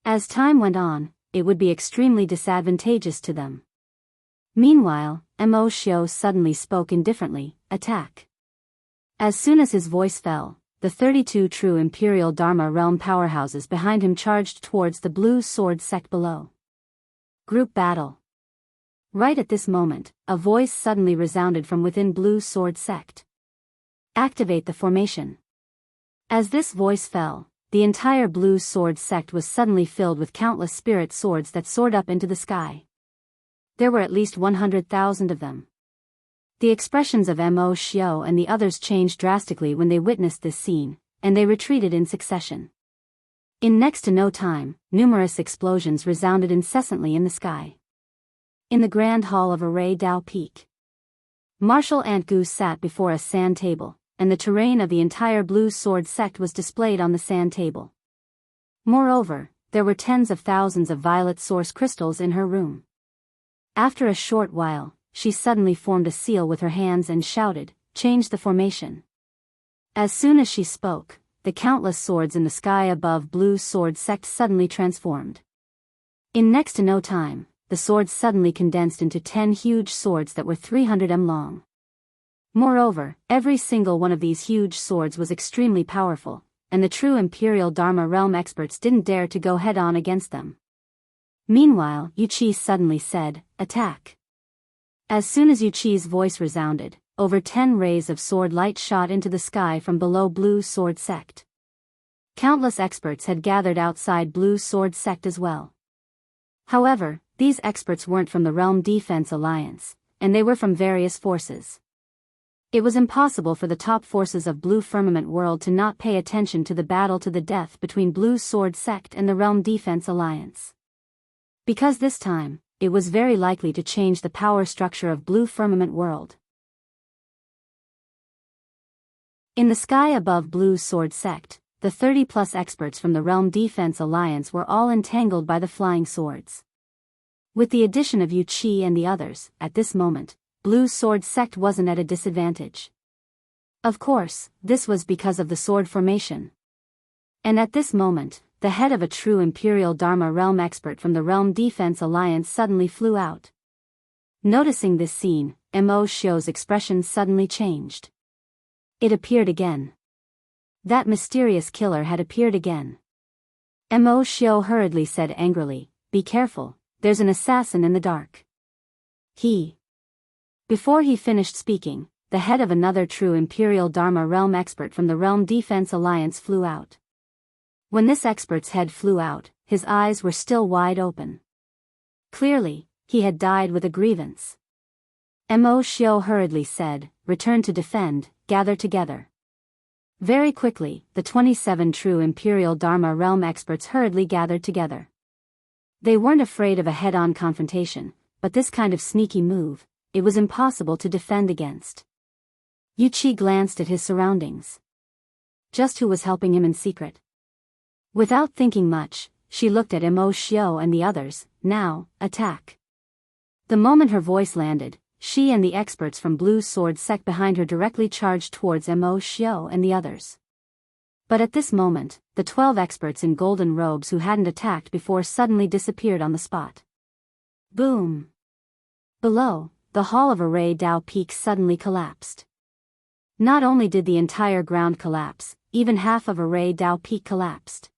Speaker 1: As time went on, it would be extremely disadvantageous to them. Meanwhile, Mo Xiao suddenly spoke indifferently, "Attack." As soon as his voice fell, the 32 true Imperial Dharma realm powerhouses behind him charged towards the Blue Sword sect below. Group battle. Right at this moment, a voice suddenly resounded from within Blue Sword sect. Activate the formation. As this voice fell, the entire Blue Sword sect was suddenly filled with countless spirit swords that soared up into the sky. There were at least 100,000 of them. The expressions of Mo Xiao and the others changed drastically when they witnessed this scene, and they retreated in succession. In next to no time, numerous explosions resounded incessantly in the sky. In the Grand Hall of Array Dao Peak, Marshal Antgu sat before a sand table, and the terrain of the entire Blue Sword sect was displayed on the sand table. Moreover, there were tens of thousands of violet source crystals in her room. After a short while, she suddenly formed a seal with her hands and shouted, "Change the formation." As soon as she spoke, the countless swords in the sky above Blue Sword sect suddenly transformed. In next to no time, the swords suddenly condensed into 10 huge swords that were 300 m long. Moreover, every single one of these huge swords was extremely powerful, and the true Imperial Dharma realm experts didn't dare to go head-on against them. Meanwhile, Yu Qi suddenly said, "Attack." As soon as Yu Qi's voice resounded, over 10 rays of sword light shot into the sky from below Blue Sword sect. Countless experts had gathered outside Blue Sword sect as well. However, these experts weren't from the Realm Defense Alliance, and they were from various forces. It was impossible for the top forces of Blue Firmament World to not pay attention to the battle to the death between Blue Sword sect and the Realm Defense Alliance. Because this time, it was very likely to change the power structure of Blue Firmament World. In the sky above Blue Sword sect, the 30-plus experts from the Realm Defense Alliance were all entangled by the flying swords. With the addition of Yu Qi and the others, at this moment, Blue Sword sect wasn't at a disadvantage. Of course, this was because of the sword formation. And at this moment, the head of a true Imperial Dharma realm expert from the Realm Defense Alliance suddenly flew out. Noticing this scene, Mo Xiao's expression suddenly changed. It appeared again. That mysterious killer had appeared again. Mo Xiao hurriedly said angrily, "Be careful, there's an assassin in the dark." Before he finished speaking, the head of another true Imperial Dharma realm expert from the Realm Defense Alliance flew out. When this expert's head flew out, his eyes were still wide open. Clearly, he had died with a grievance. Mo Xiao hurriedly said, "Return to defend, gather together." Very quickly, the 27 true Imperial Dharma realm experts hurriedly gathered together. They weren't afraid of a head-on confrontation, but this kind of sneaky move, it was impossible to defend against. Yu Qi glanced at his surroundings. Just who was helping him in secret? Without thinking much, she looked at Mo Xiao and the others. "Now, attack." The moment her voice landed, she and the experts from Blue Sword sect behind her directly charged towards Mo Xiao and the others. But at this moment, the 12 experts in golden robes who hadn't attacked before suddenly disappeared on the spot. Boom! Below, the Hall of Array Dao Peak suddenly collapsed. Not only did the entire ground collapse, even half of Array Dao Peak collapsed.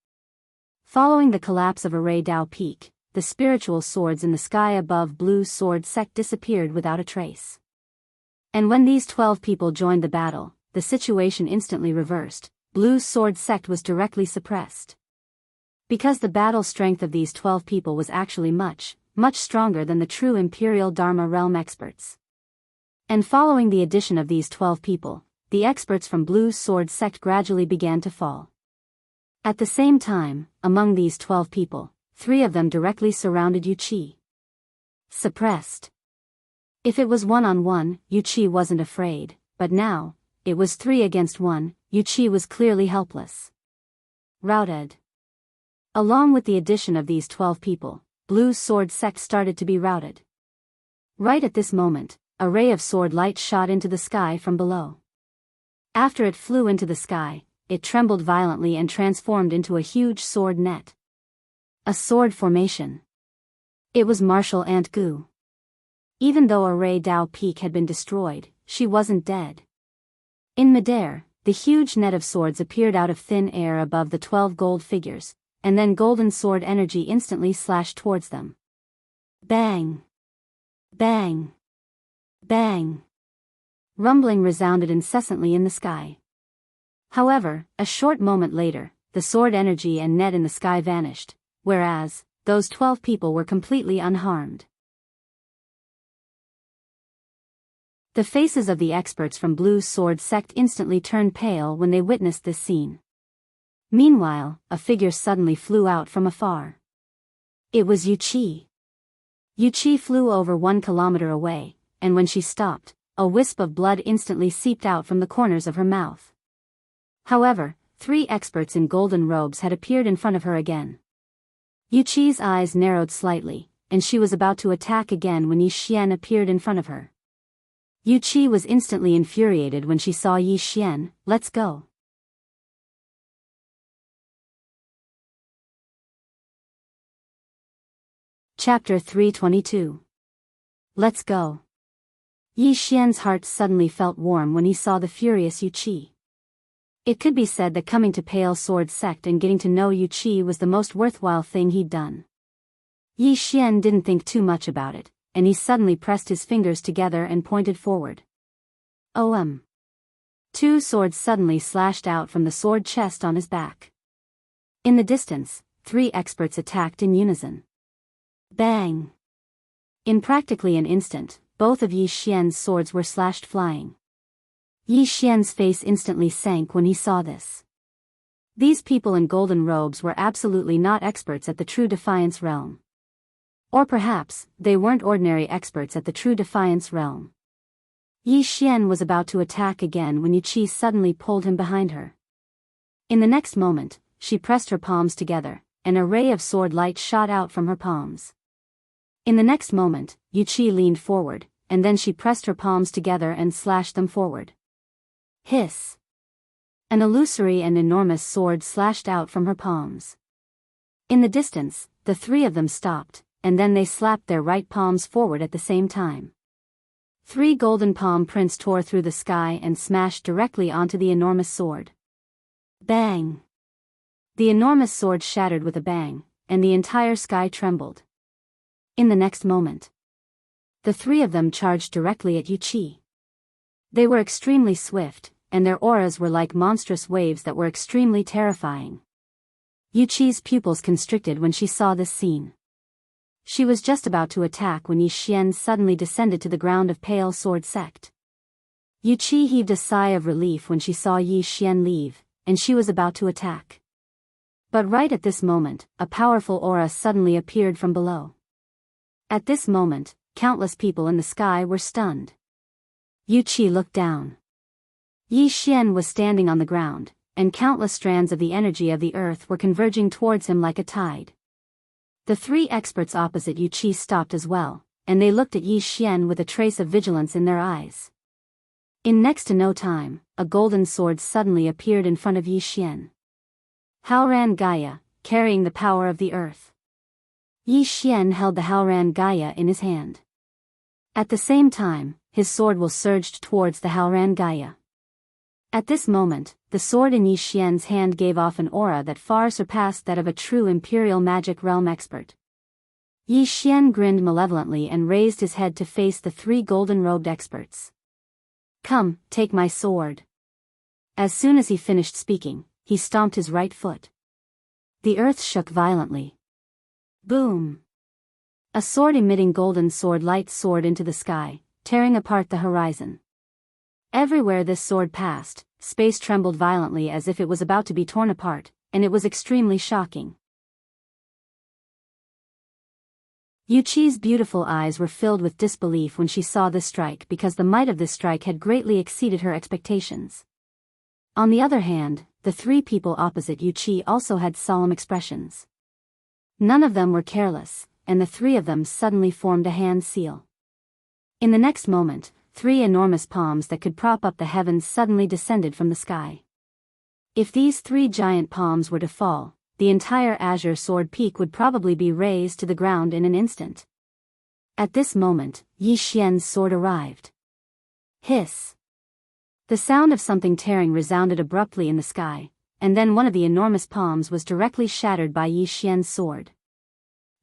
Speaker 1: Following the collapse of Array Dao Peak, the spiritual swords in the sky above Blue Sword sect disappeared without a trace. And when these 12 people joined the battle, the situation instantly reversed. Blue Sword sect was directly suppressed. Because the battle strength of these 12 people was actually much stronger than the true Imperial Dharma realm experts. And following the addition of these 12 people, the experts from Blue Sword sect gradually began to fall. At the same time, among these 12 people, 3 of them directly surrounded Yu Qi. Suppressed. If it was 1-on-1, Yuqi wasn't afraid, but now, it was 3 against 1, Yuqi was clearly helpless. Routed. Along with the addition of these 12 people, Blue's sword sect started to be routed. Right at this moment, a ray of sword light shot into the sky from below. After it flew into the sky, it trembled violently and transformed into a huge sword net. A sword formation. It was Martial Ant Gu. Even though Array Dao Peak had been destroyed, she wasn't dead. In midair, the huge net of swords appeared out of thin air above the 12 gold figures, and then golden sword energy instantly slashed towards them. Bang! Bang! Bang! Rumbling resounded incessantly in the sky. However, a short moment later, the sword energy and net in the sky vanished, whereas, those 12 people were completely unharmed. The faces of the experts from Blue's sword sect instantly turned pale when they witnessed this scene. Meanwhile, a figure suddenly flew out from afar. It was Yuqi. Yuqi flew over 1 kilometer away, and when she stopped, a wisp of blood instantly seeped out from the corners of her mouth. However, 3 experts in golden robes had appeared in front of her again. Yuqi's eyes narrowed slightly, and she was about to attack again when Yi Xian appeared in front of her. Yuqi was instantly infuriated when she saw Yi Xian. Let's go. Chapter 322. Let's go. Yi Xian's heart suddenly felt warm when he saw the furious Yuqi. It could be said that coming to Pale Sword Sect and getting to know Yuqi was the most worthwhile thing he'd done. Yi Xian didn't think too much about it, and he suddenly pressed his fingers together and pointed forward. 2 swords suddenly slashed out from the sword chest on his back. In the distance, 3 experts attacked in unison. Bang! In practically an instant, both of Yi Xian's swords were slashed flying. Yi Xian's face instantly sank when he saw this. These people in golden robes were absolutely not experts at the True Defiance realm. Or perhaps, they weren't ordinary experts at the True Defiance realm. Yi Xian was about to attack again when Yuqi suddenly pulled him behind her. In the next moment, she pressed her palms together, and a ray of sword light shot out from her palms. In the next moment, Yuqi leaned forward, and then she pressed her palms together and slashed them forward. Hiss! An illusory and enormous sword slashed out from her palms. In the distance, the 3 of them stopped, and then they slapped their right palms forward at the same time. 3 golden palm prints tore through the sky and smashed directly onto the enormous sword. Bang! The enormous sword shattered with a bang, and the entire sky trembled. In the next moment, the 3 of them charged directly at Yuqi. They were extremely swift, and their auras were like monstrous waves that were extremely terrifying. Yuqi's pupils constricted when she saw this scene. She was just about to attack when Yi Xian suddenly descended to the ground of Pale Sword Sect. Yuqi heaved a sigh of relief when she saw Yi Xian leave, and she was about to attack. But right at this moment, a powerful aura suddenly appeared from below. At this moment, countless people in the sky were stunned. Yuqi looked down. Yi Xian was standing on the ground, and countless strands of the energy of the earth were converging towards him like a tide. The 3 experts opposite Yuqi stopped as well, and they looked at Yi Xian with a trace of vigilance in their eyes. In next to no time, a golden sword suddenly appeared in front of Yi Xian. Haoran Gaia, carrying the power of the earth. Yi Xian held the Haoran Gaia in his hand. At the same time, his sword will surged towards the Haoran Gaia. At this moment, the sword in Yi Xian's hand gave off an aura that far surpassed that of a true Imperial Magic Realm expert. Yi Xian grinned malevolently and raised his head to face the 3 golden-robed experts. Come, take my sword. As soon as he finished speaking, he stomped his right foot. The earth shook violently. Boom! A sword-emitting golden sword light soared into the sky, tearing apart the horizon. Everywhere this sword passed, space trembled violently as if it was about to be torn apart, and it was extremely shocking. Yu Qi's beautiful eyes were filled with disbelief when she saw this strike because the might of this strike had greatly exceeded her expectations. On the other hand, the three people opposite Yu Qi also had solemn expressions. None of them were careless, and the three of them suddenly formed a hand seal. In the next moment, three enormous palms that could prop up the heavens suddenly descended from the sky. If these three giant palms were to fall, the entire azure sword peak would probably be razed to the ground in an instant. At this moment, Yi Xian's sword arrived. Hiss! The sound of something tearing resounded abruptly in the sky, and then one of the enormous palms was directly shattered by Yi Xian's sword.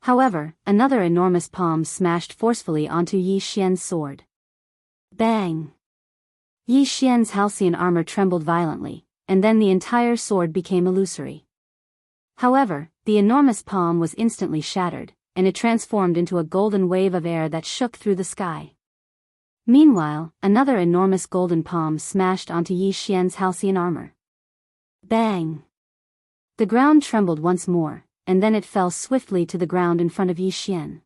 Speaker 1: However, another enormous palm smashed forcefully onto Yi Xian's sword. Bang! Yi Xian's halcyon armor trembled violently, and then the entire sword became illusory. However, the enormous palm was instantly shattered, and it transformed into a golden wave of air that shook through the sky. Meanwhile, another enormous golden palm smashed onto Yi Xian's halcyon armor. Bang! The ground trembled once more, and then it fell swiftly to the ground in front of Yi Xian.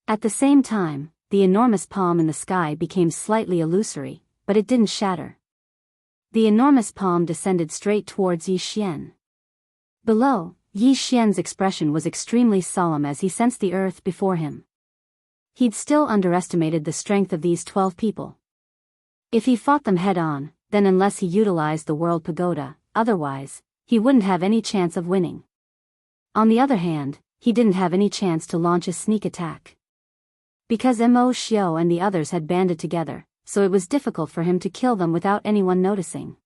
Speaker 1: At the same time, the enormous palm in the sky became slightly illusory, but it didn't shatter. The enormous palm descended straight towards Yi Xian. Below, Yi Xian's expression was extremely solemn as he sensed the earth before him. He'd still underestimated the strength of these 12 people. If he fought them head-on, then unless he utilized the World Pagoda, otherwise, he wouldn't have any chance of winning. On the other hand, he didn't have any chance to launch a sneak attack. Because Mo Xiao and the others had banded together, so it was difficult for him to kill them without anyone noticing.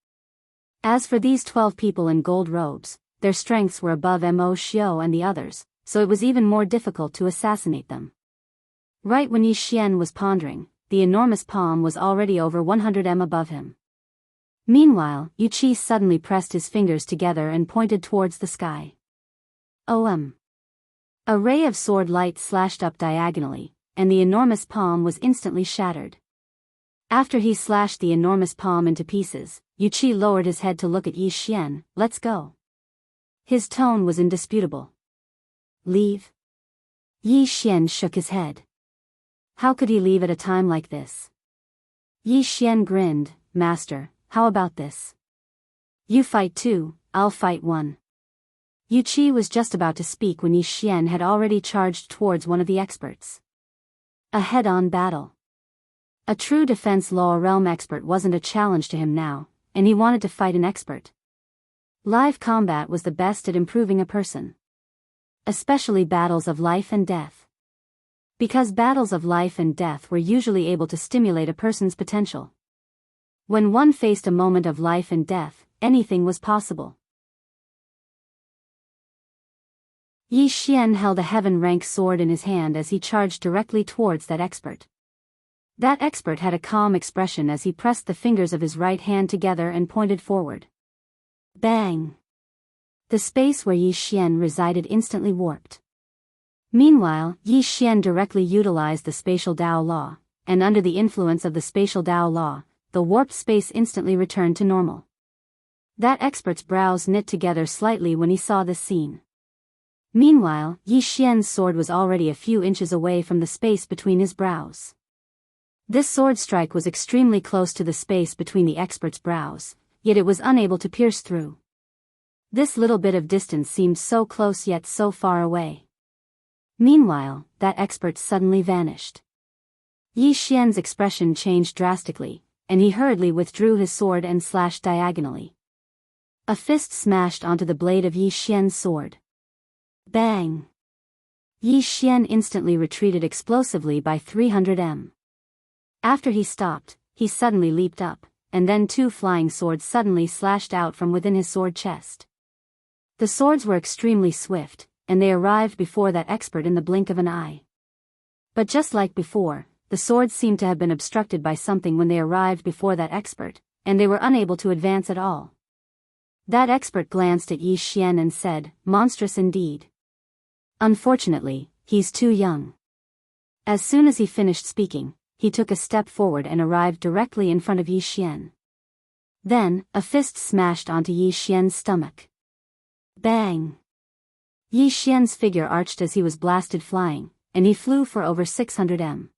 Speaker 1: As for these 12 people in gold robes, their strengths were above Mo Xiao and the others, so it was even more difficult to assassinate them. Right when Yi Xian was pondering, the enormous palm was already over 100 m above him. Meanwhile, Yu Qi suddenly pressed his fingers together and pointed towards the sky. A ray of sword light slashed up diagonally, and the enormous palm was instantly shattered. After he slashed the enormous palm into pieces, Yu Qi lowered his head to look at Yi Xian. Let's go. His tone was indisputable. Leave? Yi Xian shook his head. How could he leave at a time like this? Yi Xian grinned. Master, how about this? You fight two, I'll fight one. Yu Qi was just about to speak when Yi Xian had already charged towards one of the experts. A head-on battle. A true defense law realm expert wasn't a challenge to him now, and he wanted to fight an expert. Live combat was the best at improving a person. Especially battles of life and death. Because battles of life and death were usually able to stimulate a person's potential. When one faced a moment of life and death, anything was possible. Yi Xian held a heaven-rank sword in his hand as he charged directly towards that expert. That expert had a calm expression as he pressed the fingers of his right hand together and pointed forward. Bang! The space where Yi Xian resided instantly warped. Meanwhile, Yi Xian directly utilized the spatial Dao law, and under the influence of the spatial Dao law, the warped space instantly returned to normal. That expert's brows knit together slightly when he saw this scene. Meanwhile, Yi Xian's sword was already a few inches away from the space between his brows. This sword strike was extremely close to the space between the expert's brows, yet it was unable to pierce through. This little bit of distance seemed so close yet so far away. Meanwhile, that expert suddenly vanished. Yi Xian's expression changed drastically, and he hurriedly withdrew his sword and slashed diagonally. A fist smashed onto the blade of Yi Xian's sword. Bang! Yi Xian instantly retreated explosively by 300 m. After he stopped, he suddenly leaped up, and then two flying swords suddenly slashed out from within his sword chest. The swords were extremely swift, and they arrived before that expert in the blink of an eye. But just like before, the swords seemed to have been obstructed by something when they arrived before that expert, and they were unable to advance at all. That expert glanced at Yi Xian and said, "Monstrous indeed. Unfortunately, he's too young." As soon as he finished speaking, he took a step forward and arrived directly in front of Yi Xian. Then, a fist smashed onto Yi Xian's stomach. Bang! Yi Xian's figure arched as he was blasted flying, and he flew for over 600 m.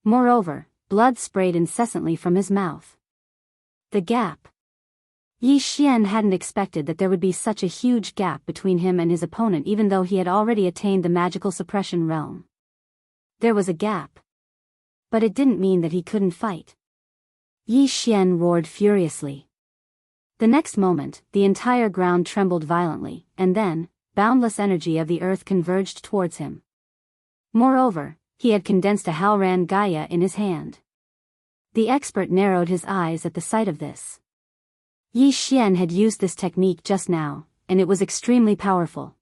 Speaker 1: Moreover, blood sprayed incessantly from his mouth. The gap. Yi Xian hadn't expected that there would be such a huge gap between him and his opponent even though he had already attained the magical suppression realm. There was a gap. But it didn't mean that he couldn't fight. Yi Xian roared furiously. The next moment, the entire ground trembled violently, and then, boundless energy of the earth converged towards him. Moreover, he had condensed a Halran Gaia in his hand. The expert narrowed his eyes at the sight of this. Yi Xian had used this technique just now, and it was extremely powerful.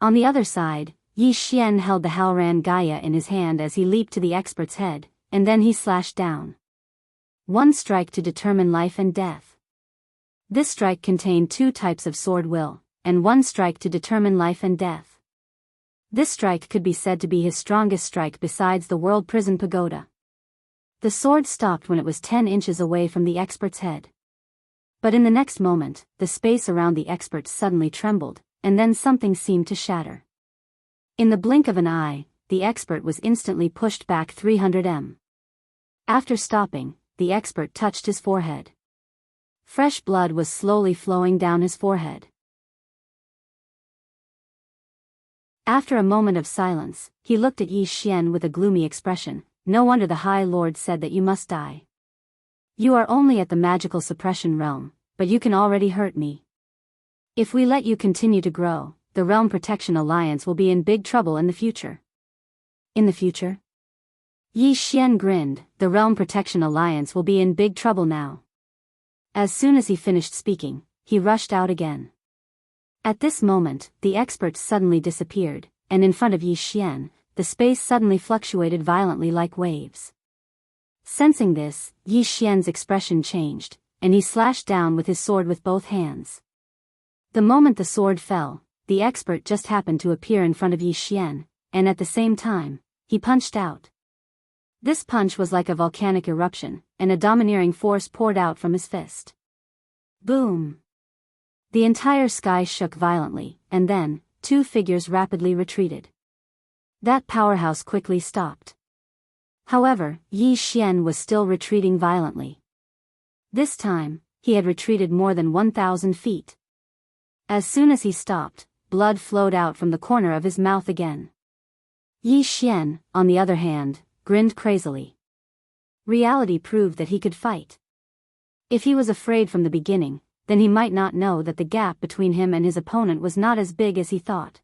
Speaker 1: On the other side, Yi Xian held the Halran Gaia in his hand as he leaped to the expert's head, and then he slashed down. One strike to determine life and death. This strike contained 2 types of sword will, and 1 strike to determine life and death. This strike could be said to be his strongest strike besides the World Prison Pagoda. The sword stopped when it was 10 inches away from the expert's head. But in the next moment, the space around the expert suddenly trembled, and then something seemed to shatter. In the blink of an eye, the expert was instantly pushed back 300 m. After stopping, the expert touched his forehead. Fresh blood was slowly flowing down his forehead. After a moment of silence, he looked at Yi Xian with a gloomy expression. No wonder the High Lord said that you must die. You are only at the magical suppression realm, but you can already hurt me. If we let you continue to grow, the Realm Protection Alliance will be in big trouble in the future. In the future? Yi Xian grinned. The Realm Protection Alliance will be in big trouble now. As soon as he finished speaking, he rushed out again. At this moment, the expert suddenly disappeared, and in front of Yi Xian, the space suddenly fluctuated violently like waves. Sensing this, Yi Xian's expression changed, and he slashed down with his sword with both hands. The moment the sword fell, the expert just happened to appear in front of Yi Xian, and at the same time, he punched out. This punch was like a volcanic eruption, and a domineering force poured out from his fist. Boom! The entire sky shook violently, and then, 2 figures rapidly retreated. That powerhouse quickly stopped. However, Yi Xian was still retreating violently. This time, he had retreated more than 1,000 feet. As soon as he stopped, blood flowed out from the corner of his mouth again. Yi Xian, on the other hand, grinned crazily. Reality proved that he could fight. If he was afraid from the beginning, then he might not know that the gap between him and his opponent was not as big as he thought.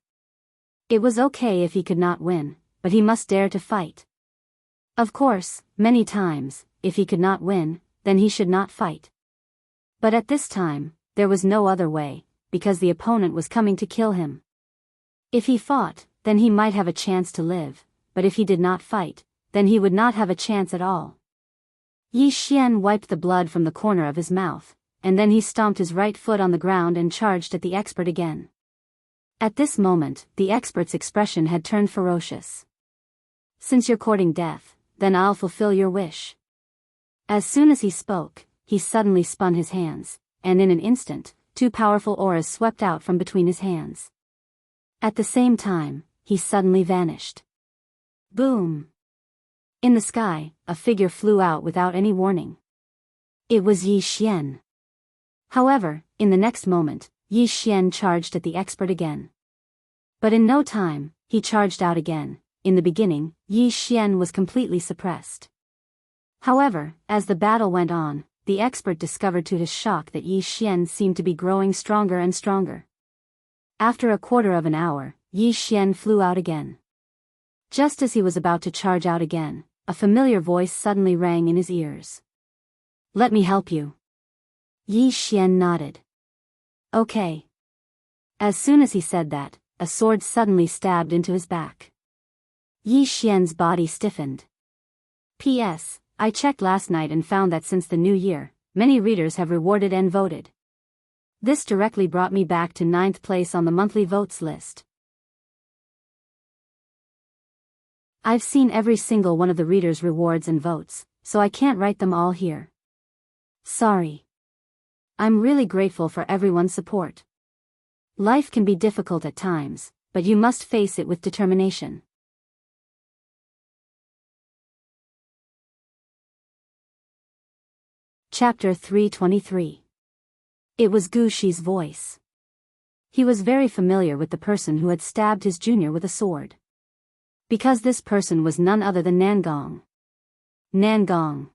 Speaker 1: It was okay if he could not win, but he must dare to fight. Of course, many times, if he could not win, then he should not fight. But at this time, there was no other way, because the opponent was coming to kill him. If he fought, then he might have a chance to live, but if he did not fight, then he would not have a chance at all. Yi Xian wiped the blood from the corner of his mouth, and then he stomped his right foot on the ground and charged at the expert again. At this moment, the expert's expression had turned ferocious. Since you're courting death, then I'll fulfill your wish. As soon as he spoke, he suddenly spun his hands, and in an instant, 2 powerful auras swept out from between his hands. At the same time, he suddenly vanished. Boom! In the sky, a figure flew out without any warning. It was Yi Xian. However, in the next moment, Yi Xian charged at the expert again. But in no time, he charged out again. In the beginning, Yi Xian was completely suppressed. However, as the battle went on, the expert discovered to his shock that Yi Xian seemed to be growing stronger and stronger. After a quarter of an hour, Yi Xian flew out again. Just as he was about to charge out again, a familiar voice suddenly rang in his ears. Let me help you. Yi Xian nodded. Okay. As soon as he said that, a sword suddenly stabbed into his back. Yi Xian's body stiffened. P.S. I checked last night and found that since the new year, many readers have rewarded and voted. This directly brought me back to 9th place on the monthly votes list. I've seen every single one of the readers' rewards and votes, so I can't write them all here. Sorry. I'm really grateful for everyone's support. Life can be difficult at times, but you must face it with determination. Chapter 323. It was Gu Shi's voice. He was very familiar with the person who had stabbed his junior with a sword. Because this person was none other than Nangong. Nangong.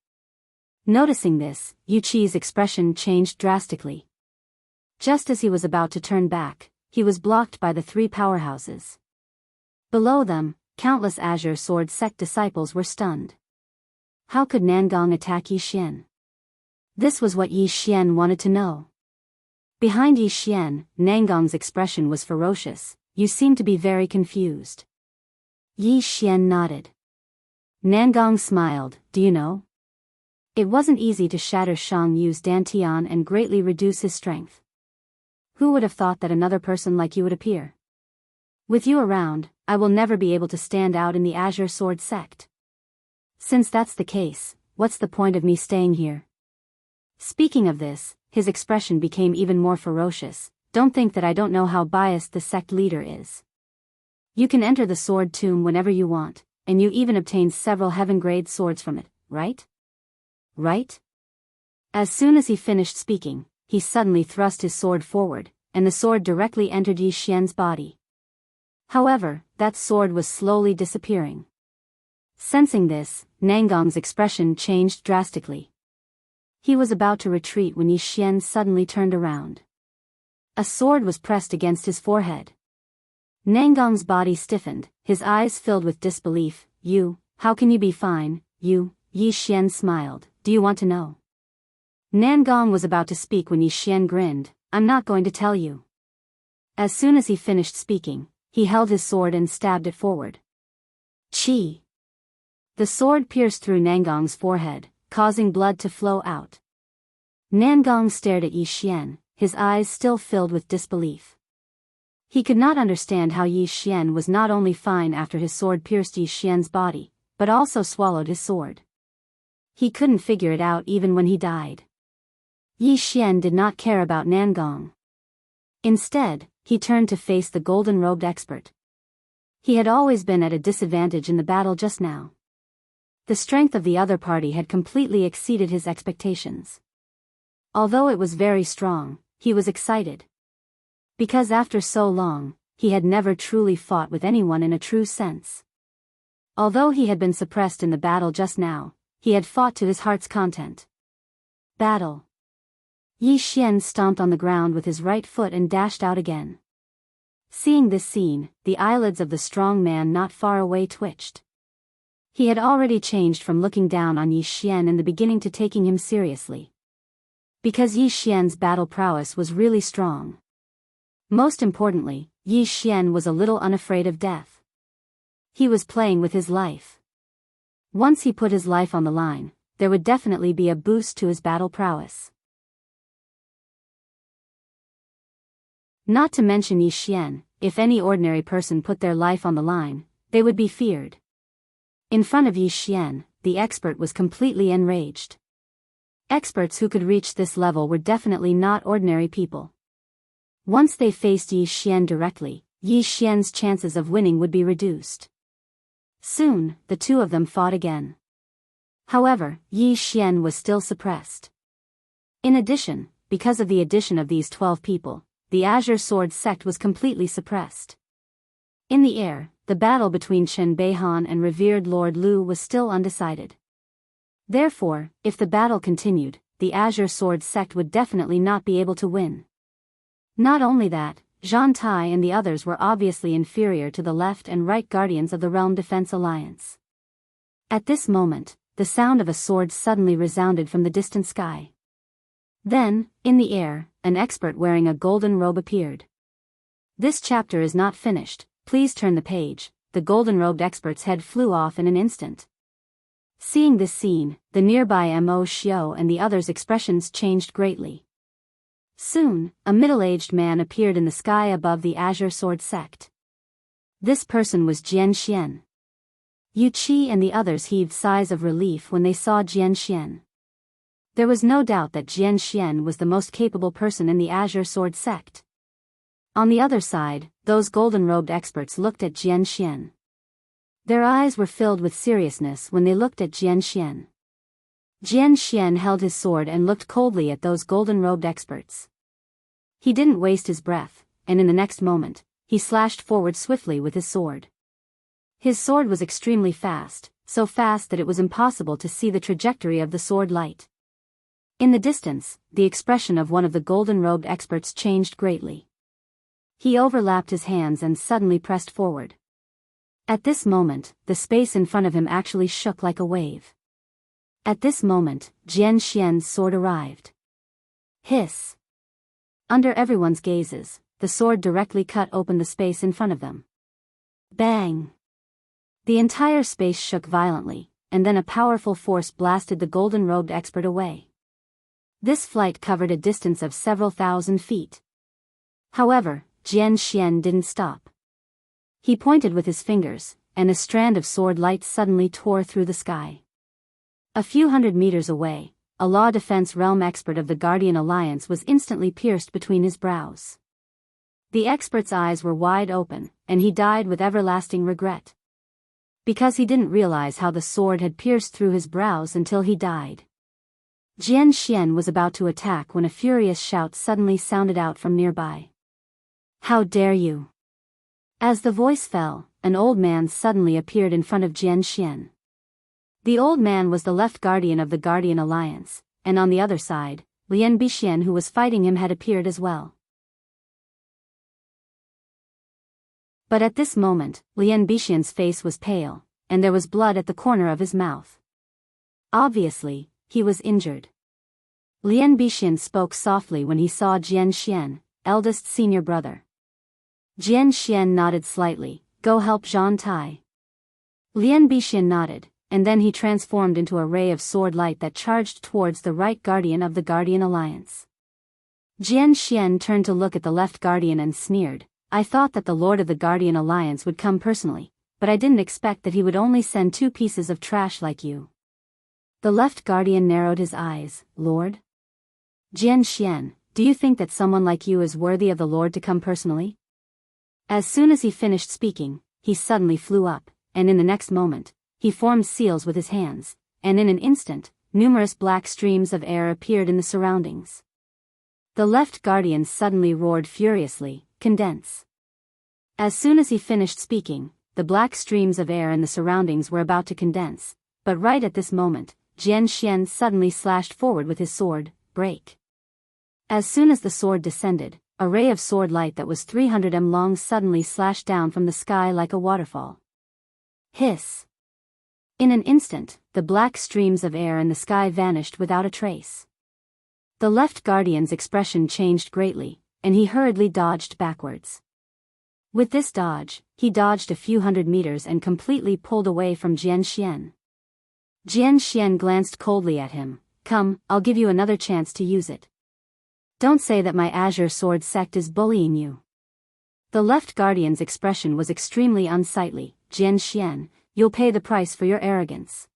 Speaker 1: Noticing this, Yu Qi's expression changed drastically. Just as he was about to turn back, he was blocked by the three powerhouses. Below them, countless Azure Sword sect disciples were stunned. How could Nangong attack Yi Xian? This was what Yi Xian wanted to know. Behind Yi Xian, Nangong's expression was ferocious. You seem to be very confused. Yi Xian nodded. Nangong smiled. Do you know? It wasn't easy to shatter Shang Yu's dantian and greatly reduce his strength. Who would have thought that another person like you would appear? With you around, I will never be able to stand out in the Azure Sword sect. Since that's the case, what's the point of me staying here? Speaking of this, his expression became even more ferocious. Don't think that I don't know how biased the sect leader is. You can enter the sword tomb whenever you want, and you even obtained several heaven-grade swords from it, right? Right? As soon as he finished speaking, he suddenly thrust his sword forward, and the sword directly entered Yi Xian's body. However, that sword was slowly disappearing. Sensing this, Nangong's expression changed drastically. He was about to retreat when Yi Xian suddenly turned around. A sword was pressed against his forehead. Nangong's body stiffened, his eyes filled with disbelief. You, how can you be fine, you? Yi Xian smiled. Do you want to know? Nangong was about to speak when Yi Xian grinned. I'm not going to tell you. As soon as he finished speaking, he held his sword and stabbed it forward. Chi! The sword pierced through Nangong's forehead, causing blood to flow out. Nangong stared at Yi Xian, his eyes still filled with disbelief. He could not understand how Yi Xian was not only fine after his sword pierced Yi Xian's body, but also swallowed his sword. He couldn't figure it out even when he died. Yi Xian did not care about Nangong. Instead, he turned to face the golden-robed expert. He had always been at a disadvantage in the battle just now. The strength of the other party had completely exceeded his expectations. Although it was very strong, he was excited. Because after so long, he had never truly fought with anyone in a true sense. Although he had been suppressed in the battle just now, he had fought to his heart's content. Battle. Yi Xian stomped on the ground with his right foot and dashed out again. Seeing this scene, the eyelids of the strong man not far away twitched. He had already changed from looking down on Yi Xian in the beginning to taking him seriously. Because Yi Xian's battle prowess was really strong. Most importantly, Yi Xian was a little unafraid of death. He was playing with his life. Once he put his life on the line, there would definitely be a boost to his battle prowess. Not to mention Yi Xian, if any ordinary person put their life on the line, they would be feared. In front of Yi Xian, the expert was completely enraged. Experts who could reach this level were definitely not ordinary people. Once they faced Yi Xian directly, Yi Xian's chances of winning would be reduced. Soon, the two of them fought again. However, Yi Xian was still suppressed. In addition, because of the addition of these 12 people, the Azure Sword sect was completely suppressed. In the air, the battle between Chen Beihan and revered Lord Lu was still undecided. Therefore, if the battle continued, the Azure Sword sect would definitely not be able to win. Not only that, Zhan Tai and the others were obviously inferior to the left and right guardians of the Realm Defense Alliance. At this moment, the sound of a sword suddenly resounded from the distant sky. Then, in the air, an expert wearing a golden robe appeared. This chapter is not finished, please turn the page. The golden-robed expert's head flew off in an instant. Seeing this scene, the nearby Mo Xiao and the others' expressions changed greatly. Soon, a middle-aged man appeared in the sky above the Azure Sword sect. This person was Jian Xian. Yu Qi and the others heaved sighs of relief when they saw Jian Xian. There was no doubt that Jian Xian was the most capable person in the Azure Sword sect. On the other side, those golden-robed experts looked at Jian Xian. Their eyes were filled with seriousness when they looked at Jian Xian. Jian Xian held his sword and looked coldly at those golden-robed experts. He didn't waste his breath, and in the next moment, he slashed forward swiftly with his sword. His sword was extremely fast, so fast that it was impossible to see the trajectory of the sword light. In the distance, the expression of one of the golden-robed experts changed greatly. He overlapped his hands and suddenly pressed forward. At this moment, the space in front of him actually shook like a wave. At this moment, Jian Xian's sword arrived. Hiss! Under everyone's gazes, the sword directly cut open the space in front of them. Bang! The entire space shook violently, and then a powerful force blasted the golden-robed expert away. This flight covered a distance of several thousand feet. However, Jian Xian didn't stop. He pointed with his fingers, and a strand of sword light suddenly tore through the sky. A few hundred meters away, a law defense realm expert of the Guardian Alliance was instantly pierced between his brows. The expert's eyes were wide open, and he died with everlasting regret. Because he didn't realize how the sword had pierced through his brows until he died. Jian Xian was about to attack when a furious shout suddenly sounded out from nearby. "How dare you!" As the voice fell, an old man suddenly appeared in front of Jian Xian. The old man was the left guardian of the Guardian Alliance, and on the other side, Lian Bixian, who was fighting him, had appeared as well. But at this moment, Lian Bixian's face was pale, and there was blood at the corner of his mouth. Obviously, he was injured. Lian Bixian spoke softly when he saw Jian Xian, eldest senior brother. Jian Xian nodded slightly. "Go help Zhang Tai." Lian Bixian nodded, and then he transformed into a ray of sword light that charged towards the right guardian of the Guardian Alliance. Jian Xian turned to look at the left guardian and sneered, "I thought that the Lord of the Guardian Alliance would come personally, but I didn't expect that he would only send two pieces of trash like you." The left guardian narrowed his eyes. "Lord? Jian Xian, do you think that someone like you is worthy of the Lord to come personally?" As soon as he finished speaking, he suddenly flew up, and in the next moment, he formed seals with his hands, and in an instant, numerous black streams of air appeared in the surroundings. The left guardian suddenly roared furiously, "Condense!" As soon as he finished speaking, the black streams of air in the surroundings were about to condense, but right at this moment, Jian Xian suddenly slashed forward with his sword, "Break!" As soon as the sword descended, a ray of sword light that was 300 m long suddenly slashed down from the sky like a waterfall. Hiss! In an instant, the black streams of air in the sky vanished without a trace. The left guardian's expression changed greatly, and he hurriedly dodged backwards. With this dodge, he dodged a few hundred meters and completely pulled away from Jian Xian. Jian Xian glanced coldly at him. "Come, I'll give you another chance to use it. Don't say that my Azure Sword sect is bullying you." The left guardian's expression was extremely unsightly. "Jian Xian, you'll pay the price for your arrogance."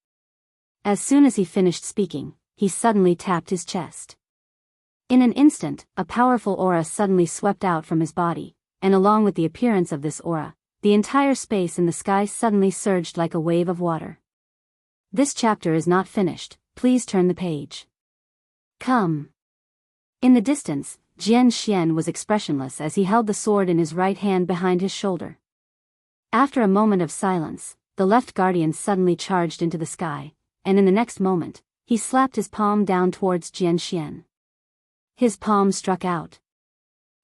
Speaker 1: As soon as he finished speaking, he suddenly tapped his chest. In an instant, a powerful aura suddenly swept out from his body, and along with the appearance of this aura, the entire space in the sky suddenly surged like a wave of water. This chapter is not finished, please turn the page. Come. In the distance, Jian Xian was expressionless as he held the sword in his right hand behind his shoulder. After a moment of silence, the left guardian suddenly charged into the sky, and in the next moment, he slapped his palm down towards Jian Xian. His palm struck out.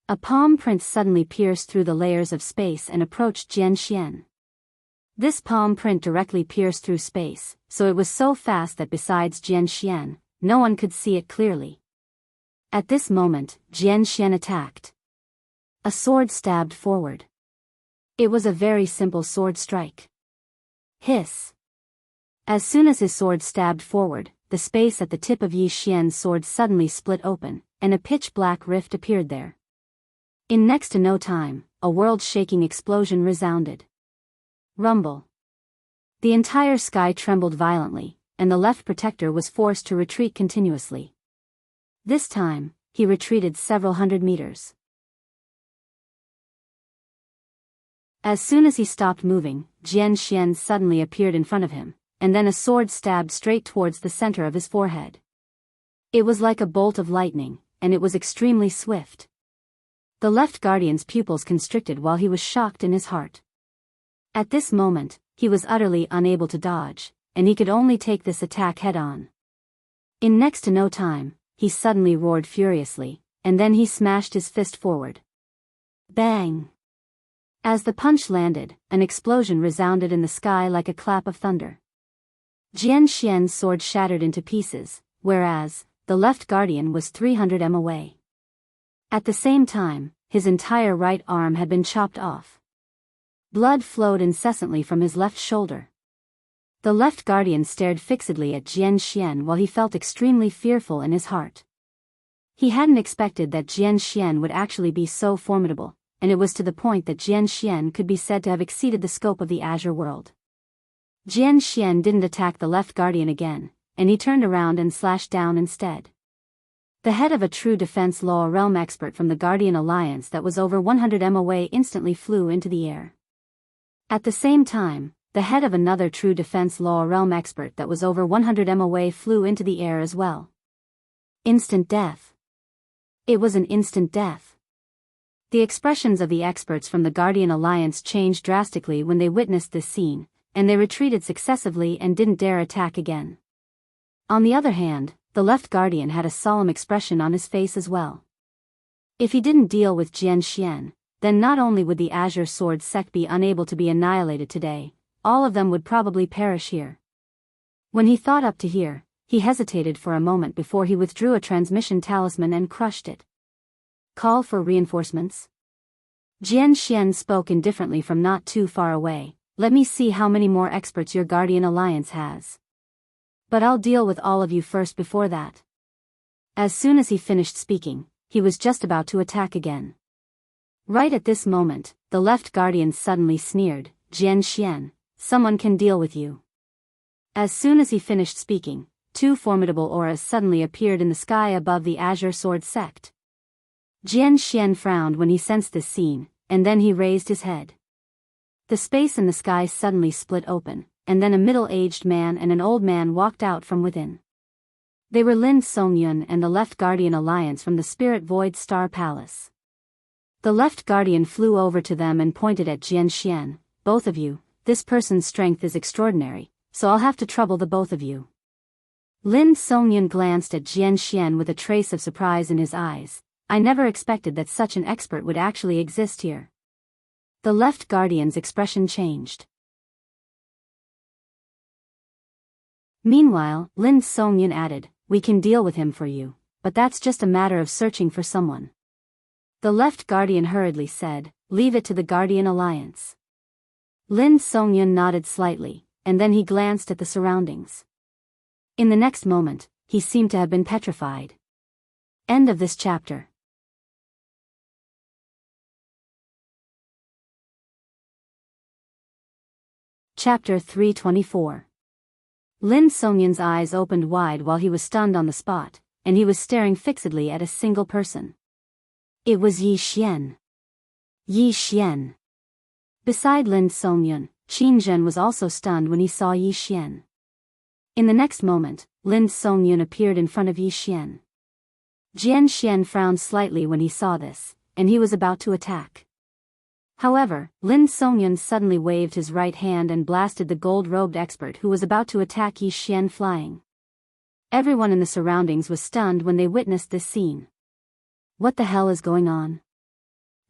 Speaker 1: A palm print suddenly pierced through the layers of space and approached Jian Xian. This palm print directly pierced through space, so it was so fast that besides Jian Xian, no one could see it clearly. At this moment, Jian Xian attacked. A sword stabbed forward. It was a very simple sword strike. Hiss! As soon as his sword stabbed forward, the space at the tip of Yi Xian's sword suddenly split open, and a pitch-black rift appeared there. In next to no time, a world-shaking explosion resounded. Rumble. The entire sky trembled violently, and the left protector was forced to retreat continuously. This time, he retreated several hundred meters. As soon as he stopped moving, Jian Xian suddenly appeared in front of him, and then a sword stabbed straight towards the center of his forehead. It was like a bolt of lightning, and it was extremely swift. The left guardian's pupils constricted while he was shocked in his heart. At this moment, he was utterly unable to dodge, and he could only take this attack head-on. In next to no time, he suddenly roared furiously, and then he smashed his fist forward. Bang! As the punch landed, an explosion resounded in the sky like a clap of thunder. Jian Xian's sword shattered into pieces, whereas the left guardian was 300 m away. At the same time, his entire right arm had been chopped off. Blood flowed incessantly from his left shoulder. The left guardian stared fixedly at Jian Xian while he felt extremely fearful in his heart. He hadn't expected that Jian Xian would actually be so formidable, and it was to the point that Jian Xian could be said to have exceeded the scope of the Azure world. Jian Xian didn't attack the left guardian again, and he turned around and slashed down instead. The head of a true defense law realm expert from the Guardian Alliance that was over 100 m away instantly flew into the air. At the same time, the head of another true defense law realm expert that was over 100 m away flew into the air as well. Instant death. It was an instant death. The expressions of the experts from the Guardian Alliance changed drastically when they witnessed this scene, and they retreated successively and didn't dare attack again. On the other hand, the left guardian had a solemn expression on his face as well. If he didn't deal with Jian Xian, then not only would the Azure Sword sect be unable to be annihilated today, all of them would probably perish here. When he thought up to here, he hesitated for a moment before he withdrew a transmission talisman and crushed it. Call for reinforcements? Jian Xian spoke indifferently from not too far away. Let me see how many more experts your Guardian Alliance has. But I'll deal with all of you first before that. As soon as he finished speaking, he was just about to attack again. Right at this moment, the left guardian suddenly sneered, Jian Xian, someone can deal with you. As soon as he finished speaking, two formidable auras suddenly appeared in the sky above the Azure Sword sect. Jian Xian frowned when he sensed this scene, and then he raised his head. The space in the sky suddenly split open, and then a middle-aged man and an old man walked out from within. They were Lin Songyun and the Left Guardian Alliance from the Spirit Void Star Palace. The Left Guardian flew over to them and pointed at Jian Xian. Both of you, this person's strength is extraordinary, so I'll have to trouble the both of you. Lin Songyun glanced at Jian Xian with a trace of surprise in his eyes. I never expected that such an expert would actually exist here. The Left Guardian's expression changed. Meanwhile, Lin Songyun added, we can deal with him for you, but that's just a matter of searching for someone. The Left Guardian hurriedly said, leave it to the Guardian Alliance. Lin Songyun nodded slightly, and then he glanced at the surroundings. In the next moment, he seemed to have been petrified. End of this chapter. Chapter 324. Lin Songyun's eyes opened wide while he was stunned on the spot, and he was staring fixedly at a single person. It was Yi Xian. Yi Xian. Beside Lin Songyun, Qin Zhen was also stunned when he saw Yi Xian. In the next moment, Lin Songyun appeared in front of Yi Xian. Jian Xian frowned slightly when he saw this, and he was about to attack. However, Lin Songyun suddenly waved his right hand and blasted the gold-robed expert who was about to attack Yi Xian flying. Everyone in the surroundings was stunned when they witnessed this scene. What the hell is going on?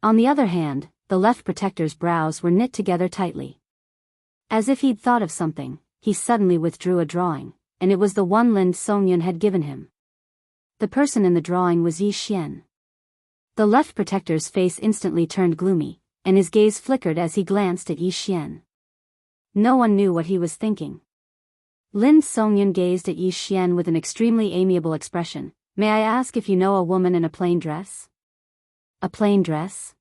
Speaker 1: On the other hand, the left protector's brows were knit together tightly. As if he'd thought of something, he suddenly withdrew a drawing, and it was the one Lin Songyun had given him. The person in the drawing was Yi Xian. The left protector's face instantly turned gloomy, and his gaze flickered as he glanced at Yi Xian. No one knew what he was thinking. Lin Songyun gazed at Yi Xian with an extremely amiable expression. May I ask if you know a woman in a plain dress? A plain dress?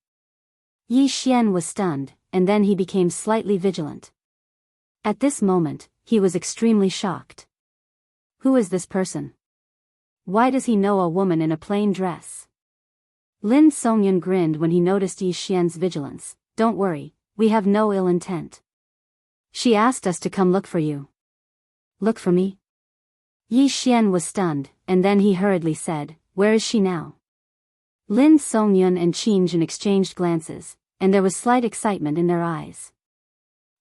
Speaker 1: Yi Xian was stunned, and then he became slightly vigilant. At this moment, he was extremely shocked. Who is this person? Why does he know a woman in a plain dress? Lin Songyun grinned when he noticed Yi Xian's vigilance. Don't worry, we have no ill intent. She asked us to come look for you. Look for me? Yi Xian was stunned, and then he hurriedly said, where is she now? Lin Songyun and Qin Jin exchanged glances, and there was slight excitement in their eyes.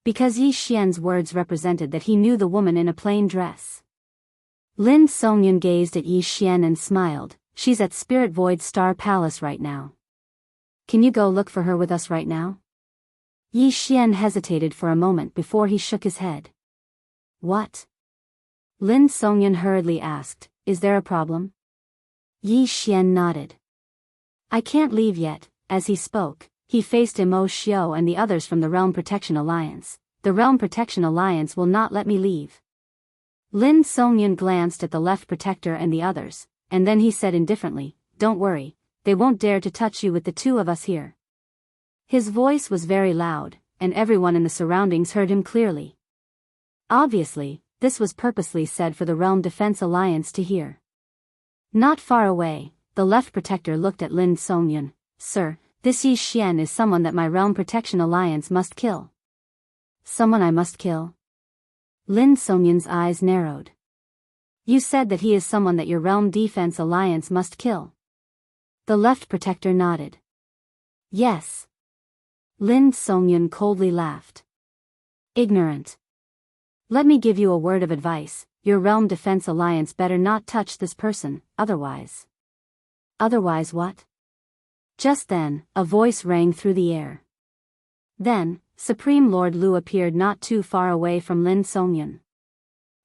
Speaker 1: Because Yi Xian's words represented that he knew the woman in a plain dress. Lin Songyun gazed at Yi Xian and smiled, she's at Spirit Void Star Palace right now. Can you go look for her with us right now? Yi Xian hesitated for a moment before he shook his head. What? Lin Songyun hurriedly asked, is there a problem? Yi Xian nodded. I can't leave yet. As he spoke, he faced Imo Xiao and the others from the Realm Protection Alliance. The Realm Protection Alliance will not let me leave. Lin Songyun glanced at the left protector and the others, and then he said indifferently, don't worry, they won't dare to touch you with the two of us here. His voice was very loud, and everyone in the surroundings heard him clearly. Obviously, this was purposely said for the Realm Defense Alliance to hear. Not far away, the left protector looked at Lin Songyun. Sir, this Yi Xian is someone that my Realm Protection Alliance must kill. Someone I must kill? Lin Songyun's eyes narrowed. You said that he is someone that your Realm Defense Alliance must kill. The left protector nodded. Yes. Lin Songyun coldly laughed. Ignorant. Let me give you a word of advice, your Realm Defense Alliance better not touch this person, otherwise. Otherwise what? Just then, a voice rang through the air. Then, Supreme Lord Lu appeared not too far away from Lin Songyun.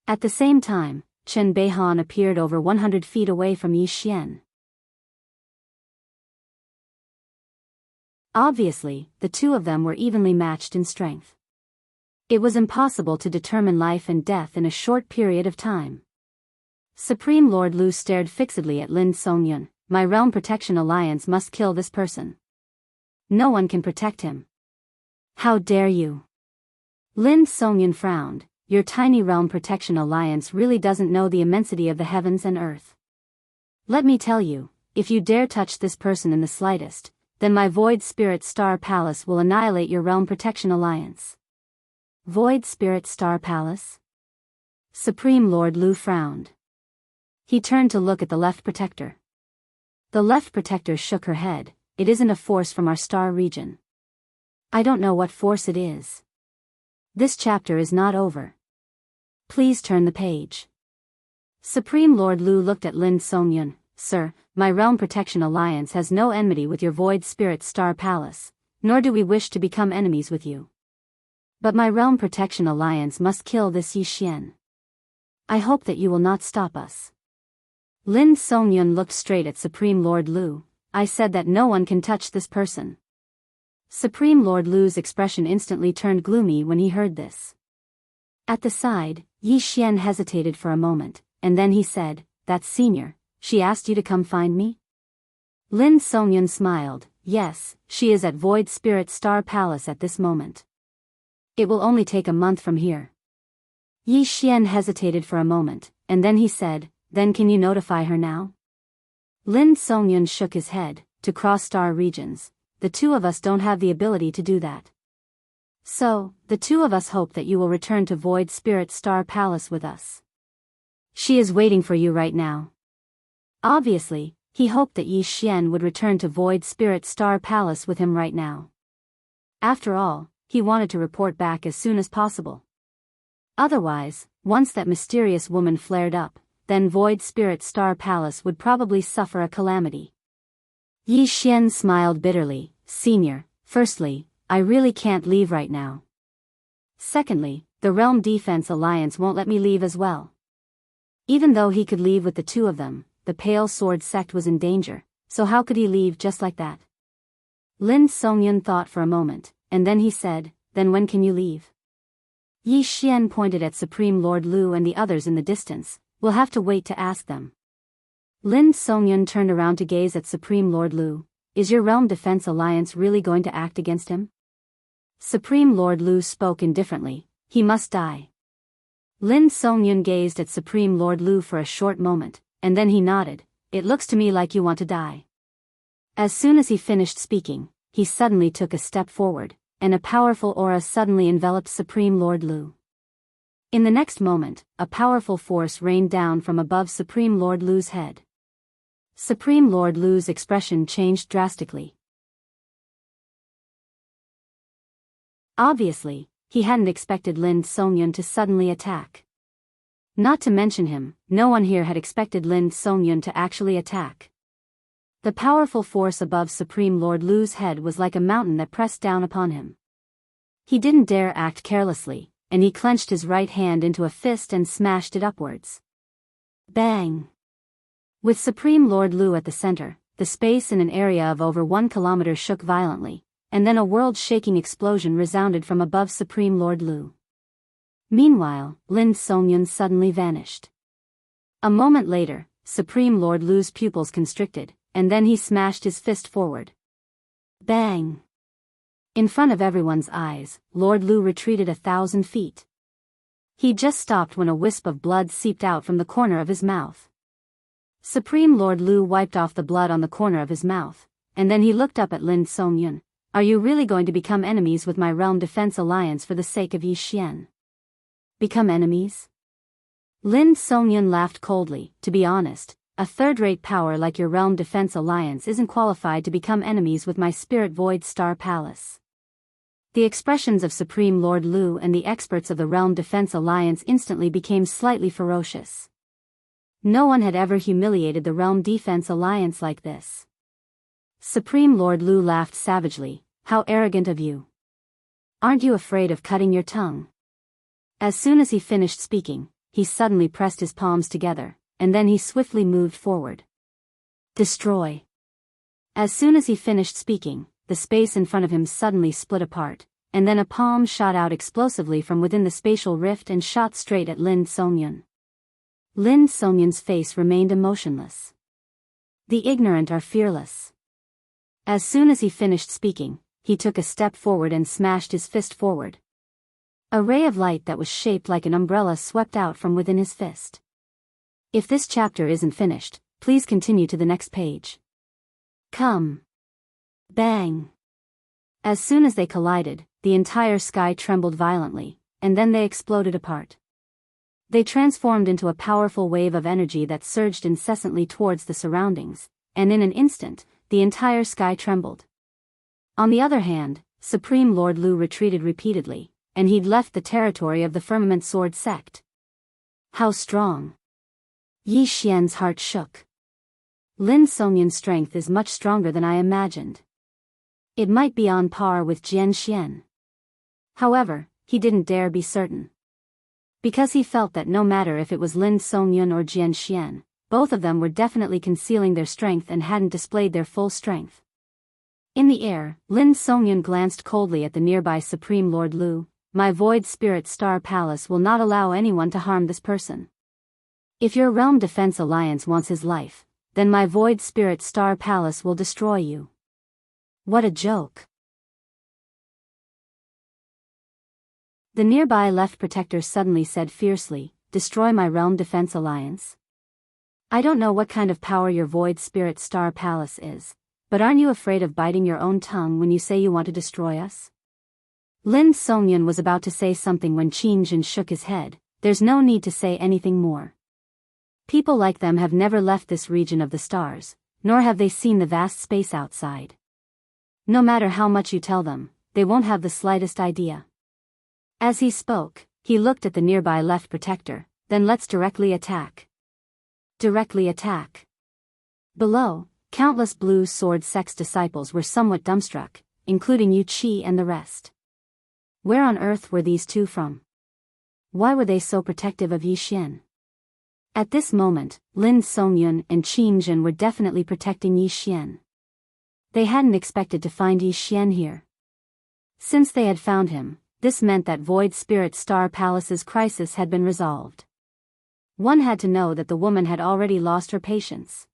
Speaker 1: At the same time, Chen Beihan appeared over 100 feet away from Yi Xian. Obviously, the two of them were evenly matched in strength. It was impossible to determine life and death in a short period of time. Supreme Lord Lu stared fixedly at Lin Songyun. My Realm Protection Alliance must kill this person. No one can protect him. How dare you? Lin Songyun frowned. Your tiny Realm Protection Alliance really doesn't know the immensity of the heavens and earth. Let me tell you, if you dare touch this person in the slightest, then my Void Spirit Star Palace will annihilate your Realm Protection Alliance. Void Spirit Star Palace? Supreme Lord Lu frowned. He turned to look at the left protector. The left protector shook her head. It isn't a force from our star region. I don't know what force it is. This chapter is not over. Please turn the page. Supreme Lord Lu looked at Lin Songyun. Sir, my Realm Protection Alliance has no enmity with your Void Spirit Star Palace, nor do we wish to become enemies with you. But my Realm Protection Alliance must kill this Yi Xian. I hope that you will not stop us. Lin Songyun looked straight at Supreme Lord Lu. I said that no one can touch this person. Supreme Lord Lu's expression instantly turned gloomy when he heard this. At the side, Yi Xian hesitated for a moment, and then he said, that's Senior, she asked you to come find me? Lin Songyun smiled, yes, she is at Void Spirit Star Palace at this moment. It will only take a month from here. Yi Xian hesitated for a moment, and then he said, then can you notify her now? Lin Songyun shook his head. To cross star regions, the two of us don't have the ability to do that. So, the two of us hope that you will return to Void Spirit Star Palace with us. She is waiting for you right now. Obviously, he hoped that Yi Xian would return to Void Spirit Star Palace with him right now. After all, he wanted to report back as soon as possible. Otherwise, once that mysterious woman flared up, then Void Spirit Star Palace would probably suffer a calamity. Yi Xian smiled bitterly. Senior, firstly, I really can't leave right now. Secondly, the Realm Defense Alliance won't let me leave as well. Even though he could leave with the two of them, the Pale Sword sect was in danger, so how could he leave just like that? Lin Songyun thought for a moment, and then he said, then when can you leave? Yi Xian pointed at Supreme Lord Lu and the others in the distance. We'll have to wait to ask them. Lin Songyun turned around to gaze at Supreme Lord Lu. Is your Realm Defense Alliance really going to act against him? Supreme Lord Lu spoke indifferently. He must die. Lin Songyun gazed at Supreme Lord Lu for a short moment, and then he nodded. It looks to me like you want to die. As soon as he finished speaking, he suddenly took a step forward, and a powerful aura suddenly enveloped Supreme Lord Lu. In the next moment, a powerful force rained down from above Supreme Lord Lu's head. Supreme Lord Lu's expression changed drastically. Obviously, he hadn't expected Lin Songyun to suddenly attack. Not to mention him, no one here had expected Lin Songyun to actually attack. The powerful force above Supreme Lord Lu's head was like a mountain that pressed down upon him. He didn't dare act carelessly, and he clenched his right hand into a fist and smashed it upwards. Bang! With Supreme Lord Lu at the center, the space in an area of over 1 kilometer shook violently, and then a world-shaking explosion resounded from above Supreme Lord Lu. Meanwhile, Lin Songyun suddenly vanished. A moment later, Supreme Lord Lu's pupils constricted, and then he smashed his fist forward. Bang! In front of everyone's eyes, Lord Lu retreated 1,000 feet. He just stopped when a wisp of blood seeped out from the corner of his mouth. Supreme Lord Lu wiped off the blood on the corner of his mouth, and then he looked up at Lin Songyun. Are you really going to become enemies with my Realm Defense Alliance for the sake of Yi Xian? Become enemies? Lin Songyun laughed coldly. To be honest, a third-rate power like your Realm Defense Alliance isn't qualified to become enemies with my Spirit Void Star Palace. The expressions of Supreme Lord Lu and the experts of the Realm Defense Alliance instantly became slightly ferocious. No one had ever humiliated the Realm Defense Alliance like this. Supreme Lord Lu laughed savagely. How arrogant of you. Aren't you afraid of cutting your tongue? As soon as he finished speaking, he suddenly pressed his palms together, and then he swiftly moved forward. Destroy. As soon as he finished speaking, the space in front of him suddenly split apart, and then a palm shot out explosively from within the spatial rift and shot straight at Lin Songyun. Lin Songyun's face remained emotionless. The ignorant are fearless. As soon as he finished speaking, he took a step forward and smashed his fist forward. A ray of light that was shaped like an umbrella swept out from within his fist. If this chapter isn't finished, please continue to the next page. Come. Bang. As soon as they collided, the entire sky trembled violently, and then they exploded apart. They transformed into a powerful wave of energy that surged incessantly towards the surroundings, and in an instant, the entire sky trembled. On the other hand, Supreme Lord Lu retreated repeatedly, and he'd left the territory of the Firmament Sword sect. How strong! Yi Xian's heart shook. Lin Songyun's strength is much stronger than I imagined. It might be on par with Jian Xian. However, he didn't dare be certain. Because he felt that no matter if it was Lin Songyun or Jian Xian, both of them were definitely concealing their strength and hadn't displayed their full strength. In the air, Lin Songyun glanced coldly at the nearby Supreme Lord Lu. My Void Spirit Star Palace will not allow anyone to harm this person. If your Realm Defense Alliance wants his life, then my Void Spirit Star Palace will destroy you. What a joke. The nearby Left Protector suddenly said fiercely, destroy my Realm Defense Alliance? I don't know what kind of power your Void Spirit Star Palace is, but aren't you afraid of biting your own tongue when you say you want to destroy us? Lin Songyun was about to say something when Qin Jin shook his head. There's no need to say anything more. People like them have never left this region of the stars, nor have they seen the vast space outside. No matter how much you tell them, they won't have the slightest idea. As he spoke, he looked at the nearby Left Protector. Then let's directly attack. Directly attack. Below, countless Blue Sword Sect's disciples were somewhat dumbstruck, including Yu Qi and the rest. Where on earth were these two from? Why were they so protective of Yi Xian? At this moment, Lin Songyun and Qin Jin were definitely protecting Yi Xian. They hadn't expected to find Yi Xian here. Since they had found him, this meant that Void Spirit Star Palace's crisis had been resolved. One had to know that the woman had already lost her patience.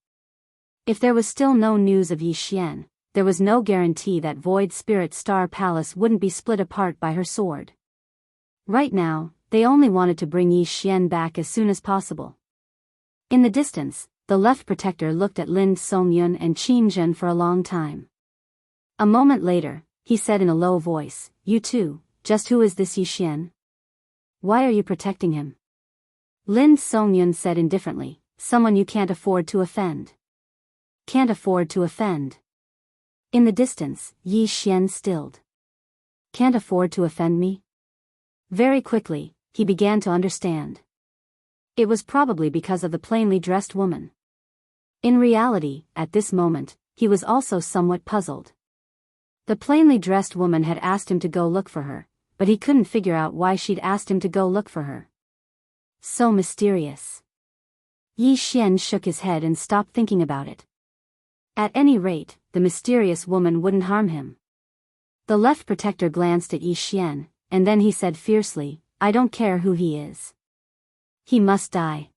Speaker 1: If there was still no news of Yi Xian, there was no guarantee that Void Spirit Star Palace wouldn't be split apart by her sword. Right now, they only wanted to bring Yi Xian back as soon as possible. In the distance, the Left Protector looked at Lin Songyun and Qin Jin for a long time. A moment later, he said in a low voice, You two, just who is this Yi Xian? Why are you protecting him? Lin Songyun said indifferently, someone you can't afford to offend. Can't afford to offend. In the distance, Yi Xian stilled. Can't afford to offend me? Very quickly, he began to understand. It was probably because of the plainly dressed woman. In reality, at this moment, he was also somewhat puzzled. The plainly dressed woman had asked him to go look for her, but he couldn't figure out why she'd asked him to go look for her. So mysterious. Yi Xian shook his head and stopped thinking about it. At any rate, the mysterious woman wouldn't harm him. The left protector glanced at Yi Xian, and then he said fiercely, I don't care who he is. He must die.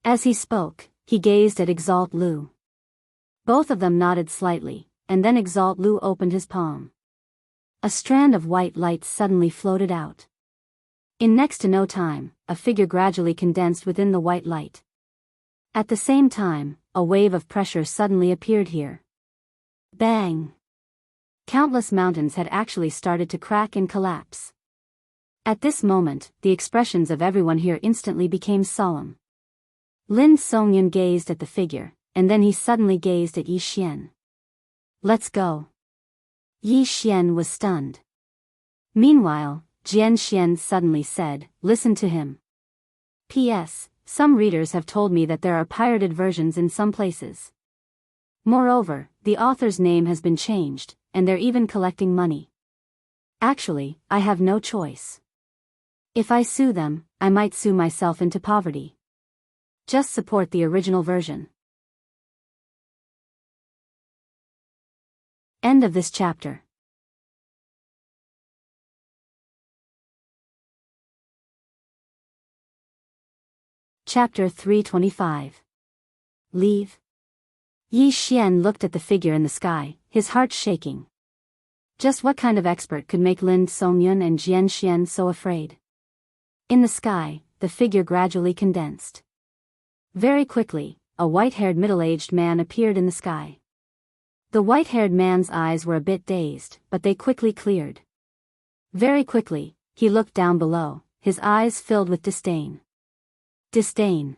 Speaker 1: As he spoke, he gazed at Exalt Lu. Both of them nodded slightly, and then Exalt Lu opened his palm. A strand of white light suddenly floated out. In next to no time, a figure gradually condensed within the white light. At the same time, a wave of pressure suddenly appeared here. Bang! Countless mountains had actually started to crack and collapse. At this moment, the expressions of everyone here instantly became solemn. Lin Songyun gazed at the figure, and then he suddenly gazed at Yi Xian. Let's go. Yi Xian was stunned. Meanwhile, Jian Xian suddenly said, listen to him. P.S. Some readers have told me that there are pirated versions in some places. Moreover, the author's name has been changed, and they're even collecting money. Actually, I have no choice. If I sue them, I might sue myself into poverty. Just support the original version. End of this chapter. Chapter 325. Leave. Yi Xian looked at the figure in the sky, his heart shaking. Just what kind of expert could make Lin Songyun and Jian Xian so afraid? In the sky, the figure gradually condensed. Very quickly, a white-haired middle-aged man appeared in the sky. The white-haired man's eyes were a bit dazed, but they quickly cleared. Very quickly, he looked down below, his eyes filled with disdain. Disdain.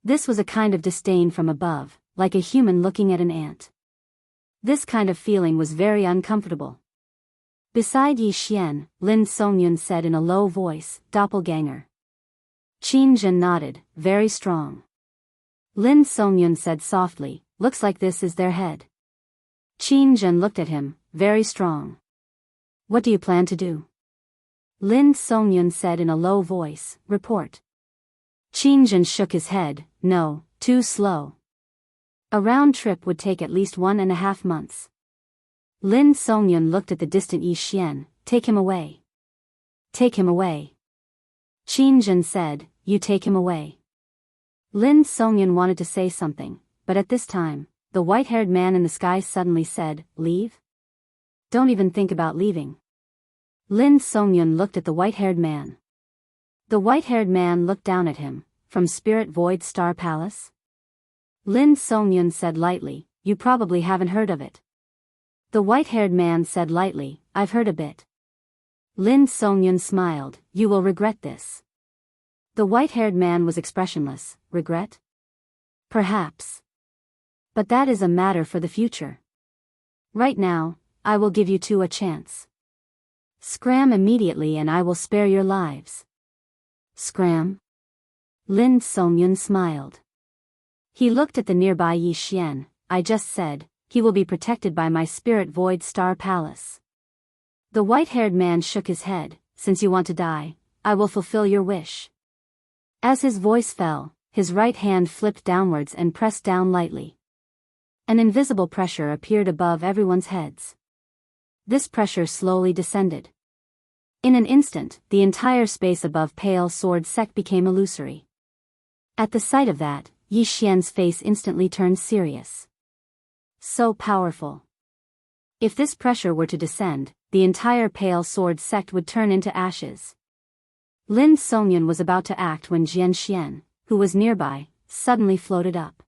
Speaker 1: This was a kind of disdain from above, like a human looking at an ant. This kind of feeling was very uncomfortable. Beside Yi Xian, Lin Songyun said in a low voice, doppelganger. Qin Zhen nodded, very strong. Lin Songyun said softly, looks like this is their head. Qin Zhen looked at him, very strong. What do you plan to do? Lin Songyun said in a low voice, report. Qin Zhen shook his head, no, too slow. A round trip would take at least 1.5 months. Lin Songyun looked at the distant Yi Xian, take him away. Take him away. Qin Zhen said, you take him away. Lin Songyun wanted to say something, but at this time, the white-haired man in the sky suddenly said, leave? Don't even think about leaving. Lin Songyun looked at the white-haired man. The white-haired man looked down at him, from Spirit Void Star Palace? Lin Songyun said lightly, you probably haven't heard of it. The white-haired man said lightly, I've heard a bit. Lin Songyun smiled, you will regret this. The white-haired man was expressionless, regret? Perhaps. But that is a matter for the future. Right now, I will give you two a chance. Scram immediately and I will spare your lives. Scram? Lin Songyun smiled. He looked at the nearby Yi Xian, I just said, he will be protected by my Spirit Void Star Palace. The white-haired man shook his head, since you want to die, I will fulfill your wish. As his voice fell, his right hand flipped downwards and pressed down lightly. An invisible pressure appeared above everyone's heads. This pressure slowly descended. In an instant, the entire space above Pale Sword Sect became illusory. At the sight of that, Yi Xian's face instantly turned serious. So powerful. If this pressure were to descend, the entire Pale Sword Sect would turn into ashes. Lin Songyun was about to act when Jian Xian, who was nearby, suddenly floated up.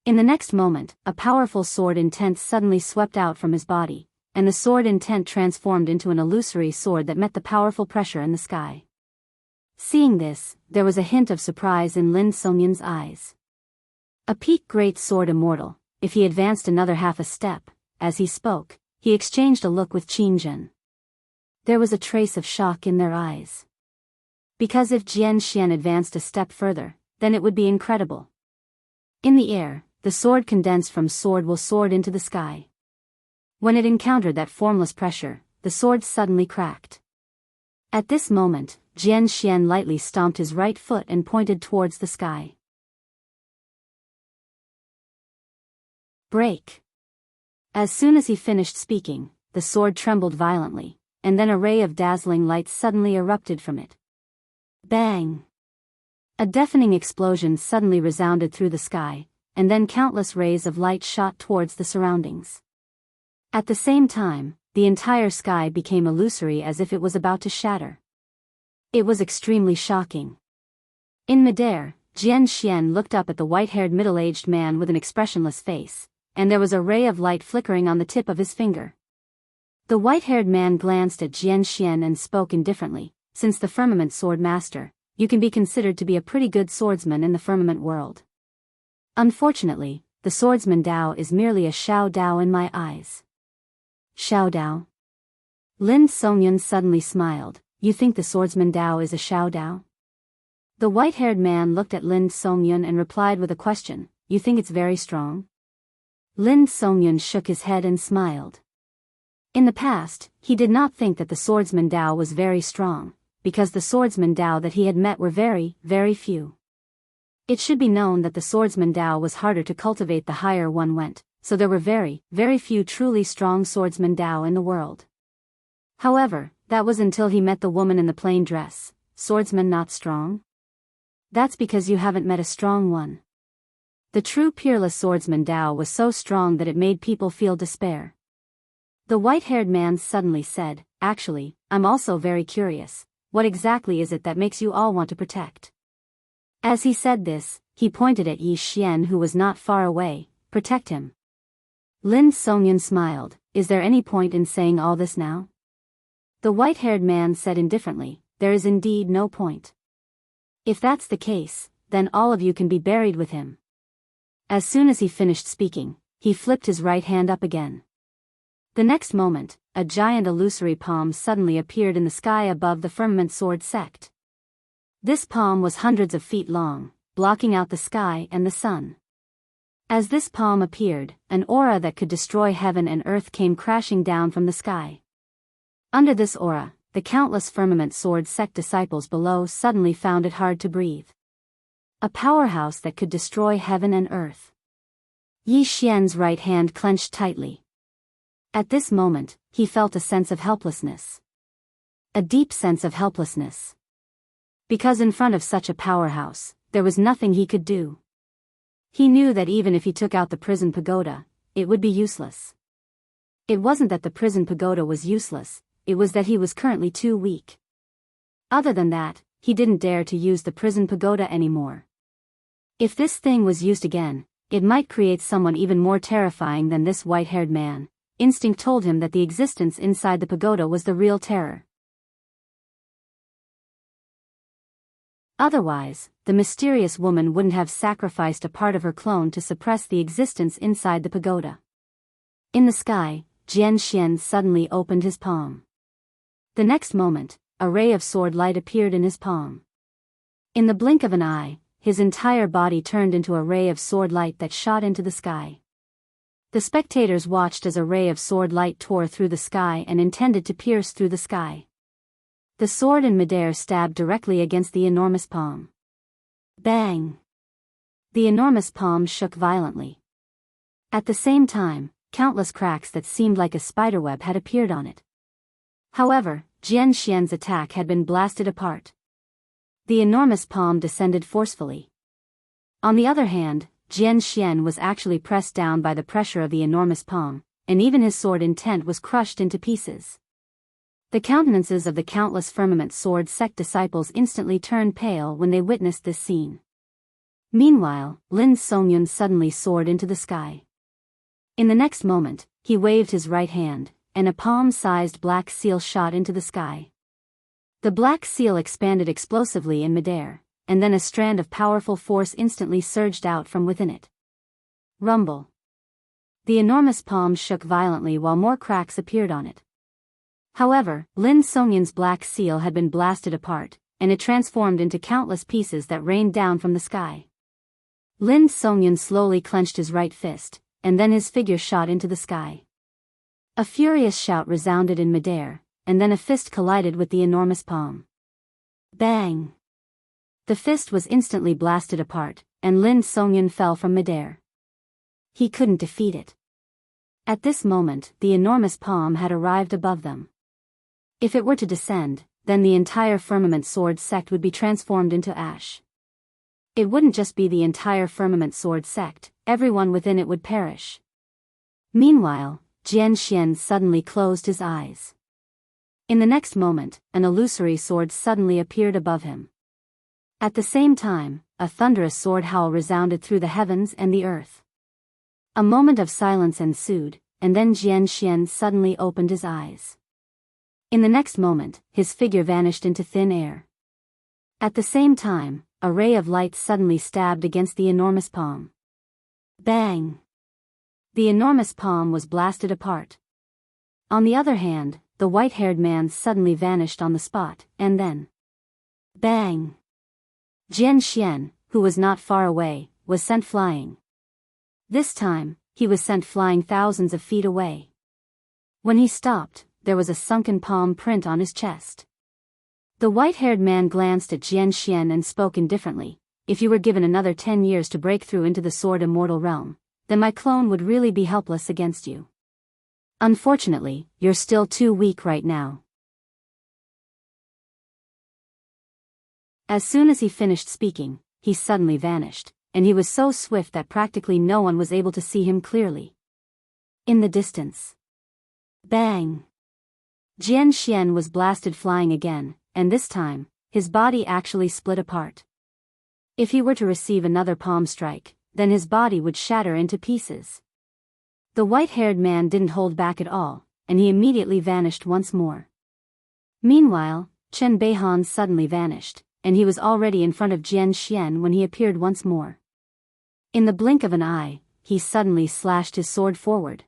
Speaker 1: In the next moment, a powerful sword intent suddenly swept out from his body, and the sword intent transformed into an illusory sword that met the powerful pressure in the sky. Seeing this, there was a hint of surprise in Lin Songyun's eyes. A peak great sword immortal, if he advanced another half a step, as he spoke, he exchanged a look with Qingzhen. There was a trace of shock in their eyes. Because if Jian Xian advanced a step further, then it would be incredible. In the air, the sword condensed from sword will soared into the sky. When it encountered that formless pressure, the sword suddenly cracked. At this moment, Jian Xian lightly stomped his right foot and pointed towards the sky. Break. As soon as he finished speaking, the sword trembled violently, and then a ray of dazzling light suddenly erupted from it. Bang! A deafening explosion suddenly resounded through the sky, and then countless rays of light shot towards the surroundings. At the same time, the entire sky became illusory as if it was about to shatter. It was extremely shocking. In midair, Jian Xian looked up at the white-haired middle-aged man with an expressionless face, and there was a ray of light flickering on the tip of his finger. The white-haired man glanced at Jian Xian and spoke indifferently, "Since the firmament sword master, you can be considered to be a pretty good swordsman in the firmament world. Unfortunately, the swordsman Dao is merely a Shao Dao in my eyes." Shao Dao? Lin Songyun suddenly smiled. "You think the swordsman Dao is a Shao Dao?" The white-haired man looked at Lin Songyun and replied with a question, "You think it's very strong?" Lin Songyun shook his head and smiled. In the past, he did not think that the swordsman Dao was very strong, because the swordsman Dao that he had met were very, very few. It should be known that the swordsman Dao was harder to cultivate the higher one went, so there were very, very few truly strong swordsman Dao in the world. However, that was until he met the woman in the plain dress. Swordsman not strong? That's because you haven't met a strong one. The true peerless swordsman Dao was so strong that it made people feel despair. The white-haired man suddenly said, "Actually, I'm also very curious. What exactly is it that makes you all want to protect?" As he said this, he pointed at Yi Xian who was not far away. "Protect him." Lin Songyun smiled. "Is there any point in saying all this now?" The white-haired man said indifferently, "There is indeed no point. If that's the case, then all of you can be buried with him." As soon as he finished speaking, he flipped his right hand up again. The next moment, a giant illusory palm suddenly appeared in the sky above the firmament sword sect. This palm was hundreds of feet long, blocking out the sky and the sun. As this palm appeared, an aura that could destroy heaven and earth came crashing down from the sky. Under this aura, the countless firmament sword sect disciples below suddenly found it hard to breathe. A powerhouse that could destroy heaven and earth. Yi Xian's right hand clenched tightly. At this moment, he felt a sense of helplessness. A deep sense of helplessness. Because in front of such a powerhouse, there was nothing he could do. He knew that even if he took out the prison pagoda, it would be useless. It wasn't that the prison pagoda was useless, it was that he was currently too weak. Other than that, he didn't dare to use the prison pagoda anymore. If this thing was used again, it might create someone even more terrifying than this white-haired man. Instinct told him that the existence inside the pagoda was the real terror. Otherwise, the mysterious woman wouldn't have sacrificed a part of her clone to suppress the existence inside the pagoda. In the sky, Jian Xian suddenly opened his palm. The next moment, a ray of sword light appeared in his palm. In the blink of an eye, his entire body turned into a ray of sword light that shot into the sky. The spectators watched as a ray of sword light tore through the sky and intended to pierce through the sky. The sword in midair stabbed directly against the enormous palm. Bang! The enormous palm shook violently. At the same time, countless cracks that seemed like a spiderweb had appeared on it. However, Jian Xian's attack had been blasted apart. The enormous palm descended forcefully. On the other hand, Jian Xian was actually pressed down by the pressure of the enormous palm, and even his sword intent was crushed into pieces. The countenances of the countless firmament sword sect disciples instantly turned pale when they witnessed this scene. Meanwhile, Lin Songyun suddenly soared into the sky. In the next moment, he waved his right hand, and a palm-sized black seal shot into the sky. The black seal expanded explosively in midair, and then a strand of powerful force instantly surged out from within it. Rumble. The enormous palm shook violently while more cracks appeared on it. However, Lin Songyan's black seal had been blasted apart, and it transformed into countless pieces that rained down from the sky. Lin Songyan slowly clenched his right fist, and then his figure shot into the sky. A furious shout resounded in midair, and then a fist collided with the enormous palm. Bang! The fist was instantly blasted apart, and Lin Songyan fell from midair. He couldn't defeat it. At this moment, the enormous palm had arrived above them. If it were to descend, then the entire firmament sword sect would be transformed into ash. It wouldn't just be the entire firmament sword sect, everyone within it would perish. Meanwhile, Jian Xian suddenly closed his eyes. In the next moment, an illusory sword suddenly appeared above him. At the same time, a thunderous sword howl resounded through the heavens and the earth. A moment of silence ensued, and then Jian Xian suddenly opened his eyes. In the next moment, his figure vanished into thin air. At the same time, a ray of light suddenly stabbed against the enormous palm. Bang! The enormous palm was blasted apart. On the other hand, the white-haired man suddenly vanished on the spot, and then... Bang! Jian Xian, who was not far away, was sent flying. This time, he was sent flying thousands of feet away. When he stopped, there was a sunken palm print on his chest. The white-haired man glanced at Jian Xian and spoke indifferently. If you were given another 10 years to break through into the sword immortal realm, then my clone would really be helpless against you. Unfortunately, you're still too weak right now. As soon as he finished speaking, he suddenly vanished, and he was so swift that practically no one was able to see him clearly. In the distance. Bang! Jian Xian was blasted flying again, and this time, his body actually split apart. If he were to receive another palm strike, then his body would shatter into pieces. The white-haired man didn't hold back at all, and he immediately vanished once more. Meanwhile, Chen Beihan suddenly vanished, and he was already in front of Jian Xian when he appeared once more. In the blink of an eye, he suddenly slashed his sword forward.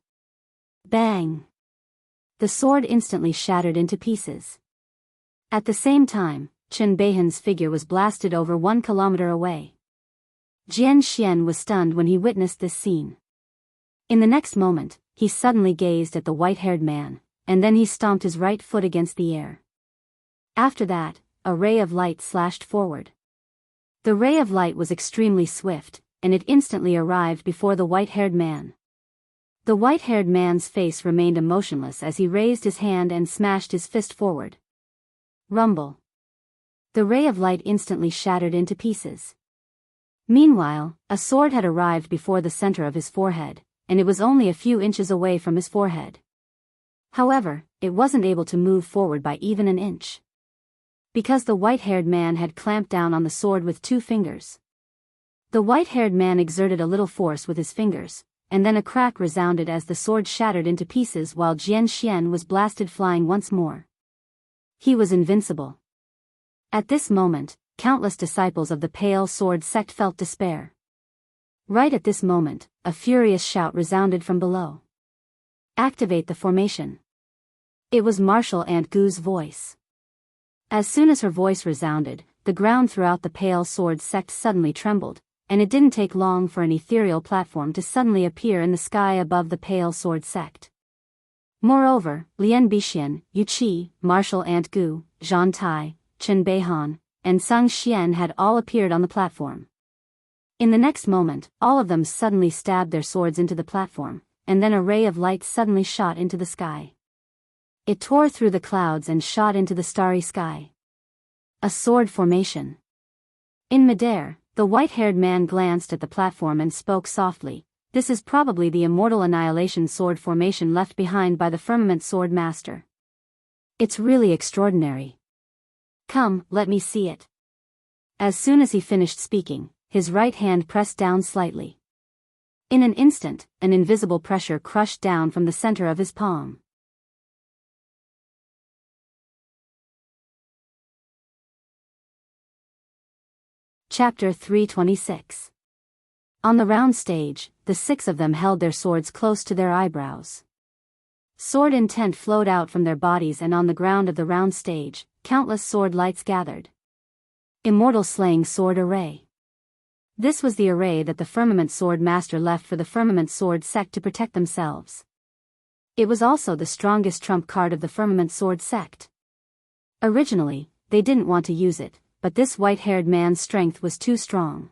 Speaker 1: Bang! The sword instantly shattered into pieces. At the same time, Chen Beihan's figure was blasted over 1 kilometer away. Jian Xian was stunned when he witnessed this scene. In the next moment, he suddenly gazed at the white-haired man, and then he stomped his right foot against the air. After that, a ray of light slashed forward. The ray of light was extremely swift, and it instantly arrived before the white-haired man. The white-haired man's face remained emotionless as he raised his hand and smashed his fist forward. Rumble. The ray of light instantly shattered into pieces. Meanwhile, a sword had arrived before the center of his forehead, and it was only a few inches away from his forehead. However, it wasn't able to move forward by even an inch. Because the white-haired man had clamped down on the sword with 2 fingers. The white-haired man exerted a little force with his fingers, and then a crack resounded as the sword shattered into pieces while Jian Xian was blasted flying once more. He was invincible. At this moment, countless disciples of the Pale Sword sect felt despair. Right at this moment, a furious shout resounded from below. Activate the formation. It was Martial Aunt Gu's voice. As soon as her voice resounded, the ground throughout the Pale Sword sect suddenly trembled, and it didn't take long for an ethereal platform to suddenly appear in the sky above the Pale Sword sect. Moreover, Lian Bixian, Yu Qi, Martial Aunt Gu, Zhan Tai, Chen Beihan, and Sung Xian had all appeared on the platform. In the next moment, all of them suddenly stabbed their swords into the platform, and then a ray of light suddenly shot into the sky. It tore through the clouds and shot into the starry sky. A sword formation. In midair, the white-haired man glanced at the platform and spoke softly. This is probably the immortal annihilation sword formation left behind by the firmament sword master. It's really extraordinary. Come, let me see it. As soon as he finished speaking, his right hand pressed down slightly. In an instant, an invisible pressure crushed down from the center of his palm. Chapter 326. On the round stage, the 6 of them held their swords close to their eyebrows. Sword intent flowed out from their bodies, and on the ground of the round stage, countless sword lights gathered. Immortal slaying sword array. This was the array that the Firmament Sword Master left for the Firmament Sword sect to protect themselves. It was also the strongest trump card of the Firmament Sword sect. Originally, they didn't want to use it, but this white-haired man's strength was too strong.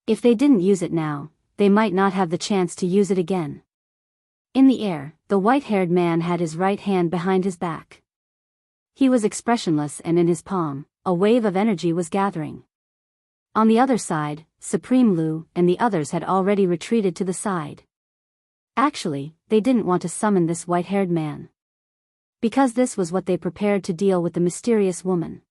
Speaker 1: If they didn't use it now, they might not have the chance to use it again. In the air, the white-haired man had his right hand behind his back. He was expressionless, and in his palm, a wave of energy was gathering. On the other side, Supreme Lu and the others had already retreated to the side. Actually, they didn't want to summon this white-haired man, because this was what they prepared to deal with the mysterious woman.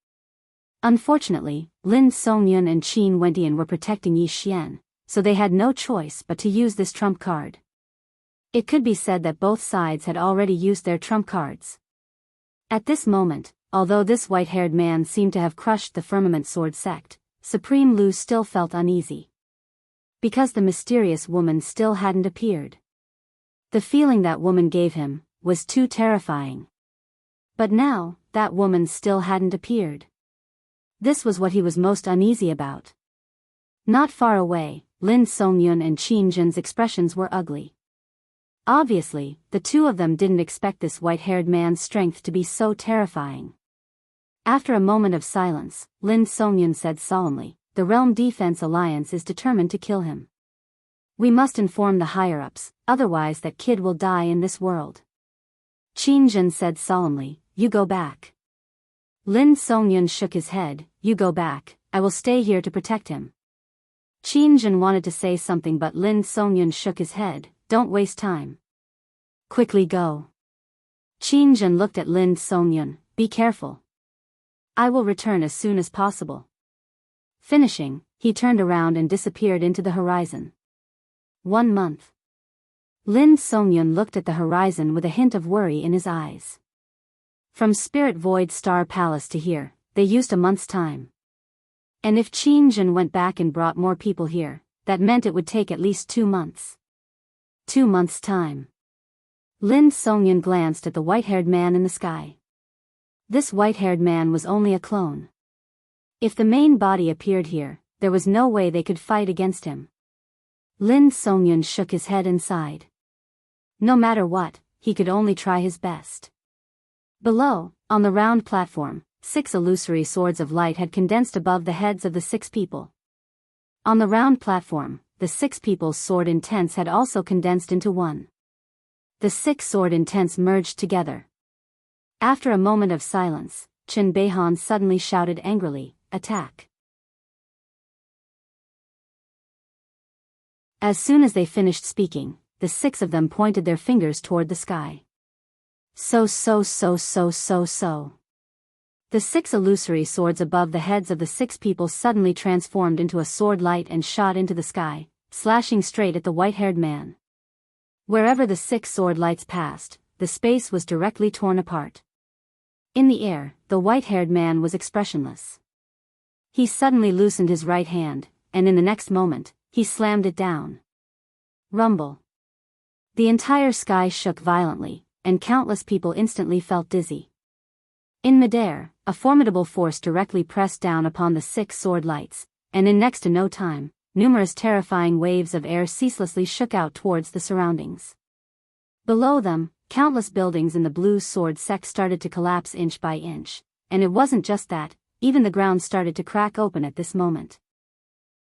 Speaker 1: Unfortunately, Lin Songyun and Qin Wendian were protecting Yi Xian, so they had no choice but to use this trump card. It could be said that both sides had already used their trump cards. At this moment, although this white-haired man seemed to have crushed the Firmament Sword sect, Supreme Lu still felt uneasy, because the mysterious woman still hadn't appeared. The feeling that woman gave him was too terrifying. But now, that woman still hadn't appeared. This was what he was most uneasy about. Not far away, Lin Songyun and Qin Zhen's expressions were ugly. Obviously, the two of them didn't expect this white-haired man's strength to be so terrifying. After a moment of silence, Lin Songyun said solemnly, "The Realm Defense Alliance is determined to kill him. We must inform the higher-ups, otherwise that kid will die in this world." Qin Zhen said solemnly, "You go back." Lin Songyun shook his head, "You go back, I will stay here to protect him." Qin Zhen wanted to say something, but Lin Songyun shook his head, "Don't waste time. Quickly go." Qin Zhen looked at Lin Songyun, "Be careful. I will return as soon as possible." Finishing, he turned around and disappeared into the horizon. 1 month. Lin Songyun looked at the horizon with a hint of worry in his eyes. From Spirit Void Star Palace to here, they used a month's time. And if Qin Zhen went back and brought more people here, that meant it would take at least 2 months. 2 months' time. Lin Songyun glanced at the white-haired man in the sky. This white-haired man was only a clone. If the main body appeared here, there was no way they could fight against him. Lin Songyun shook his head and sighed. No matter what, he could only try his best. Below, on the round platform, 6 illusory swords of light had condensed above the heads of the 6 people. On the round platform, the 6 people's sword intents had also condensed into one. The 6 sword intents merged together. After a moment of silence, Chen Beihan suddenly shouted angrily, "Attack!" As soon as they finished speaking, the 6 of them pointed their fingers toward the sky. So. The 6 illusory swords above the heads of the 6 people suddenly transformed into a sword light and shot into the sky, slashing straight at the white-haired man. Wherever the 6 sword lights passed, the space was directly torn apart. In the air, the white-haired man was expressionless. He suddenly loosened his right hand, and in the next moment, he slammed it down. Rumble. The entire sky shook violently, and countless people instantly felt dizzy. In midair, a formidable force directly pressed down upon the 6 sword lights, and in next to no time, numerous terrifying waves of air ceaselessly shook out towards the surroundings. Below them, countless buildings in the blue sword sect started to collapse inch by inch, and it wasn't just that, even the ground started to crack open at this moment.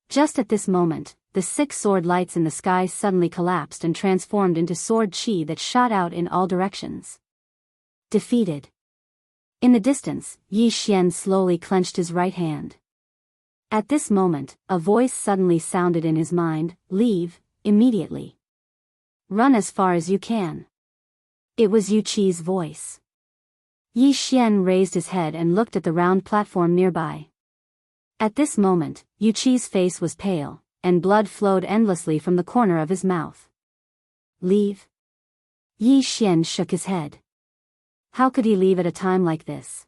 Speaker 1: Just at this moment, the 6 sword lights in the sky suddenly collapsed and transformed into sword chi that shot out in all directions. Defeated. In the distance, Yi Xian slowly clenched his right hand. At this moment, a voice suddenly sounded in his mind, "Leave, immediately. Run as far as you can." It was Yu Qi's voice. Yi Xian raised his head and looked at the round platform nearby. At this moment, Yu Qi's face was pale, and blood flowed endlessly from the corner of his mouth. "Leave?" Yi Xian shook his head. How could he leave at a time like this?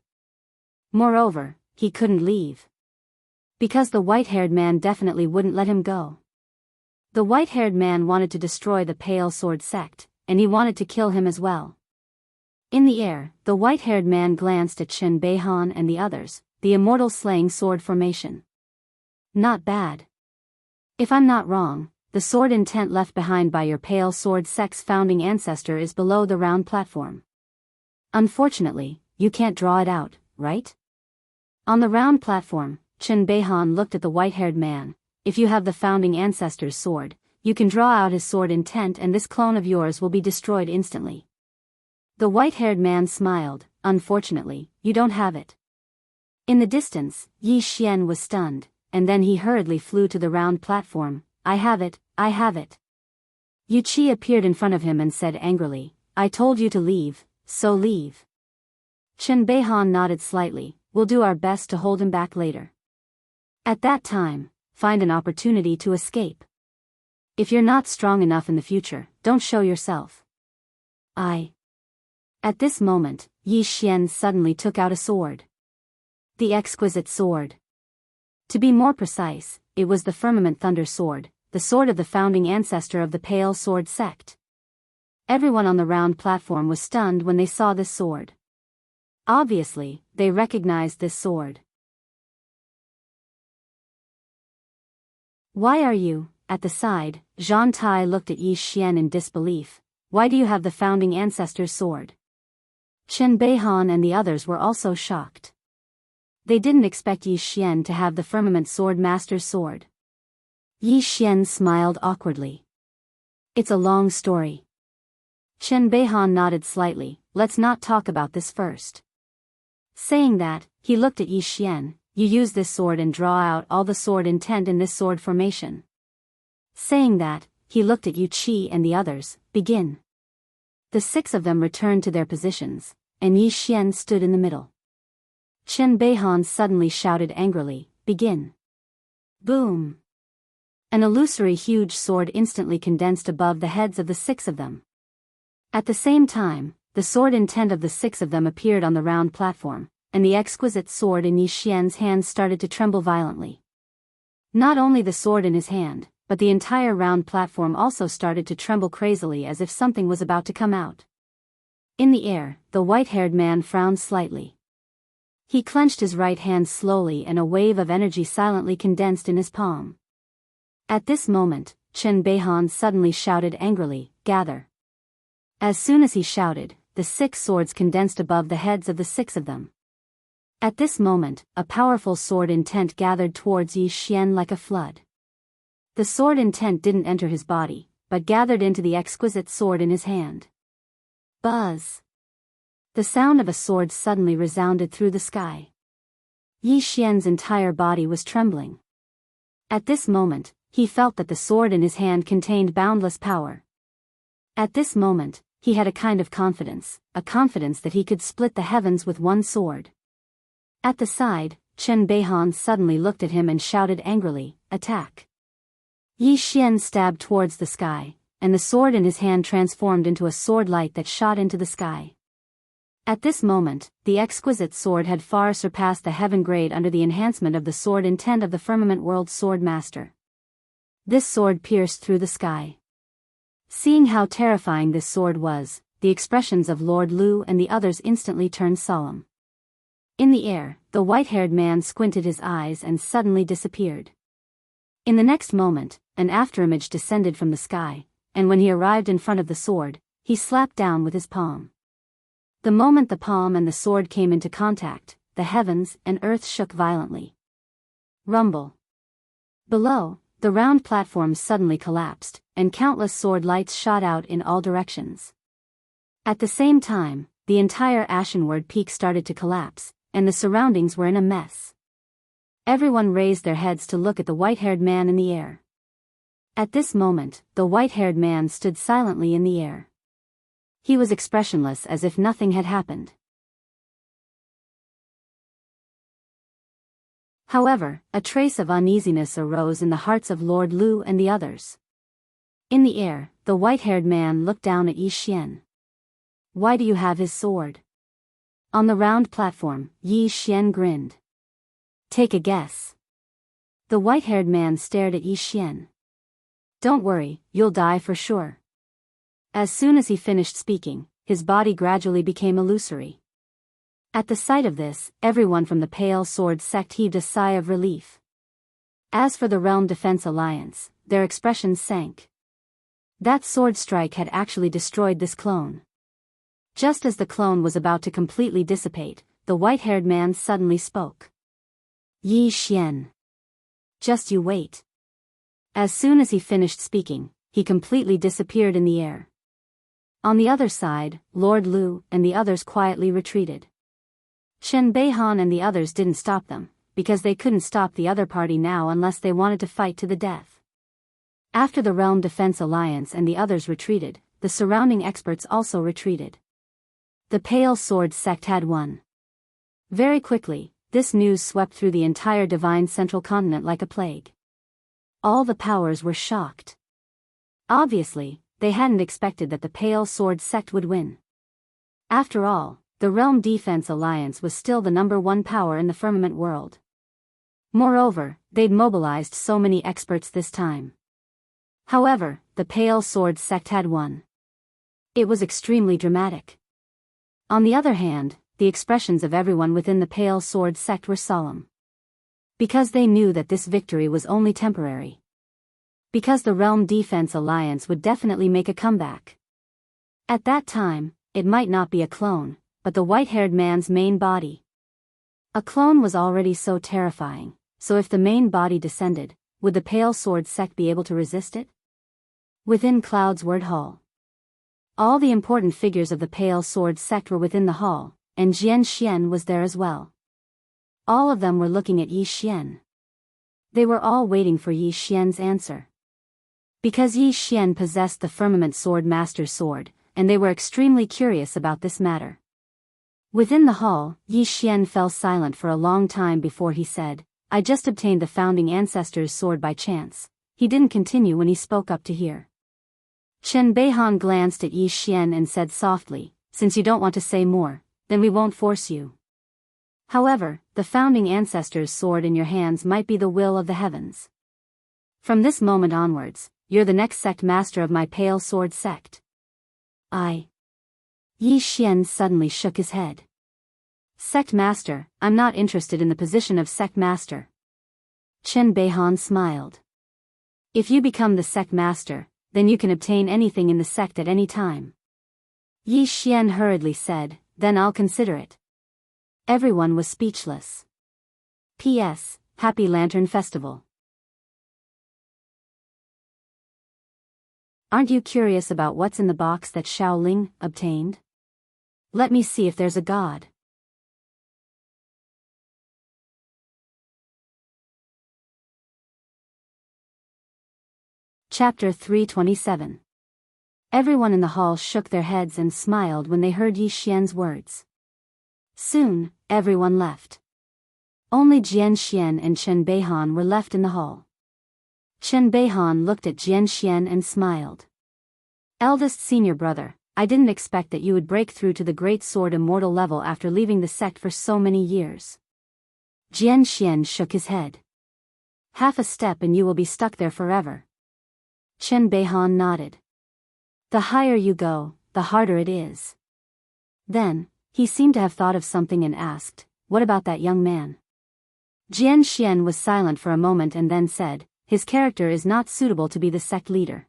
Speaker 1: Moreover, he couldn't leave. Because the white-haired man definitely wouldn't let him go. The white-haired man wanted to destroy the Pale Sword sect, and he wanted to kill him as well. In the air, the white-haired man glanced at Chen Beihan and the others, the Immortal slaying sword formation. Not bad. If I'm not wrong, the sword intent left behind by your Pale Sword sect's founding ancestor is below the round platform. Unfortunately, you can't draw it out, right? On the round platform, Chen Beihan looked at the white-haired man. If you have the founding ancestor's sword, you can draw out his sword intent and this clone of yours will be destroyed instantly. The white-haired man smiled. Unfortunately, you don't have it. In the distance, Yi Xian was stunned, and then he hurriedly flew to the round platform. I have it, I have it. Yu Qi appeared in front of him and said angrily, I told you to leave, so leave. Chen Beihan nodded slightly. We'll do our best to hold him back later. At that time, find an opportunity to escape. If you're not strong enough in the future, don't show yourself. At this moment, Yi Xian suddenly took out a sword. The exquisite sword. To be more precise, it was the Firmament Thunder Sword, the sword of the founding ancestor of the Pale Sword sect. Everyone on the round platform was stunned when they saw this sword. Obviously, they recognized this sword. Why are you, at the side? Zhang Tai looked at Yi Xian in disbelief. Why do you have the founding ancestor's sword? Chen Beihan and the others were also shocked. They didn't expect Yi Xian to have the Firmament Sword Master's sword. Yi Xian smiled awkwardly. It's a long story. Chen Beihan nodded slightly. Let's not talk about this first. Saying that, he looked at Yi Xian. You use this sword and draw out all the sword intent in this sword formation. Saying that, he looked at Yu Qi and the others. Begin. The 6 of them returned to their positions, and Yi Xian stood in the middle. Chen Beihan suddenly shouted angrily, begin. Boom. An illusory huge sword instantly condensed above the heads of the 6 of them. At the same time, the sword intent of the 6 of them appeared on the round platform, and the exquisite sword in Yi Xian's hand started to tremble violently. Not only the sword in his hand, but the entire round platform also started to tremble crazily as if something was about to come out. In the air, the white-haired man frowned slightly. He clenched his right hand slowly and a wave of energy silently condensed in his palm. At this moment, Chen Beihan suddenly shouted angrily, gather. As soon as he shouted, the 6 swords condensed above the heads of the 6 of them. At this moment, a powerful sword intent gathered towards Yi Xian like a flood. The sword intent didn't enter his body, but gathered into the exquisite sword in his hand. Buzz! The sound of a sword suddenly resounded through the sky. Yi Xian's entire body was trembling. At this moment, he felt that the sword in his hand contained boundless power. At this moment, he had a kind of confidence, a confidence that he could split the heavens with one sword. At the side, Chen Beihan suddenly looked at him and shouted angrily, attack. Yi Xian stabbed towards the sky, and the sword in his hand transformed into a sword light that shot into the sky. At this moment, the exquisite sword had far surpassed the heaven grade under the enhancement of the sword intent of the Firmament World Sword Master. This sword pierced through the sky. Seeing how terrifying this sword was, the expressions of Lord Lu and the others instantly turned solemn. In the air, the white-haired man squinted his eyes and suddenly disappeared. In the next moment, an afterimage descended from the sky, and when he arrived in front of the sword, he slapped down with his palm. The moment the palm and the sword came into contact, the heavens and earth shook violently. Rumble. Below, the round platform suddenly collapsed, and countless sword lights shot out in all directions. At the same time, the entire Ashenward Peak started to collapse, and the surroundings were in a mess. Everyone raised their heads to look at the white-haired man in the air. At this moment, the white-haired man stood silently in the air. He was expressionless as if nothing had happened. However, a trace of uneasiness arose in the hearts of Lord Lu and the others. In the air, the white-haired man looked down at Yi Xian. Why do you have his sword? On the round platform, Yi Xian grinned. Take a guess. The white-haired man stared at Yi Xian. Don't worry, you'll die for sure. As soon as he finished speaking, his body gradually became illusory. At the sight of this, everyone from the Pale Sword sect heaved a sigh of relief. As for the Realm Defense Alliance, their expressions sank. That sword strike had actually destroyed this clone. Just as the clone was about to completely dissipate, the white-haired man suddenly spoke. Yi Xian. Just you wait. As soon as he finished speaking, he completely disappeared in the air. On the other side, Lord Lu and the others quietly retreated. Chen Beihan and the others didn't stop them, because they couldn't stop the other party now unless they wanted to fight to the death. After the Realm Defense Alliance and the others retreated, the surrounding experts also retreated. The Pale Sword sect had won. Very quickly, this news swept through the entire Divine Central Continent like a plague. All the powers were shocked. Obviously, they hadn't expected that the Pale Sword sect would win. After all, the Realm Defense Alliance was still the #1 power in the firmament world. Moreover, they'd mobilized so many experts this time. However, the Pale Sword sect had won. It was extremely dramatic. On the other hand, the expressions of everyone within the Pale Sword sect were solemn. Because they knew that this victory was only temporary. Because the Realm Defense Alliance would definitely make a comeback. At that time, it might not be a clone, but the white-haired man's main body. A clone was already so terrifying, so if the main body descended, would the Pale Sword sect be able to resist it? Within Cloud's Word Hall. All the important figures of the Pale Sword sect were within the hall, and Jian Xian was there as well. All of them were looking at Yi Xian. They were all waiting for Yi Xian's answer. Because Yi Xian possessed the Firmament Sword Master's sword, and they were extremely curious about this matter. Within the hall, Yi Xian fell silent for a long time before he said, I just obtained the founding ancestor's sword by chance. He didn't continue when he spoke up to hear. Chen Beihan glanced at Yi Xian and said softly, since you don't want to say more, then we won't force you. However, the founding ancestor's sword in your hands might be the will of the heavens. From this moment onwards, you're the next sect master of my Pale Sword sect. Yi Xian suddenly shook his head. Sect master, I'm not interested in the position of sect master. Chen Beihan smiled. If you become the sect master, then you can obtain anything in the sect at any time. Yi Xian hurriedly said, then I'll consider it. Everyone was speechless. P.S. Happy Lantern Festival. Aren't you curious about what's in the box that Shaoling obtained? Let me see if there's a god. Chapter 327. Everyone in the hall shook their heads and smiled when they heard Yi Xian's words. Soon, everyone left. Only Jian Xian and Chen Beihan were left in the hall. Chen Beihan looked at Jian Xian and smiled. Eldest senior brother, I didn't expect that you would break through to the Great Sword Immortal level after leaving the sect for so many years. Jian Xian shook his head. Half a step and you will be stuck there forever. Chen Beihan nodded. The higher you go, the harder it is. Then, he seemed to have thought of something and asked, what about that young man? Jian Xian was silent for a moment and then said, his character is not suitable to be the sect leader.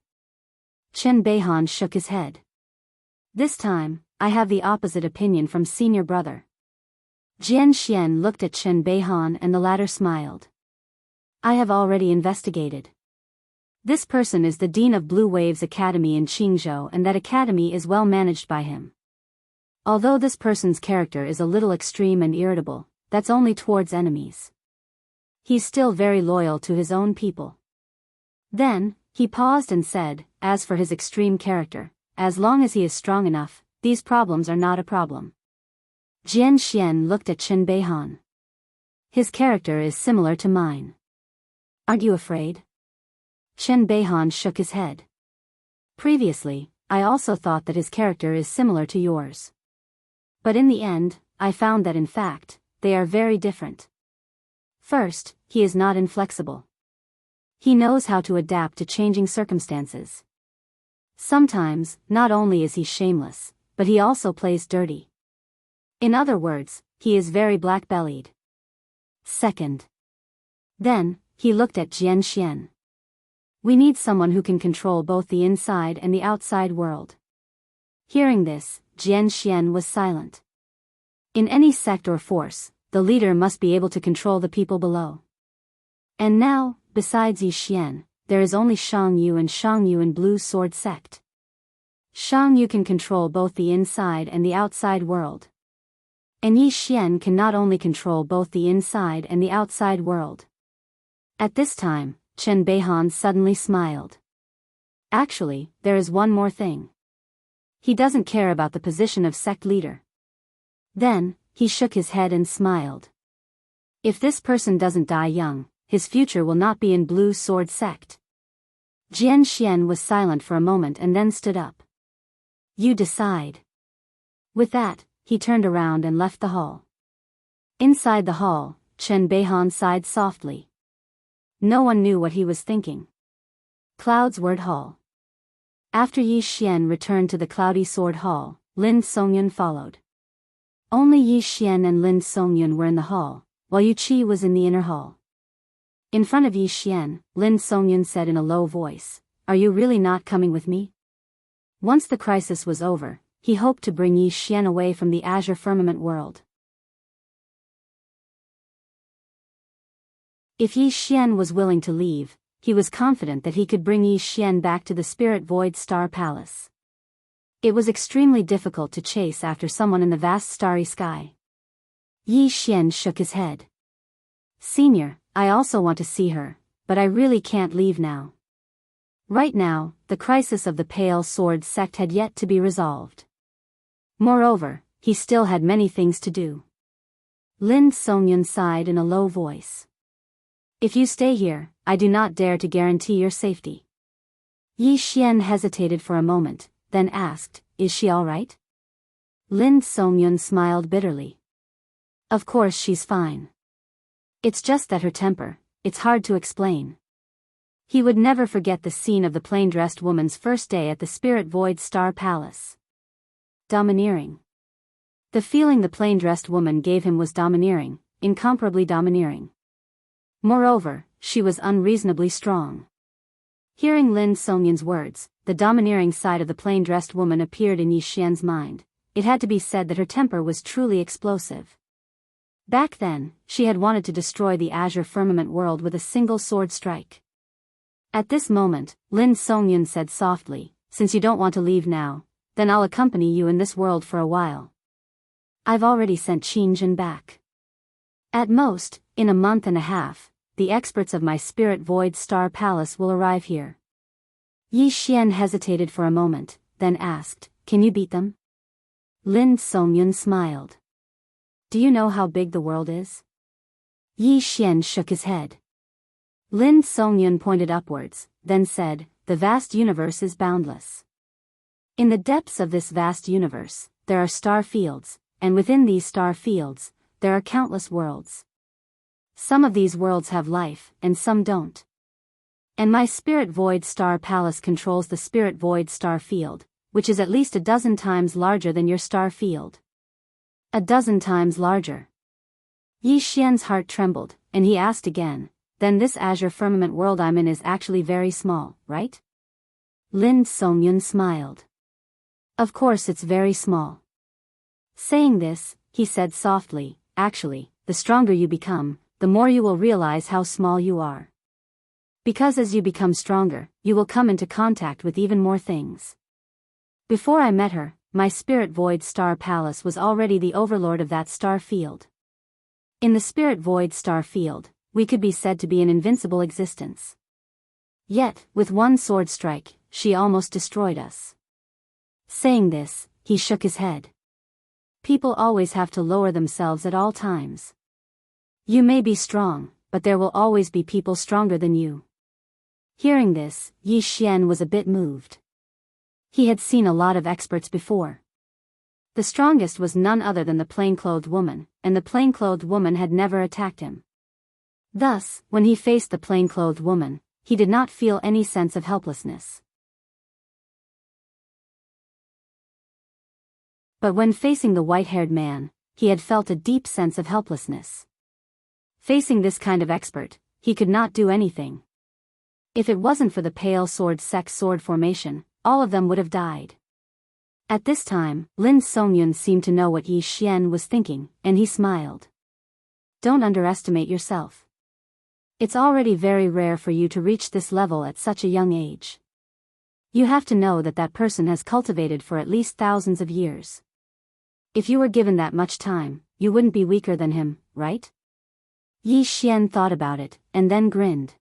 Speaker 1: Chen Beihan shook his head. This time, I have the opposite opinion from senior brother. Jian Xian looked at Chen Beihan and the latter smiled. I have already investigated. This person is the Dean of Blue Waves Academy in Qingzhou and that academy is well managed by him. Although this person's character is a little extreme and irritable, that's only towards enemies. He's still very loyal to his own people. Then, he paused and said, as for his extreme character, as long as he is strong enough, these problems are not a problem. Jian Xian looked at Chen Beihan. His character is similar to mine. Aren't you afraid? Chen Beihan shook his head. Previously, I also thought that his character is similar to yours. But in the end, I found that in fact, they are very different. First, he is not inflexible. He knows how to adapt to changing circumstances. Sometimes, not only is he shameless, but he also plays dirty. In other words, he is very black-bellied. Second. Then, he looked at Jian Xian. We need someone who can control both the inside and the outside world. Hearing this, Jian Xian was silent. In any sect or force, the leader must be able to control the people below. And now, besides Yi Xian, there is only Shang Yu and Shang Yu in Blue Sword sect. Shang Yu can control both the inside and the outside world. And Yi Xian can not only control both the inside and the outside world. At this time, Chen Beihan suddenly smiled. Actually, there is one more thing. He doesn't care about the position of sect leader. Then, he shook his head and smiled. If this person doesn't die young, his future will not be in Blue Sword sect. Jian Xian was silent for a moment and then stood up. You decide. With that, he turned around and left the hall. Inside the hall, Chen Beihan sighed softly. No one knew what he was thinking. Cloud's Word Hall. After Yi Xian returned to the Cloudy Sword Hall, Lin Songyun followed. Only Yi Xian and Lin Songyun were in the hall, while Yu Qi was in the inner hall. In front of Yi Xian, Lin Songyun said in a low voice, "Are you really not coming with me?" Once the crisis was over, he hoped to bring Yi Xian away from the Azure Firmament world. If Yi Xian was willing to leave, he was confident that he could bring Yi Xian back to the Spirit Void Star Palace. It was extremely difficult to chase after someone in the vast starry sky. Yi Xian shook his head. Senior, I also want to see her, but I really can't leave now. Right now, the crisis of the Pale Sword sect had yet to be resolved. Moreover, he still had many things to do. Lin Songyun sighed in a low voice. If you stay here, I do not dare to guarantee your safety. Yi Xian hesitated for a moment, then asked, Is she all right? Lin Songyun smiled bitterly. Of course she's fine. It's just that her temper, it's hard to explain. He would never forget the scene of the plain-dressed woman's first day at the Spirit Void Star Palace. Domineering. The feeling the plain-dressed woman gave him was domineering, incomparably domineering. Moreover, she was unreasonably strong. Hearing Lin Songyun's words, the domineering side of the plain-dressed woman appeared in Yi Xian's mind. It had to be said that her temper was truly explosive. Back then, she had wanted to destroy the Azure Firmament world with a single sword strike. At this moment, Lin Songyun said softly, Since you don't want to leave now, then I'll accompany you in this world for a while. I've already sent Qin Jin back. At most, in a month and a half, the experts of my Spirit Void Star Palace will arrive here. Yi Xian hesitated for a moment, then asked, Can you beat them? Lin Songyun smiled. Do you know how big the world is? Yi Xian shook his head. Lin Songyun pointed upwards, then said, The vast universe is boundless. In the depths of this vast universe, there are star fields, and within these star fields, there are countless worlds. Some of these worlds have life, and some don't. And my Spirit Void Star Palace controls the Spirit Void Star Field, which is at least 12 times larger than your star field. 12 times larger. Yi Xian's heart trembled, and he asked again, Then this Azure Firmament world I'm in is actually very small, right? Lin Songyun smiled. Of course it's very small. Saying this, he said softly, Actually, the stronger you become, the more you will realize how small you are. Because as you become stronger, you will come into contact with even more things. Before I met her, my Spirit Void Star Palace was already the overlord of that star field. In the Spirit Void Star Field, we could be said to be an invincible existence. Yet, with one sword strike, she almost destroyed us. Saying this, he shook his head. People always have to lower themselves at all times. You may be strong, but there will always be people stronger than you. Hearing this, Yi Xian was a bit moved. He had seen a lot of experts before. The strongest was none other than the plain-clothed woman, and the plain-clothed woman had never attacked him. Thus, when he faced the plain-clothed woman, he did not feel any sense of helplessness. But when facing the white-haired man, he had felt a deep sense of helplessness. Facing this kind of expert, he could not do anything. If it wasn't for the pale sword sex sword formation, all of them would have died. At this time, Lin Songyun seemed to know what Yi Xian was thinking, and he smiled. Don't underestimate yourself. It's already very rare for you to reach this level at such a young age. You have to know that that person has cultivated for at least thousands of years. If you were given that much time, you wouldn't be weaker than him, right? Yi Xian thought about it, and then grinned.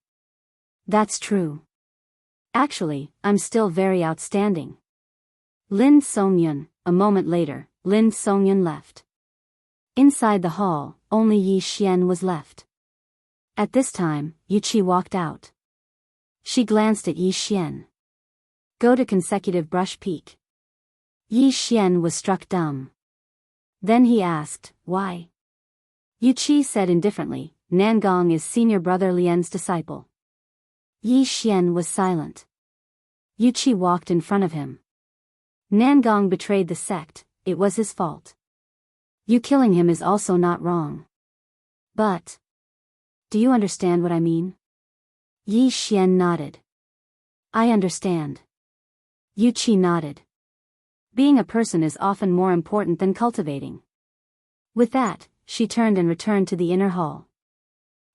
Speaker 1: That's true. Actually, I'm still very outstanding. Lin Songyun. A moment later, Lin Songyun left. Inside the hall, only Yi Xian was left. At this time, Yuqi walked out. She glanced at Yi Xian. Go to consecutive brush peak. Yi Xian was struck dumb. Then he asked, why? Yuqi said indifferently, Nangong is senior brother Lian's disciple. Yi Xian was silent. Yuqi walked in front of him. Nangong betrayed the sect, it was his fault. You killing him is also not wrong. But... do you understand what I mean? Yi Xian nodded. I understand. Yuqi nodded. Being a person is often more important than cultivating. With that, she turned and returned to the inner hall.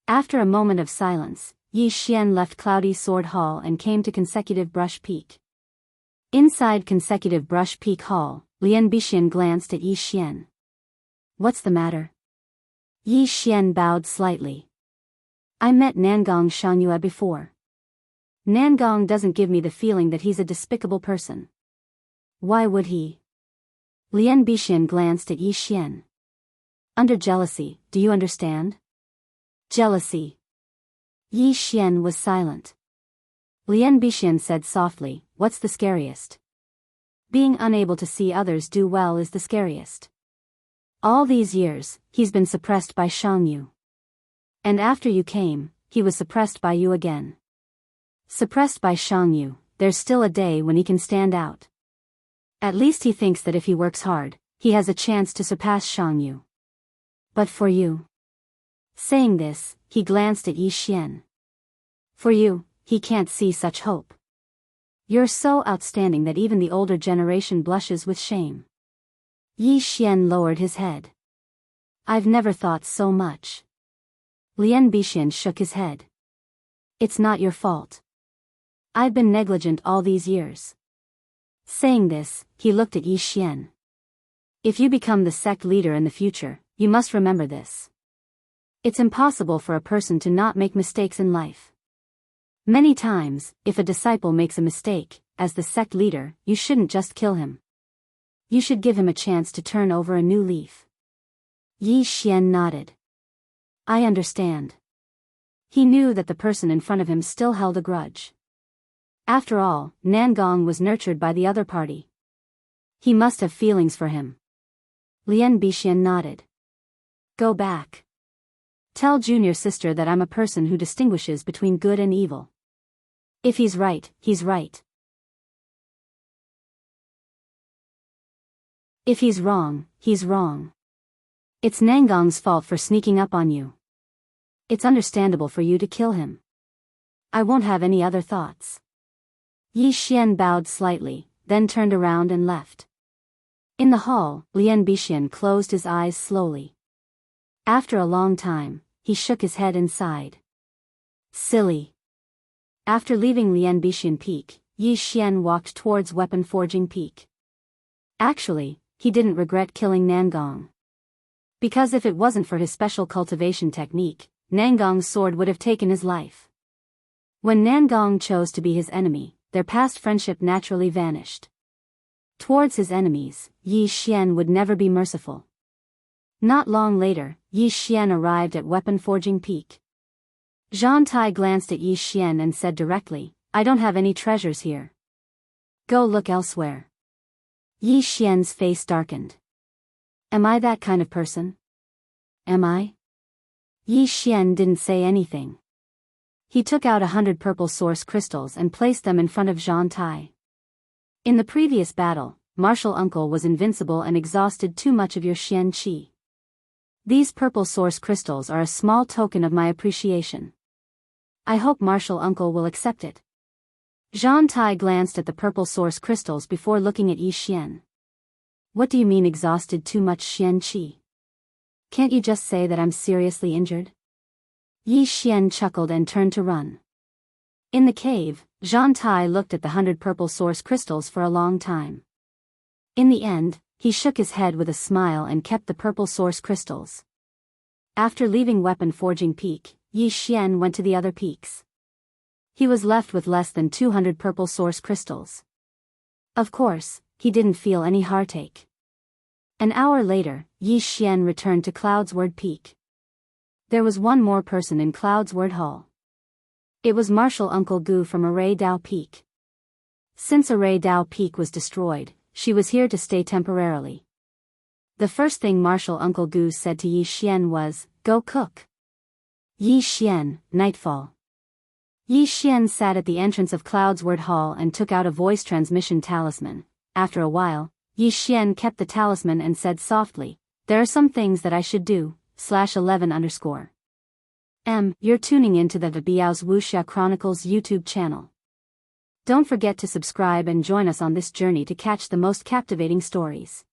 Speaker 1: After a moment of silence, Yi Xian left Cloudy Sword Hall and came to Consecutive Brush Peak. Inside Consecutive Brush Peak Hall, Lian Bixian glanced at Yi Xian. What's the matter? Yi Xian bowed slightly. I met Nangong Shangyue before. Nangong doesn't give me the feeling that he's a despicable person. Why would he? Lian Bixian glanced at Yi Xian. Under jealousy, do you understand? Jealousy. Yi Xian was silent. Lian Bixian said softly, what's the scariest? Being unable to see others do well is the scariest. All these years, he's been suppressed by Shangyu. And after you came, he was suppressed by you again. Suppressed by Shangyu, there's still a day when he can stand out. At least he thinks that if he works hard, he has a chance to surpass Shangyu. But for you. Saying this, he glanced at Yi Xian. For you, he can't see such hope. You're so outstanding that even the older generation blushes with shame. Yi Xian lowered his head. I've never thought so much. Lian Bixian shook his head. It's not your fault. I've been negligent all these years. Saying this, he looked at Yi Xian. If you become the sect leader in the future, you must remember this. It's impossible for a person to not make mistakes in life. Many times, if a disciple makes a mistake, as the sect leader, you shouldn't just kill him. You should give him a chance to turn over a new leaf. Yi Xian nodded. I understand. He knew that the person in front of him still held a grudge. After all, Nangong was nurtured by the other party. He must have feelings for him. Lian Bixian nodded. Go back. Tell junior sister that I'm a person who distinguishes between good and evil. If he's right, he's right. If he's wrong, he's wrong. It's Nangong's fault for sneaking up on you. It's understandable for you to kill him. I won't have any other thoughts. Yi Xian bowed slightly, then turned around and left. In the hall, Lian Bixian closed his eyes slowly. After a long time, he shook his head and sighed. Silly. After leaving Lian Bixian Peak, Yi Xian walked towards Weapon Forging Peak. Actually, he didn't regret killing Nangong. Because if it wasn't for his special cultivation technique, Nangong's sword would have taken his life. When Nangong chose to be his enemy, their past friendship naturally vanished. Towards his enemies, Yi Xian would never be merciful. Not long later, Yi Xian arrived at Weapon Forging Peak. Zhang Tai glanced at Yi Xian and said directly, I don't have any treasures here. Go look elsewhere. Yi Xian's face darkened. Am I that kind of person? Am I? Yi Xian didn't say anything. He took out 100 purple source crystals and placed them in front of Zhang Tai. In the previous battle, Martial Uncle was invincible and exhausted too much of your Xian Qi. These purple source crystals are a small token of my appreciation. I hope Martial Uncle will accept it. Zhang Tai glanced at the purple source crystals before looking at Yi Xian. What do you mean exhausted too much Xian Qi? Can't you just say that I'm seriously injured? Yi Xian chuckled and turned to run. In the cave, Zhang Tai looked at the 100 purple source crystals for a long time. In the end, he shook his head with a smile and kept the purple source crystals. After leaving Weapon Forging Peak, Yi Xian went to the other peaks. He was left with less than 200 purple source crystals. Of course, he didn't feel any heartache. An hour later, Yi Xian returned to Cloudsword Peak. There was one more person in Cloudsword Hall. It was Martial Uncle Gu from Array Dao Peak. Since Array Dao Peak was destroyed, she was here to stay temporarily. The first thing Martial Uncle Gu said to Yi Xian was, "Go cook." Yi Xian, nightfall. Yi Xian sat at the entrance of Cloudsword Hall and took out a voice transmission talisman. After a while, Yi Xian kept the talisman and said softly, "There are some things that I should do, /11_. You're tuning into the Biyao's Wuxia Chronicles YouTube channel. Don't forget to subscribe and join us on this journey to catch the most captivating stories.